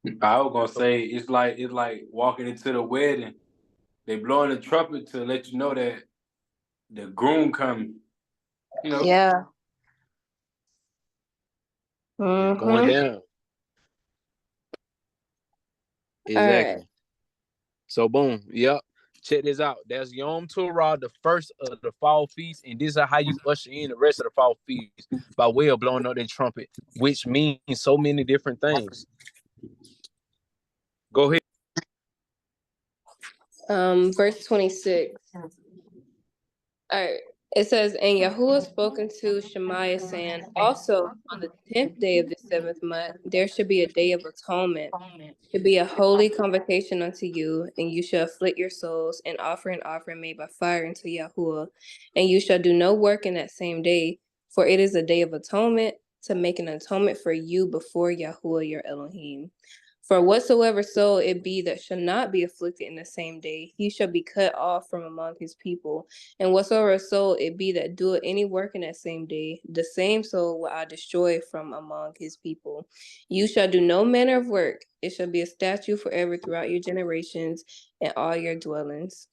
was gonna say it's like walking into the wedding. They blowing the trumpet to let you know that the groom coming. You know. Yeah. Going down. Exactly. Right. So boom, yep. Check this out. That's Yom Teruah, the first of the fall feast, and this is how you usher in the rest of the fall feast by way of blowing up that trumpet, which means so many different things. Go ahead. Verse 26. All right. It says, and Yahuwah spoke unto Shemaiah, saying, Also on the 10th day of the 7th month, there should be a day of atonement. To be a holy convocation unto you, and you shall afflict your souls and offer an offering made by fire unto Yahuwah. And you shall do no work in that same day, for it is a day of atonement, to make an atonement for you before Yahuwah your Elohim. For whatsoever soul it be that shall not be afflicted in the same day, he shall be cut off from among his people. And whatsoever soul it be that doeth any work in that same day, the same soul will I destroy from among his people. You shall do no manner of work. It shall be a statute forever throughout your generations and all your dwellings.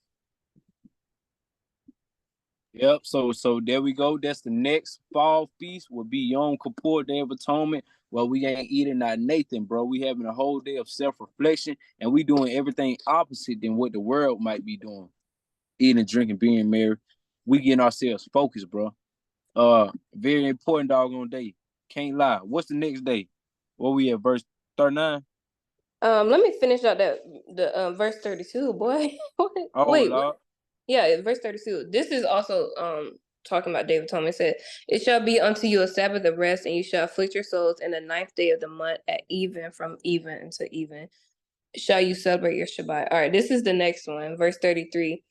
Yep. So there we go. That's the next fall feast will be Yom Kippur, Day of Atonement. Well, we ain't eating not Nathan, bro. We having a whole day of self-reflection, and we doing everything opposite than what the world might be doing. Eating, drinking, being merry. We getting ourselves focused, bro. Very important doggone day. Can't lie. What's the next day? What we at, verse 39? Let me finish out the verse 32, boy. Oh, Wait, Lord. Yeah, verse 32. This is also talking about Day of Atonement. It said, It shall be unto you a Sabbath of rest, and you shall afflict your souls in the 9th day of the month at even, from even until even. Shall you celebrate your Shabbat? All right, this is the next one, verse 33.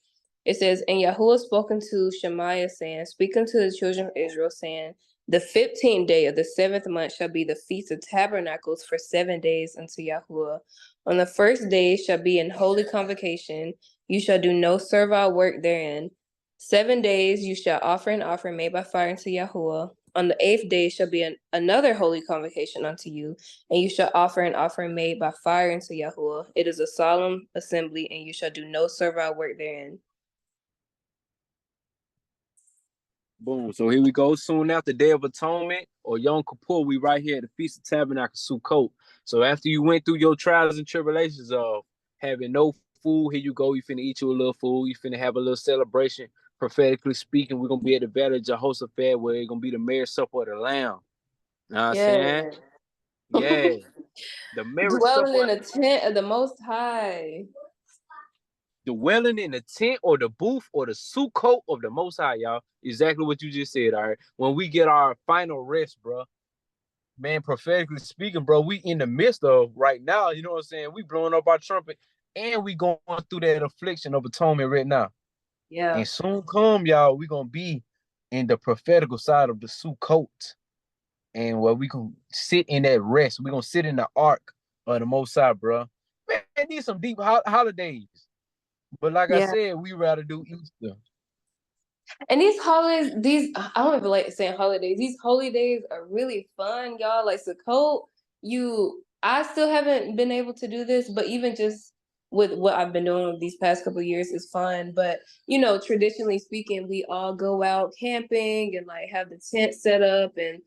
It says, and Yahuwah spoken to Shemaiah, saying, Speak unto the children of Israel, saying, The 15th day of the 7th month shall be the Feast of Tabernacles for 7 days unto Yahuwah. On the first day shall be an holy convocation. You shall do no servile work therein. 7 days you shall offer an offering made by fire unto Yahuwah. On the 8th day shall be another holy convocation unto you, and you shall offer an offering made by fire unto Yahuwah. It is a solemn assembly, and you shall do no servile work therein. Boom. So here we go. Soon after Day of Atonement or Yom Kippur, we right here at the Feast of Tabernacles, Sukkot. So after you went through your trials and tribulations of having no food, here you go. You finna eat you a little food. You finna have a little celebration. Prophetically speaking, we're gonna be at the Valley of Jehoshaphat, where it's gonna be the marriage supper of the Lamb. Know what I'm saying? Yeah. The marriage Dwelling supper. in the tent of the Most High. Dwelling in the tent or the booth or the Sukkot of the Most High, y'all. Exactly what you just said, all right? When we get our final rest, bro. Man, prophetically speaking, bro, we in the midst of right now, you know what I'm saying? We blowing up our trumpet and we going through that affliction of atonement right now. Yeah. And soon come, y'all, we gonna be in the prophetical side of the Sukkot. And where we can sit in that rest. We're gonna sit in the ark of the Most High, bro. Man, these some deep holidays. But like I said, we rather do Easter. And these holidays, I don't even like saying holidays. These holy days are really fun, y'all. Like Sukkot, I still haven't been able to do this, but even just with what I've been doing these past couple of years is fun. But traditionally speaking, we all go out camping and like have the tent set up and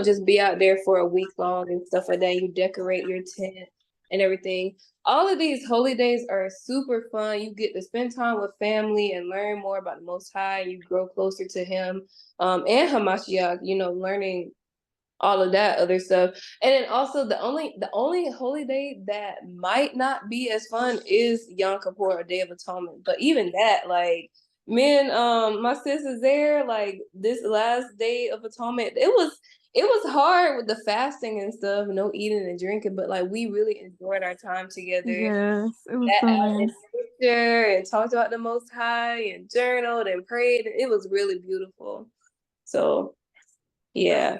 just be out there for a week long and stuff like that. You decorate your tent and everything. All of these holy days are super fun. You get to spend time with family and learn more about the Most High. You grow closer to Him, and Hamashiach. Learning all of that other stuff. And then also the only holy day that might not be as fun is Yom Kippur or Day of Atonement. But even that, like, man, my sisters there, like this last Day of Atonement, it was hard with the fasting and stuff, no eating and drinking, but like we really enjoyed our time together. Yes, it was so Out in nice. nature and talked about the Most High and journaled and prayed. It was really beautiful. So yeah.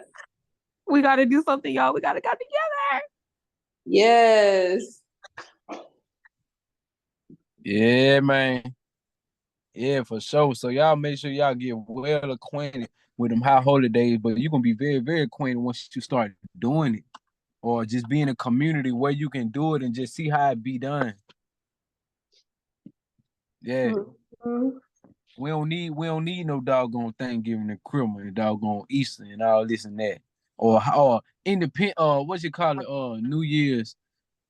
We got to do something, y'all. We got to come together. Yes. Yeah, man. Yeah, for sure. So y'all make sure y'all get well acquainted with them high holy days, but you're gonna be very, very acquainted once you start doing it. Or just be in a community where you can do it and just see how it be done. Yeah. Mm-hmm. We don't need no doggone Thanksgiving and Christmas and doggone Easter and all this and that. Or independent what you call it, New Year's,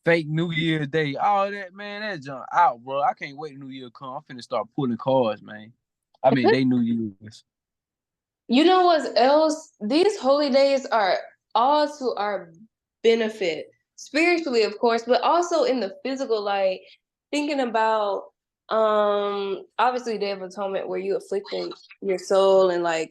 fake New Year's Day. All that, man, that junk out, bro. I can't wait till New Year come. I'm finna start pulling cards, man. I mean, they New Year's. You know what else? These holy days are all to our benefit, spiritually, of course, but also in the physical, like thinking about obviously Day of Atonement where you afflicting your soul and like,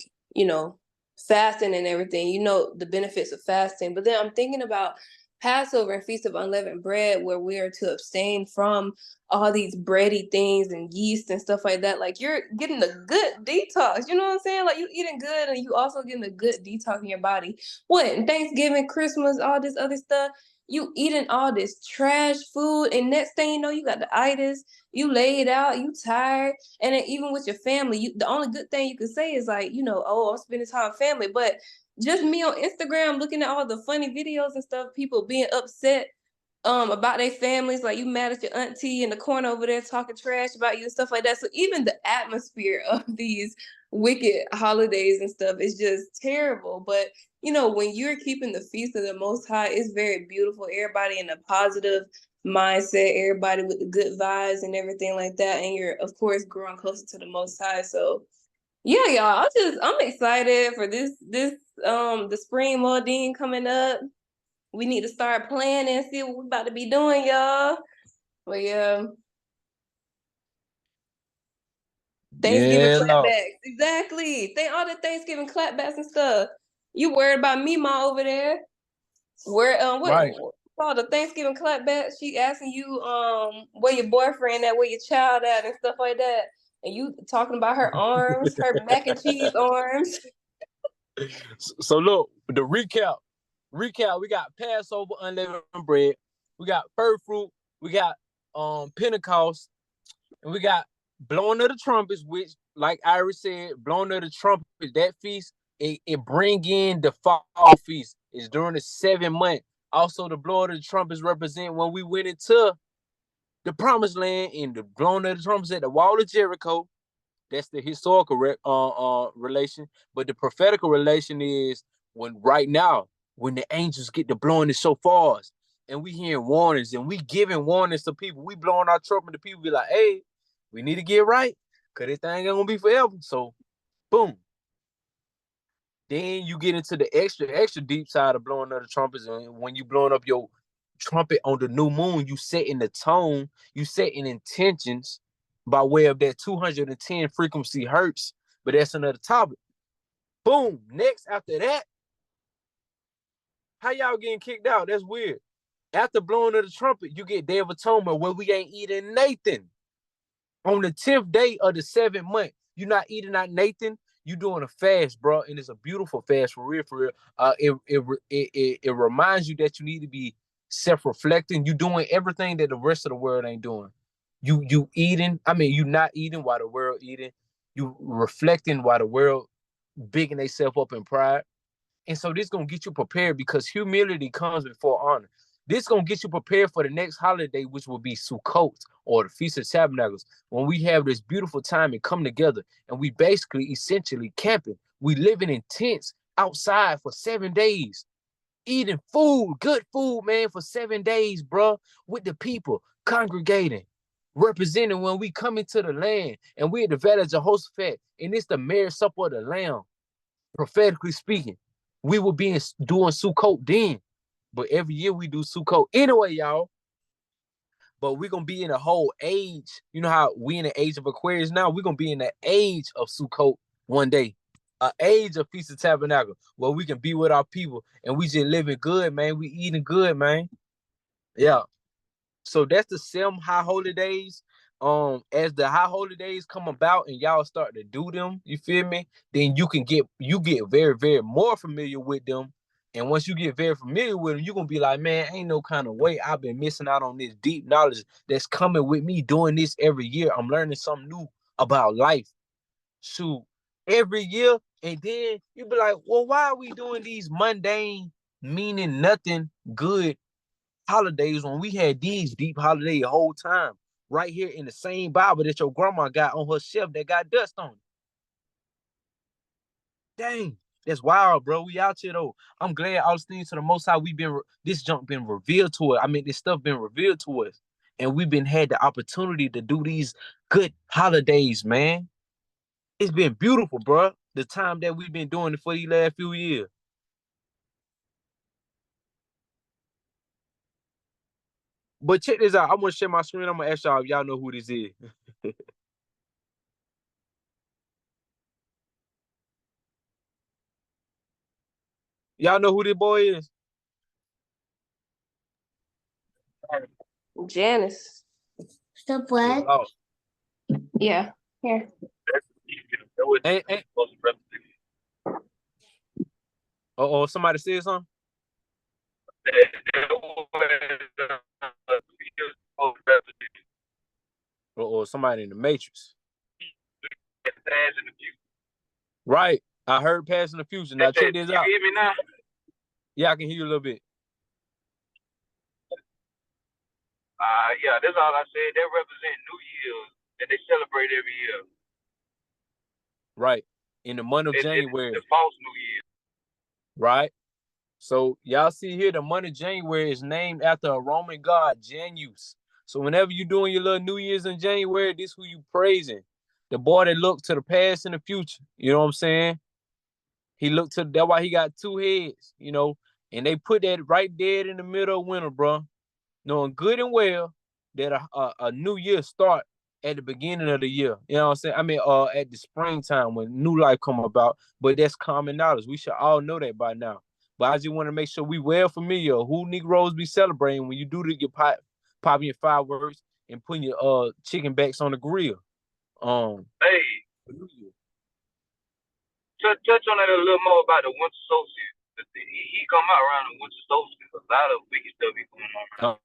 fasting and everything, the benefits of fasting. But then I'm thinking about Passover and Feast of Unleavened Bread, where we are to abstain from all these bready things and yeast and stuff like that. Like you're getting a good detox. You know what I'm saying? Like you eating good and you also getting a good detox in your body. What? Thanksgiving, Christmas, all this other stuff. You eating all this trash food, and next thing you know, you got the itis. You laid out, you tired, and then even with your family, the only good thing you could say is like, oh, I'm spending time with family. But just me on Instagram looking at all the funny videos and stuff, people being upset about their families, like you mad at your auntie in the corner over there talking trash about you and stuff like that. So even the atmosphere of these wicked holidays and stuff is just terrible. But when you're keeping the feast of the Most High, it's very beautiful. Everybody in a positive mindset, everybody with the good vibes and everything like that, and you're of course growing closer to the Most High. So yeah, y'all, I'm excited for this the spring Modine coming up. We need to start planning and see what we're about to be doing, y'all. But yeah. Thanksgiving clapbacks. Exactly. All the Thanksgiving clapbacks and stuff. You worried about Mima over there. Where Right. all the Thanksgiving clapbacks? She asking you where your boyfriend at, where your child at and stuff like that. and you talking about her arms, her mac and cheese arms. So look, the recap. We got Passover unleavened bread, we got fir fruit, we got Pentecost, and we got blowing of the trumpets, which, like Iris said, blowing of the trumpets, that feast, it bring in the fall feast. It's during the 7 month. Also, the blowing of the trumpets represent when we went into the promised land, and the blowing of the trumpets at the wall of Jericho. That's the historical relation. But the prophetical relation is when right now, when the angels get to blowing the shofars, and we hearing warnings, and we giving warnings to people. We blowing our trumpet to people, be like, hey, we need to get right, because this thing ain't gonna be forever. So, boom. Then you get into the extra deep side of blowing of the trumpets, and when you blowing up your trumpet on the new moon, you setting the tone, you setting intentions by way of that 210 frequency hertz. But that's another topic. Boom. Next, after that, how y'all getting kicked out? That's weird. After blowing of the trumpet, you get Day of Atonement, where we ain't eating Nathan. On the 10th day of the 7th month, you're not eating out Nathan. You doing a fast, bro, and it's a beautiful fast for real, for real. It reminds you that you need to be self-reflecting. You doing everything that the rest of the world ain't doing. You eating. I mean, you not eating while the world eating. You reflecting while the world bigging themselves up in pride. And so this gonna get you prepared, because humility comes before honor. This gonna get you prepared for the next holiday, which will be Sukkot, or the Feast of Tabernacles, when we have this beautiful time and come together, and we basically essentially camping. We living in tents outside for 7 days, eating food, good food, man, for 7 days, bro, with the people congregating, representing when we come into the land, and we at the Valley of Jehoshaphat, and it's the marriage supper of the Lamb, prophetically speaking. We will be doing Sukkot then, but every year we do Sukkot anyway, y'all. But we're gonna be in a whole age. You know how we in the age of Aquarius now? We're gonna be in the age of Sukkot one day, an age of Feast of Tabernacle, where we can be with our people and we just living good, man. We eating good, man. Yeah. So that's the 7 high holy days. As the high holy days come about and y'all start to do them, you feel me? Then you get very, very more familiar with them. And once you get very familiar with them, you're gonna be like, man, ain't no kind of way I've been missing out on this deep knowledge that's coming with me doing this every year. I'm learning something new about life. Shoot, every year. And then you be like, well, why are we doing these mundane, meaning nothing good holidays when we had these deep holidays the whole time, right here in the same Bible that your grandma got on her shelf that got dust on it? Dang, that's wild, bro. We out here though. I'm glad all things to the Most High. This junk been revealed to us. I mean, this stuff been revealed to us, and we've been had the opportunity to do these good holidays, man. It's been beautiful, bro. The time that we've been doing it for these last few years. But check this out. I'm gonna share my screen. I'm gonna ask y'all if y'all know who this is. Y'all know who this boy is? Janice. The what? Yeah. Here. Uh-oh, somebody said something? Uh-oh, somebody in the Matrix. Right. I heard Past in the Future. Now check this out. You hear me now? Yeah, I can hear you a little bit. Yeah, that's all I said. They represent New Year's that they celebrate every year. Right. In the month of January. The false New Year. Right. So y'all see here, the month of January is named after a Roman god, Janus. So whenever you're doing your little New Year's in January, this who you praising. The boy that looked to the past and the future. You know what I'm saying? He looked to, that's why he got 2 heads, you know, and they put that right dead in the middle of winter, bro. Knowing good and well that a new year start at the beginning of the year. You know what I'm saying? I mean, at the springtime when new life come about. But that's common knowledge. We should all know that by now. But I just want to make sure we well familiar who Negroes be celebrating when you do your popping your fireworks and putting your chicken backs on the grill. Hey, touch on that a little more about the winter solstice. He come out around the winter solstice. A lot of wicked stuff be going on around.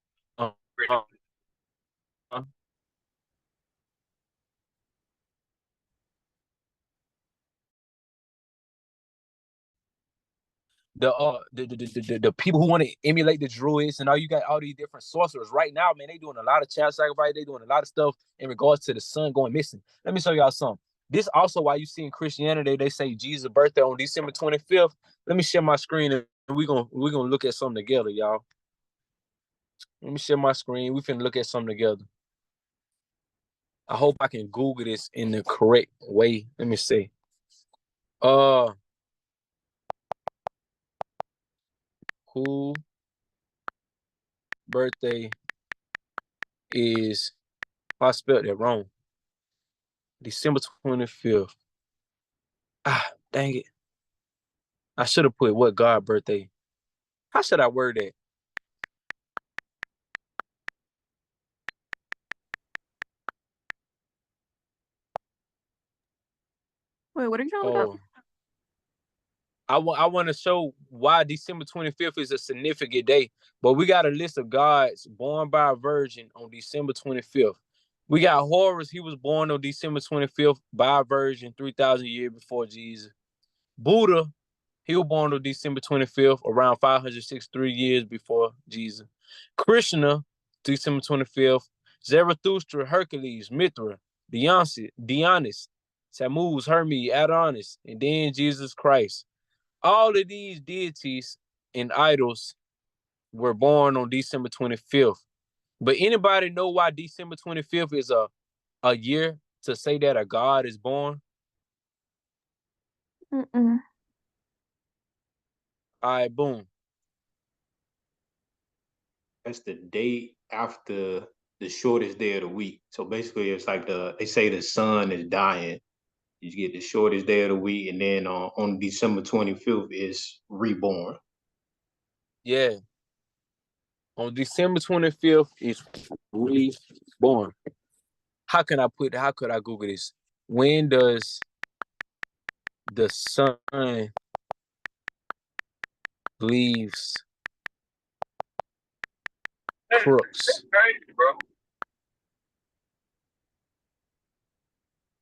The people who want to emulate the druids, and you got all these different sorcerers right now, man. They doing a lot of child sacrifice. They doing a lot of stuff in regards to the sun going missing. Let me show y'all something. This also why you see in Christianity they say Jesus' birthday on December 25th. Let me share my screen and we're gonna look at something together, y'all. Let me share my screen. We finna look at something together. I hope I can Google this in the correct way. Let me see. Who birthday is, I spelled it wrong. December 25th. Dang it. I should have put what God birthday. How should I word that? Wait, what are you trying to look up? I want to show why December 25th is a significant day, but we got a list of gods born by a virgin on December 25th. We got Horus, he was born on December 25th by a virgin 3,000 years before Jesus. Buddha, he was born on December 25th, around 563 years before Jesus. Krishna, December 25th. Zarathustra, Hercules, Mithra, Dionys, Tammuz, Hermes, Adonis, and then Jesus Christ. All of these deities and idols were born on December 25th. But anybody know why December 25th is a year to say that a god is born? Mm-mm. All right, boom. That's the day after the shortest day of the week. So basically, it's like they say the sun is dying. You get the shortest day of the week, and then on December 25th is reborn. Yeah. On December 25th is reborn. How could I Google this? When does the sun leaves crooks? That's crazy, bro.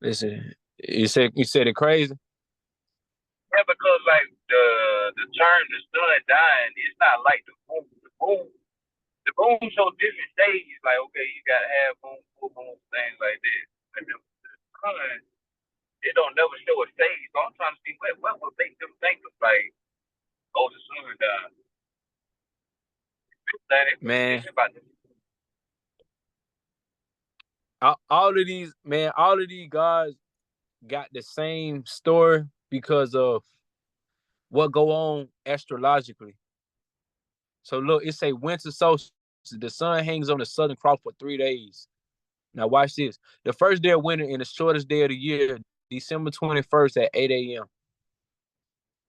Listen, you said it crazy? Yeah, because like the term the sun dying, it's not like the moon. The moon show different stages. Like okay, you got half moon, full moon, things like that. But the sun, it don't never show a stage. So I'm trying to see what would make them think of like, oh, the sun died. Man, all of these guys got the same story because of what go on astrologically. So look, it say winter solstice. The sun hangs on the southern cross for 3 days. Now watch this. The first day of winter and the shortest day of the year, December 21st at 8 a.m.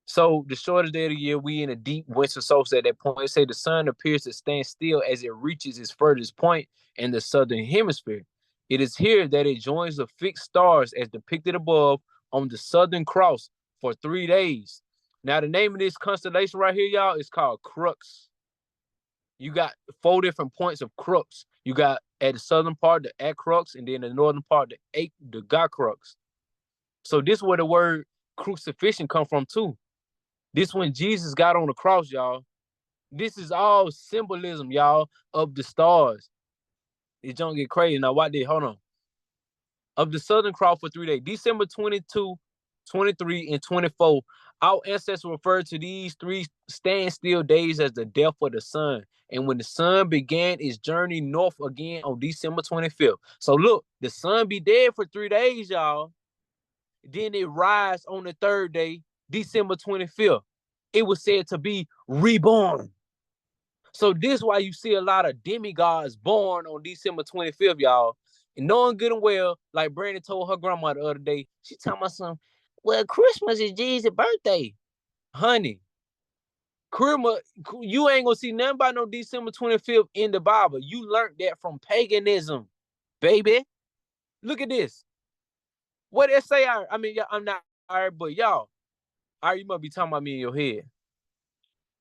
So the shortest day of the year, we in a deep winter solstice at that point. It say the sun appears to stand still as it reaches its furthest point in the southern hemisphere. It is here that it joins the fixed stars as depicted above on the southern cross for 3 days. Now the name of this constellation right here, y'all, is called Crux. You got 4 different points of Crux. You got at the southern part the Acrux, and then the northern part the Gacrux. So this is where the word crucifixion come from too. This when Jesus got on the cross, y'all. This is all symbolism, y'all, of the stars. It don't get crazy. Now, what did, hold on. Of the southern cross for 3 days, December 22, 23, and 24, our ancestors referred to these 3 standstill days as the death of the sun. And when the sun began its journey north again on December 25th. So look, the sun be dead for 3 days, y'all. Then it rise on the 3rd day, December 25th. It was said to be reborn. So this is why you see a lot of demigods born on December 25th, y'all. And knowing good and well, like Brandon told her grandma the other day, she told my son, well, Christmas is Jesus' birthday. Honey, you ain't gonna see nothing about no December 25th in the Bible. You learned that from paganism, baby. Look at this. What they say? I mean, I'm not all right, but y'all, all right, you must be talking about me in your head.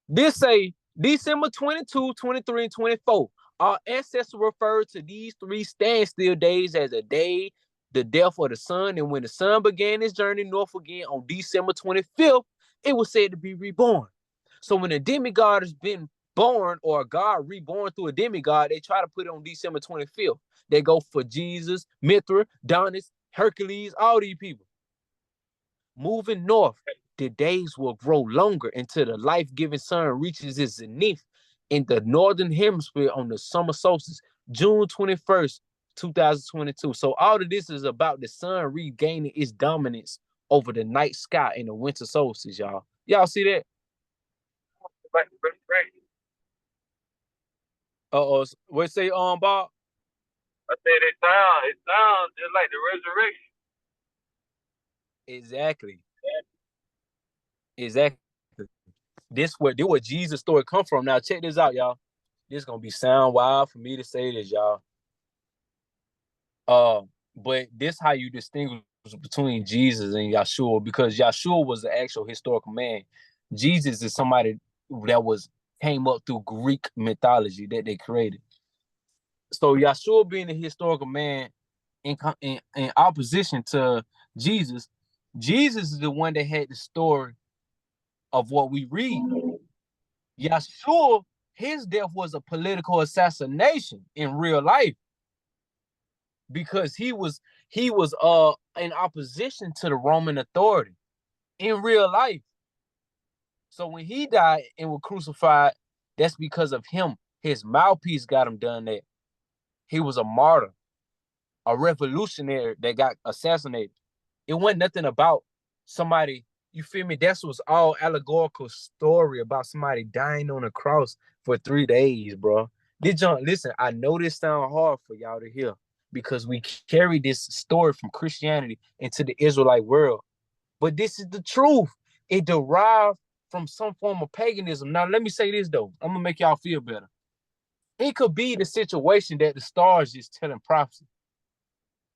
This say December 22, 23, and 24. Our ancestors referred to these 3 standstill days as a day, the death of the sun, and when the sun began its journey north again on December 25th, it was said to be reborn. So when a demigod has been born or a god reborn through a demigod, they try to put it on December 25th. They go for Jesus, Mithra, Donis, Hercules, all these people. Moving north, the days will grow longer until the life-giving sun reaches its zenith in the northern hemisphere on the summer solstice, June 21st, 2022. So all of this is about the sun regaining its dominance over the night sky in the winter solstice, y'all. Y'all see that? Right. What say, Bob? I said it sounds just like the resurrection. Exactly. This where Jesus' story come from. Now check this out, y'all. This gonna be sound wild for me to say this, y'all. But this how you distinguish between Jesus and Yahshua, because Yahshua was the actual historical man. Jesus is somebody that came up through Greek mythology that they created. So Yahshua being a historical man in opposition to Jesus, Jesus is the one that had the story of what we read. Yahshua, his death was a political assassination in real life, because he was in opposition to the Roman authority in real life. So when he died and was crucified, that's because of him. His mouthpiece got him done that. He was a martyr, a revolutionary that got assassinated. It wasn't nothing about somebody, you feel me? That was all allegorical story about somebody dying on a cross for 3 days, bro. Listen, I know this sounds hard for y'all to hear, because we carry this story from Christianity into the Israelite world. But this is the truth. It derived from some form of paganism. Now, let me say this, though. I'm going to make y'all feel better. It could be the situation that the stars just telling prophecy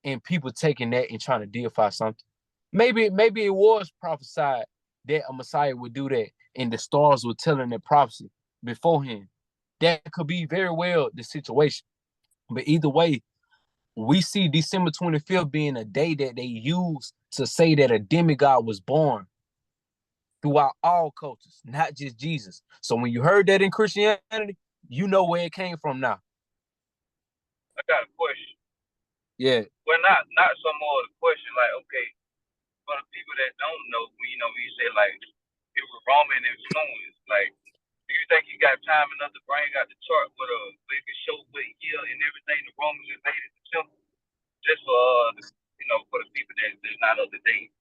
and people taking that and trying to deify something. Maybe it was prophesied that a Messiah would do that, and the stars were telling that prophecy beforehand. That could be very well the situation. But either way, we see December 25th being a day that they use to say that a demigod was born throughout all cultures, not just Jesus. So when you heard that in Christianity, you know where it came from now. I got a question. Yeah. Well, not some more of the question, like, okay, for the people that don't know, when you say like it was Roman influence, like, do you think you got time enough to bring out the chart where you can show what year and everything the Romans invaded the temple, just for for the people that's not up to date,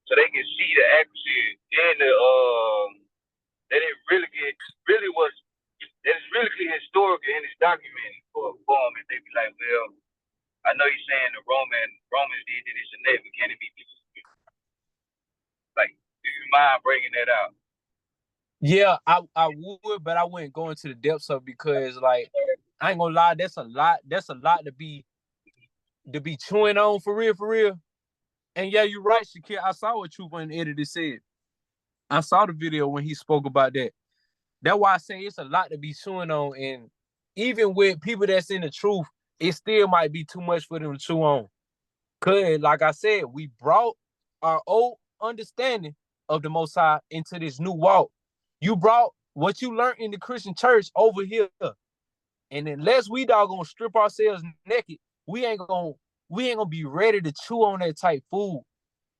so they can see the accuracy and the that it really was, that it's really historical and it's documented for them, and they be like, well, I know you're saying the Romans did this and that, but can it be like, do you mind bringing that out? Yeah, I would, but I wouldn't go into the depths of it, because, like, I ain't gonna lie, that's a lot to be chewing on, for real. And yeah, you're right, Shakir. I saw what Trooper and Editor said. I saw the video when he spoke about that. That's why I say it's a lot to be chewing on, and even with people that's in the truth, it still might be too much for them to chew on. Cause, like I said, we brought our old understanding of the Most High into this new walk. You brought what you learned in the Christian church over here, and unless we doggone strip ourselves naked, we ain't gonna be ready to chew on that type food.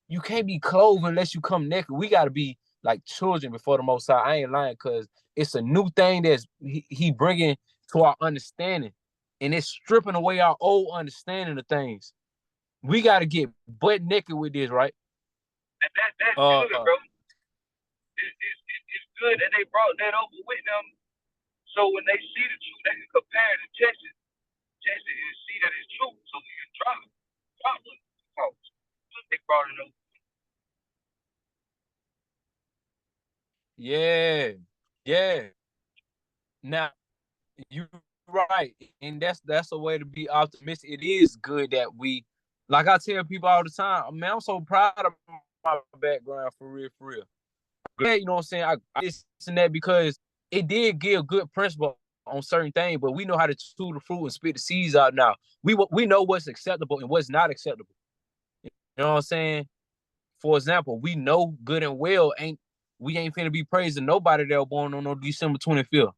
You can't be clothed unless you come naked. We gotta be like children before the Most High. I ain't lying, cause it's a new thing that's he bringing to our understanding, and it's stripping away our old understanding of things. We got to get butt naked with this, right? And that's good, bro. It's good that they brought that over with them, so when they see the truth, they can compare it and test it and see that it's true, so we can drop it. They brought it over. Yeah. Now, you're right, and that's a way to be optimistic. It is good that we Like I tell people all the time, man, I'm so proud of my background for real, for real. Glad, you know what I'm saying? I listen that because it did give good principle on certain things, but we know how to chew the fruit and spit the seeds out now. We know what's acceptable and what's not acceptable. You know what I'm saying? For example, we know good and well we ain't finna be praising nobody that was born on no December 25th.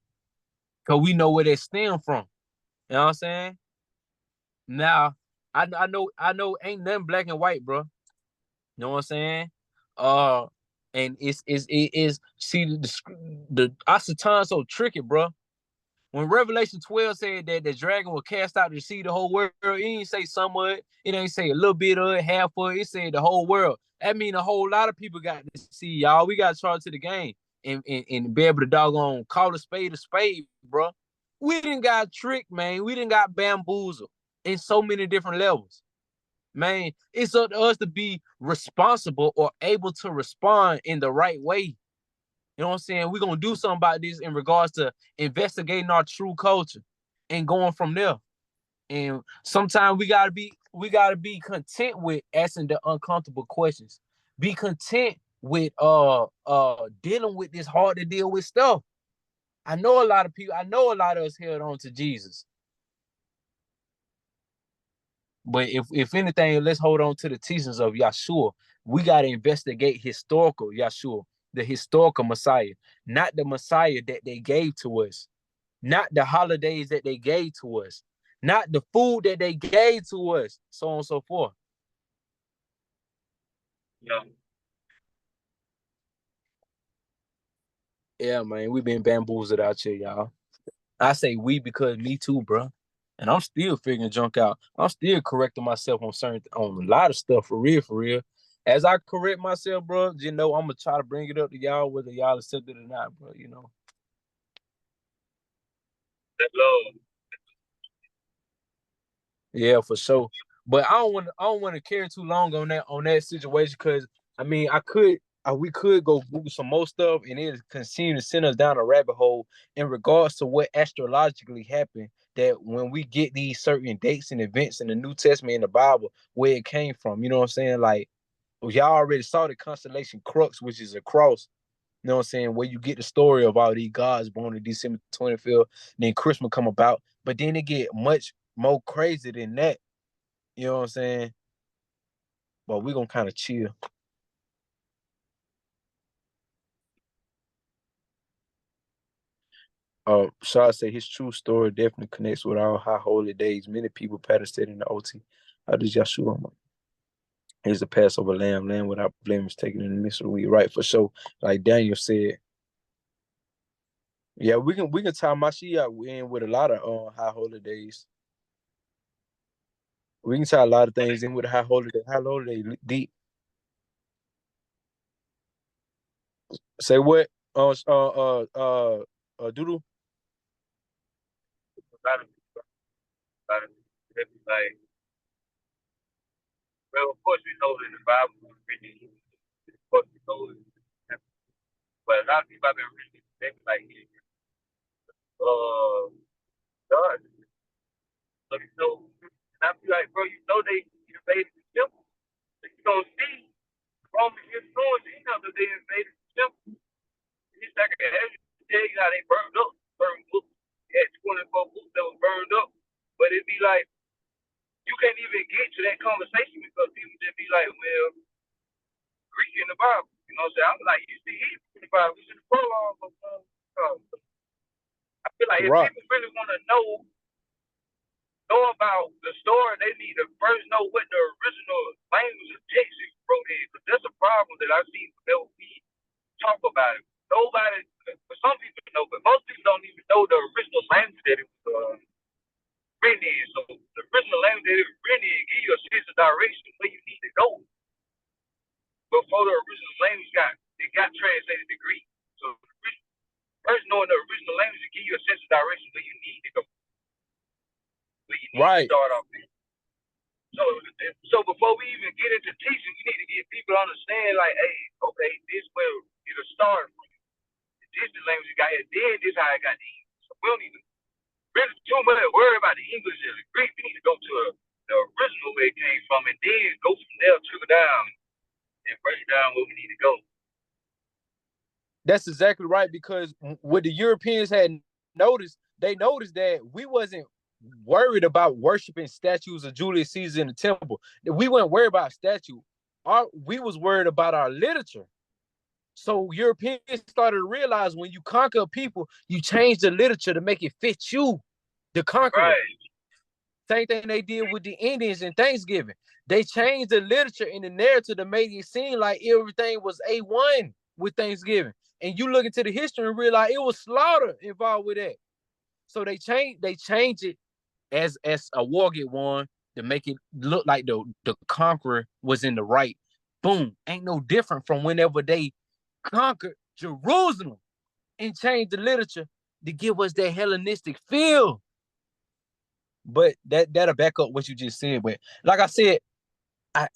Cause we know where they stem from. You know what I'm saying? Now, I know ain't nothing black and white, bro. You know what I'm saying? And it is see the Asatan so tricky, bro. When Revelation 12 said that the dragon will cast out to see the whole world, it ain't say some of it. It ain't say a little bit of it, half of it. It said the whole world. That mean a whole lot of people got to see, y'all. We got to charge to the game and be able to doggone call a spade, bro. We didn't got tricked, man. We didn't got bamboozled in so many different levels. Man, it's up to us to be responsible or able to respond in the right way. You know what I'm saying? We're going to do something about this in regards to investigating our true culture and going from there. And sometimes we gotta be content with asking the uncomfortable questions. Be content with dealing with this hard to deal with stuff. I know a lot of us held on to Jesus. But if anything, let's hold on to the teachings of Yahshua. We got to investigate historical Yahshua, the historical Messiah, not the Messiah that they gave to us, not the holidays that they gave to us, not the food that they gave to us, so on and so forth. Yeah. Yeah, man, we been bamboozled out here, y'all. I say we because me too, bro. And I'm still figuring junk out. I'm still correcting myself on a lot of stuff for real, for real. As I correct myself, bro, you know, I'm gonna try to bring it up to y'all, whether y'all accept it or not, bro. You know. That love. Yeah, for sure. But I don't want to carry too long on that situation because I mean we could go Google some more stuff and it continue to send us down a rabbit hole in regards to what astrologically happened. That when we get these certain dates and events in the New Testament in the Bible, where it came from, you know what I'm saying? Like y'all already saw the constellation Crux, which is a cross. You know what I'm saying? Where you get the story of all these gods born on December 25th, then Christmas come about. But then it get much more crazy than that. You know what I'm saying? But we're gonna kind of chill. Shah say his true story definitely connects with our high holy days. Many people participated in the OT. How does Yahshua? Here's the Passover lamb without blemish taken in the midst of the week. Right, for sure. Like Daniel said. Yeah, we can tie Mashiach in with a lot of high holy days. We can tie a lot of things in with a high holiday deep. Say what? Doodle. Like, well, of course we know that the Bible is written. Of course we know it. But a lot of people have been reading it like, God. So and I be like, bro, you know they invaded the temple. You don't see Roman influence after they invaded the temple. It's like I tell you how they burned books. They had 24 books that were burned up. But it'd be like, you can't even get to that conversation because people just be like, well, Greek in the Bible. You know what I'm saying? I'm like, you see Hebrew in the Bible. You see the prologue of I feel like if people really want to know about the story, they need to first know what the original language of text is wrote in. Because that's a problem that I've seen when we talk about it. Nobody, for some people know, but most people don't even know the original language that it was written in. So the original language that it was written in give you a sense of direction where you need to go before the original language got translated to Greek. So first knowing the original language will give you a sense of direction where you need to go. Where you need to start off with. So before we even get into teaching, we need to get people to understand, like, hey, okay, this where it'll start from. This is the language you got here. Then this how I got the English. So we don't need to really too much worry about the English and the Greek. We need to go to the original way it came from, and then go from there, trickle down, and break down where we need to go. That's exactly right, because what the Europeans had noticed, they noticed that we wasn't worried about worshiping statues of Julius Caesar in the temple. We weren't worried about statue. We was worried about our literature. So Europeans started to realize when you conquer people, you change the literature to make it fit you, the conqueror. Right. Same thing they did with the Indians in Thanksgiving. They changed the literature and the narrative to make it seem like everything was A1 with Thanksgiving. And you look into the history and realize it was slaughter involved with that. So they changed it as a war get won to make it look like the conqueror was in the right. Boom. Ain't no different from whenever they conquered Jerusalem and changed the literature to give us that Hellenistic feel. But that'll back up what you just said. But like I said, I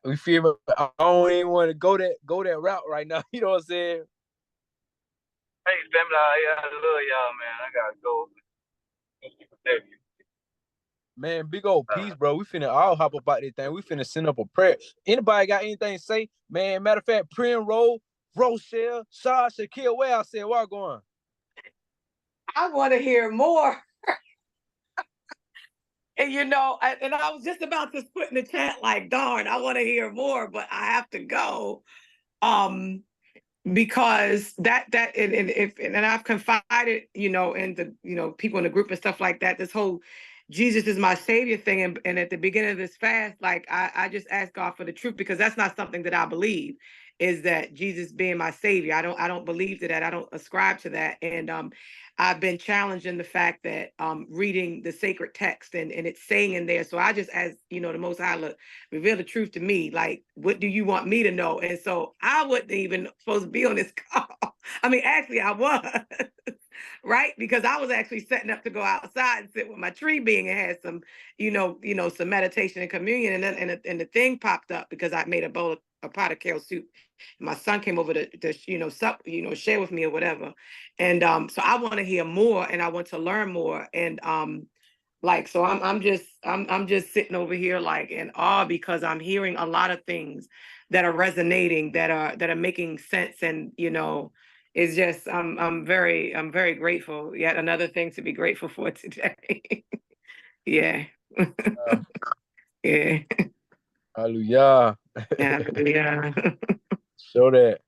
don't even want to go that route right now. You know what I'm saying? Hey, family, I love y'all, man. I gotta go. Man, big old peace, bro. We finna all hop about this thing. We finna send up a prayer. Anybody got anything to say? Man, matter of fact, Primrose, Rochelle, Sasha, Shaquille, where I said, what going? I want to hear more. And I was just about to put in the chat like, darn, I want to hear more, but I have to go. Because and I've confided, in the, people in the group and stuff like that, this whole Jesus is my savior thing. And at the beginning of this fast, like I just asked God for the truth, because that's not something that I believe, is that Jesus being my savior. I don't believe to that. I don't ascribe to that. And I've been challenged in the fact that reading the sacred text and it's saying in there. So I just asked, the Most High, look, reveal the truth to me. Like, what do you want me to know? And so I wasn't even supposed to be on this call. I mean, actually I was, right? Because I was actually setting up to go outside and sit with my tree being and had some, some meditation and communion. And then and the thing popped up because I made a pot of kale soup. My son came over to sup, share with me or whatever. And so I want to hear more and I want to learn more. And so I'm just sitting over here like in awe, because I'm hearing a lot of things that are resonating, that are making sense. And it's just I'm very grateful. Yet another thing to be grateful for today. Yeah. Yeah. Hallelujah. Hallelujah. Show that.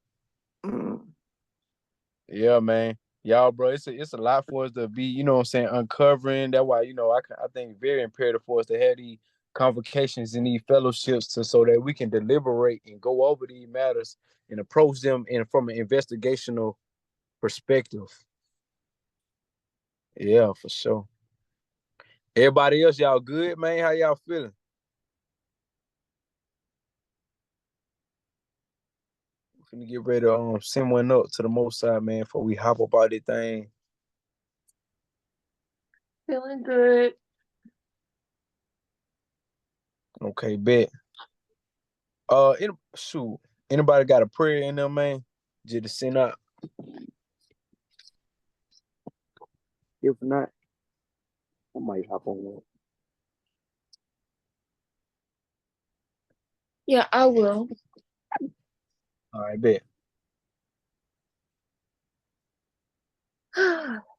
Yeah, man. Y'all, bro, it's a lot for us to be, uncovering. That's why, I think very imperative for us to have these convocations and these fellowships so that we can deliberate and go over these matters and approach them from an investigational perspective. Yeah, for sure. Everybody else, y'all good, man? How y'all feeling? We're finna get ready to send one up to the Most High, man, before we hop up out this thing. Feeling good. Okay, bet. Anybody got a prayer in them, man? Just to send out. If not, I might hop on one. Yeah, I will. All right, bet.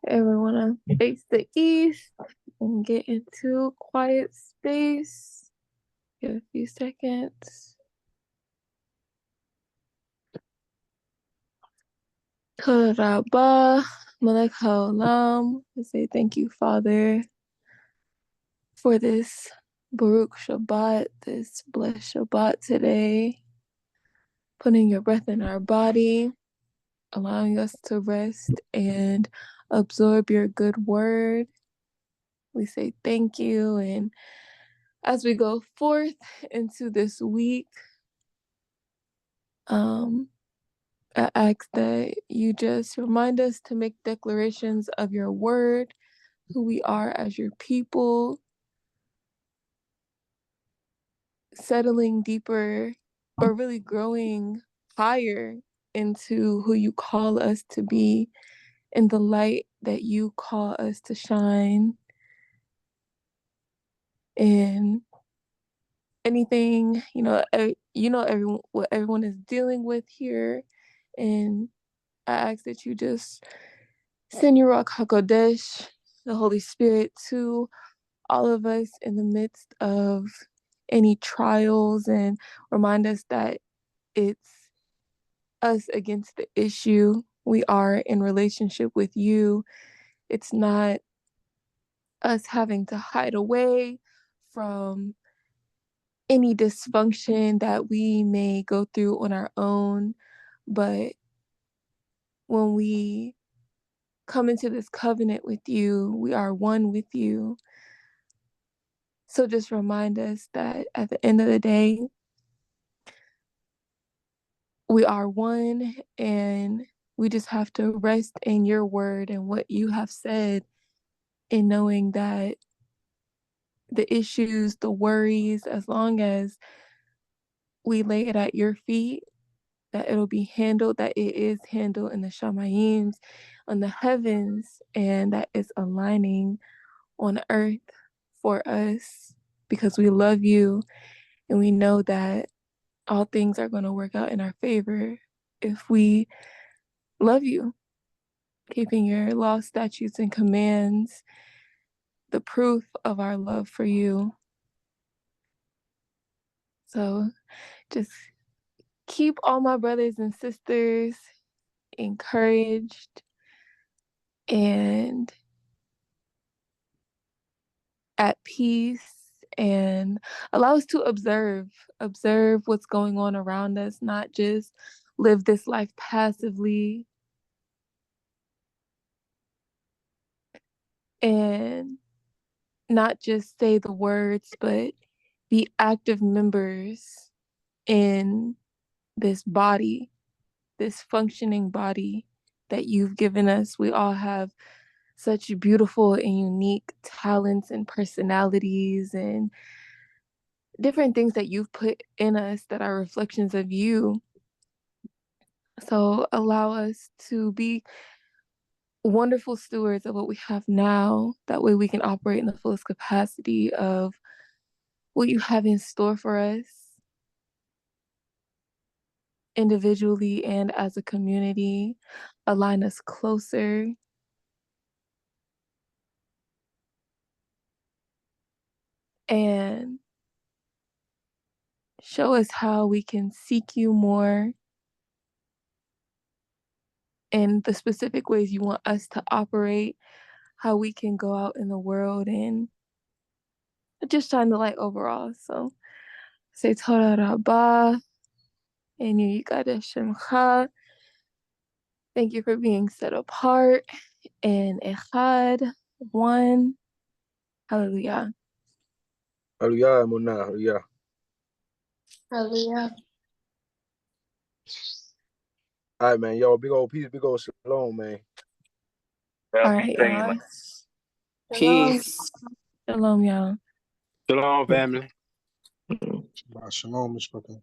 Everyone face the east and get into quiet space. Give a few seconds. Karaba, Malek Haolam. I say thank you, Father, for this Baruch Shabbat, this blessed Shabbat today. Putting your breath in our body, allowing us to rest and absorb your good word. We say thank you. And as we go forth into this week, I ask that you just remind us to make declarations of your word, who we are as your people, settling deeper or really growing higher into who you call us to be, in the light that you call us to shine in, anything, everyone, what everyone is dealing with here. And I ask that you just send your Ruach HaKodesh, the Holy Spirit, to all of us in the midst of any trials, and remind us that it's us against the issue. We are in relationship with you. It's not us having to hide away from any dysfunction that we may go through on our own. But when we come into this covenant with you, we are one with you. So just remind us that at the end of the day, we are one, and we just have to rest in your word and what you have said, in knowing that the issues, the worries, as long as we lay it at your feet, that it'll be handled, that it is handled in the Shamayims, on the heavens, and that it's aligning on earth for us, because we love you and we know that all things are going to work out in our favor if we love you, keeping your law, statutes, and commands, the proof of our love for you. So just keep all my brothers and sisters encouraged and at peace, and allow us to observe what's going on around us, not just live this life passively, and not just say the words, but be active members in this body, this functioning body that you've given us. We all have such beautiful and unique talents and personalities and different things that you've put in us that are reflections of you. So allow us to be wonderful stewards of what we have now. That way we can operate in the fullest capacity of what you have in store for us, individually and as a community. Align us closer. And show us how we can seek you more in the specific ways you want us to operate, how we can go out in the world and just shine the light overall. So say Torah Rabbah and Yikada Shemcha. Thank you for being set apart and Echad, one. Hallelujah. Hallelujah, Munah, hallelujah. Hallelujah. All right, man. Yo, big old peace, big old shalom, man. All right, y'all. Peace. Shalom, y'all. Shalom, family. Shalom, Mishpaka.